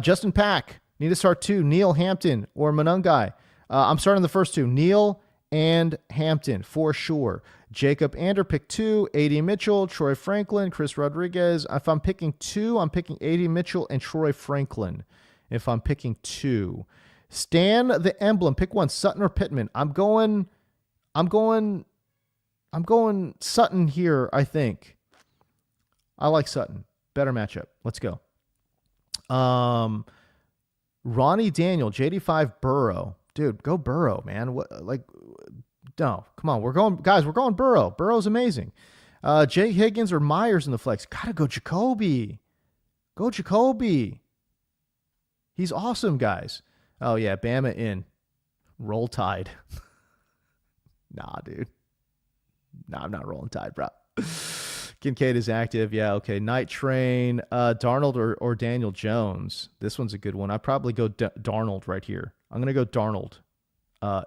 Justin Pack, need to start 2. Neil Hampton or Monungai. I'm starting the first 2. Neil and Hampton for sure. Jacob Ander, pick 2. A.D. Mitchell, Troy Franklin, Chris Rodriguez. If I'm picking 2, I'm picking A.D. Mitchell and Troy Franklin. If I'm picking 2. Stan the Emblem, pick 1. Sutton or Pittman. I'm going Sutton here, I think. I like Sutton. Better matchup. Let's go. Ronnie Daniel, JD5 Burrow. Dude, go Burrow, man. No, come on. We're going Burrow. Burrow's amazing. Jay Higgins or Myers in the flex. Gotta go Jacoby. He's awesome, guys. Oh, yeah, Bama in. Roll Tide. Nah, dude. Nah, I'm not rolling Tide, bro. Kincaid is active. Yeah, okay. Night Train, Darnold or Daniel Jones. This one's a good one. I'd probably go Darnold right here. I'm going to go Darnold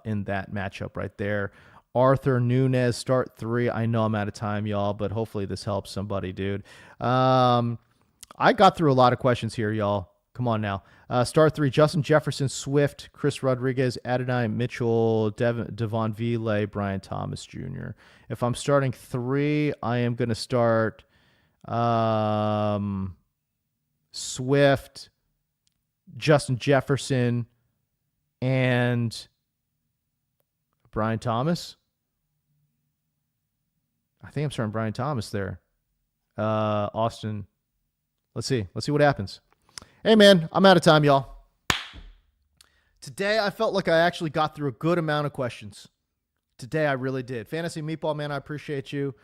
in that matchup right there. Arthur Nunez, start 3. I know I'm out of time, y'all, but hopefully this helps somebody, dude. I got through a lot of questions here, y'all. Come on now. Start 3, Justin Jefferson, Swift, Chris Rodriguez, Adonai Mitchell, Devon Vile, Brian Thomas Jr. If I'm starting 3, I am going to start Swift, Justin Jefferson, and Brian Thomas. I think I'm starting Brian Thomas there. Austin. Let's see what happens. Hey, man, I'm out of time, y'all. Today, I felt like I actually got through a good amount of questions. Today, I really did. Fantasy Meatball, man, I appreciate you.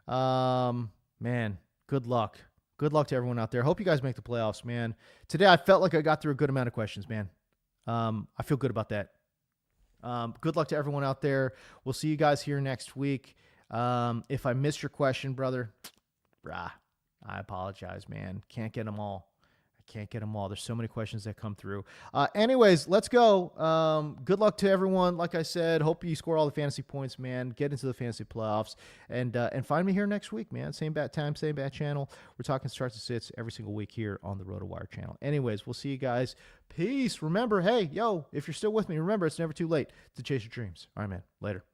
Man, man, good luck. Good luck to everyone out there. Hope you guys make the playoffs, man. Today I felt like I got through a good amount of questions, man. I feel good about that. Good luck to everyone out there. We'll see you guys here next week. If I missed your question, brother, I apologize, man. Can't get them all. There's so many questions that come through. Anyways, let's go. Good luck to everyone. Like I said, hope you score all the fantasy points, man. Get into the fantasy playoffs, and find me here next week, man. Same bat time, same bat channel. We're talking starts and sits every single week here on the RotoWire channel. Anyways, we'll see you guys. Peace. Remember, hey, if you're still with me, remember it's never too late to chase your dreams. All right, man. Later.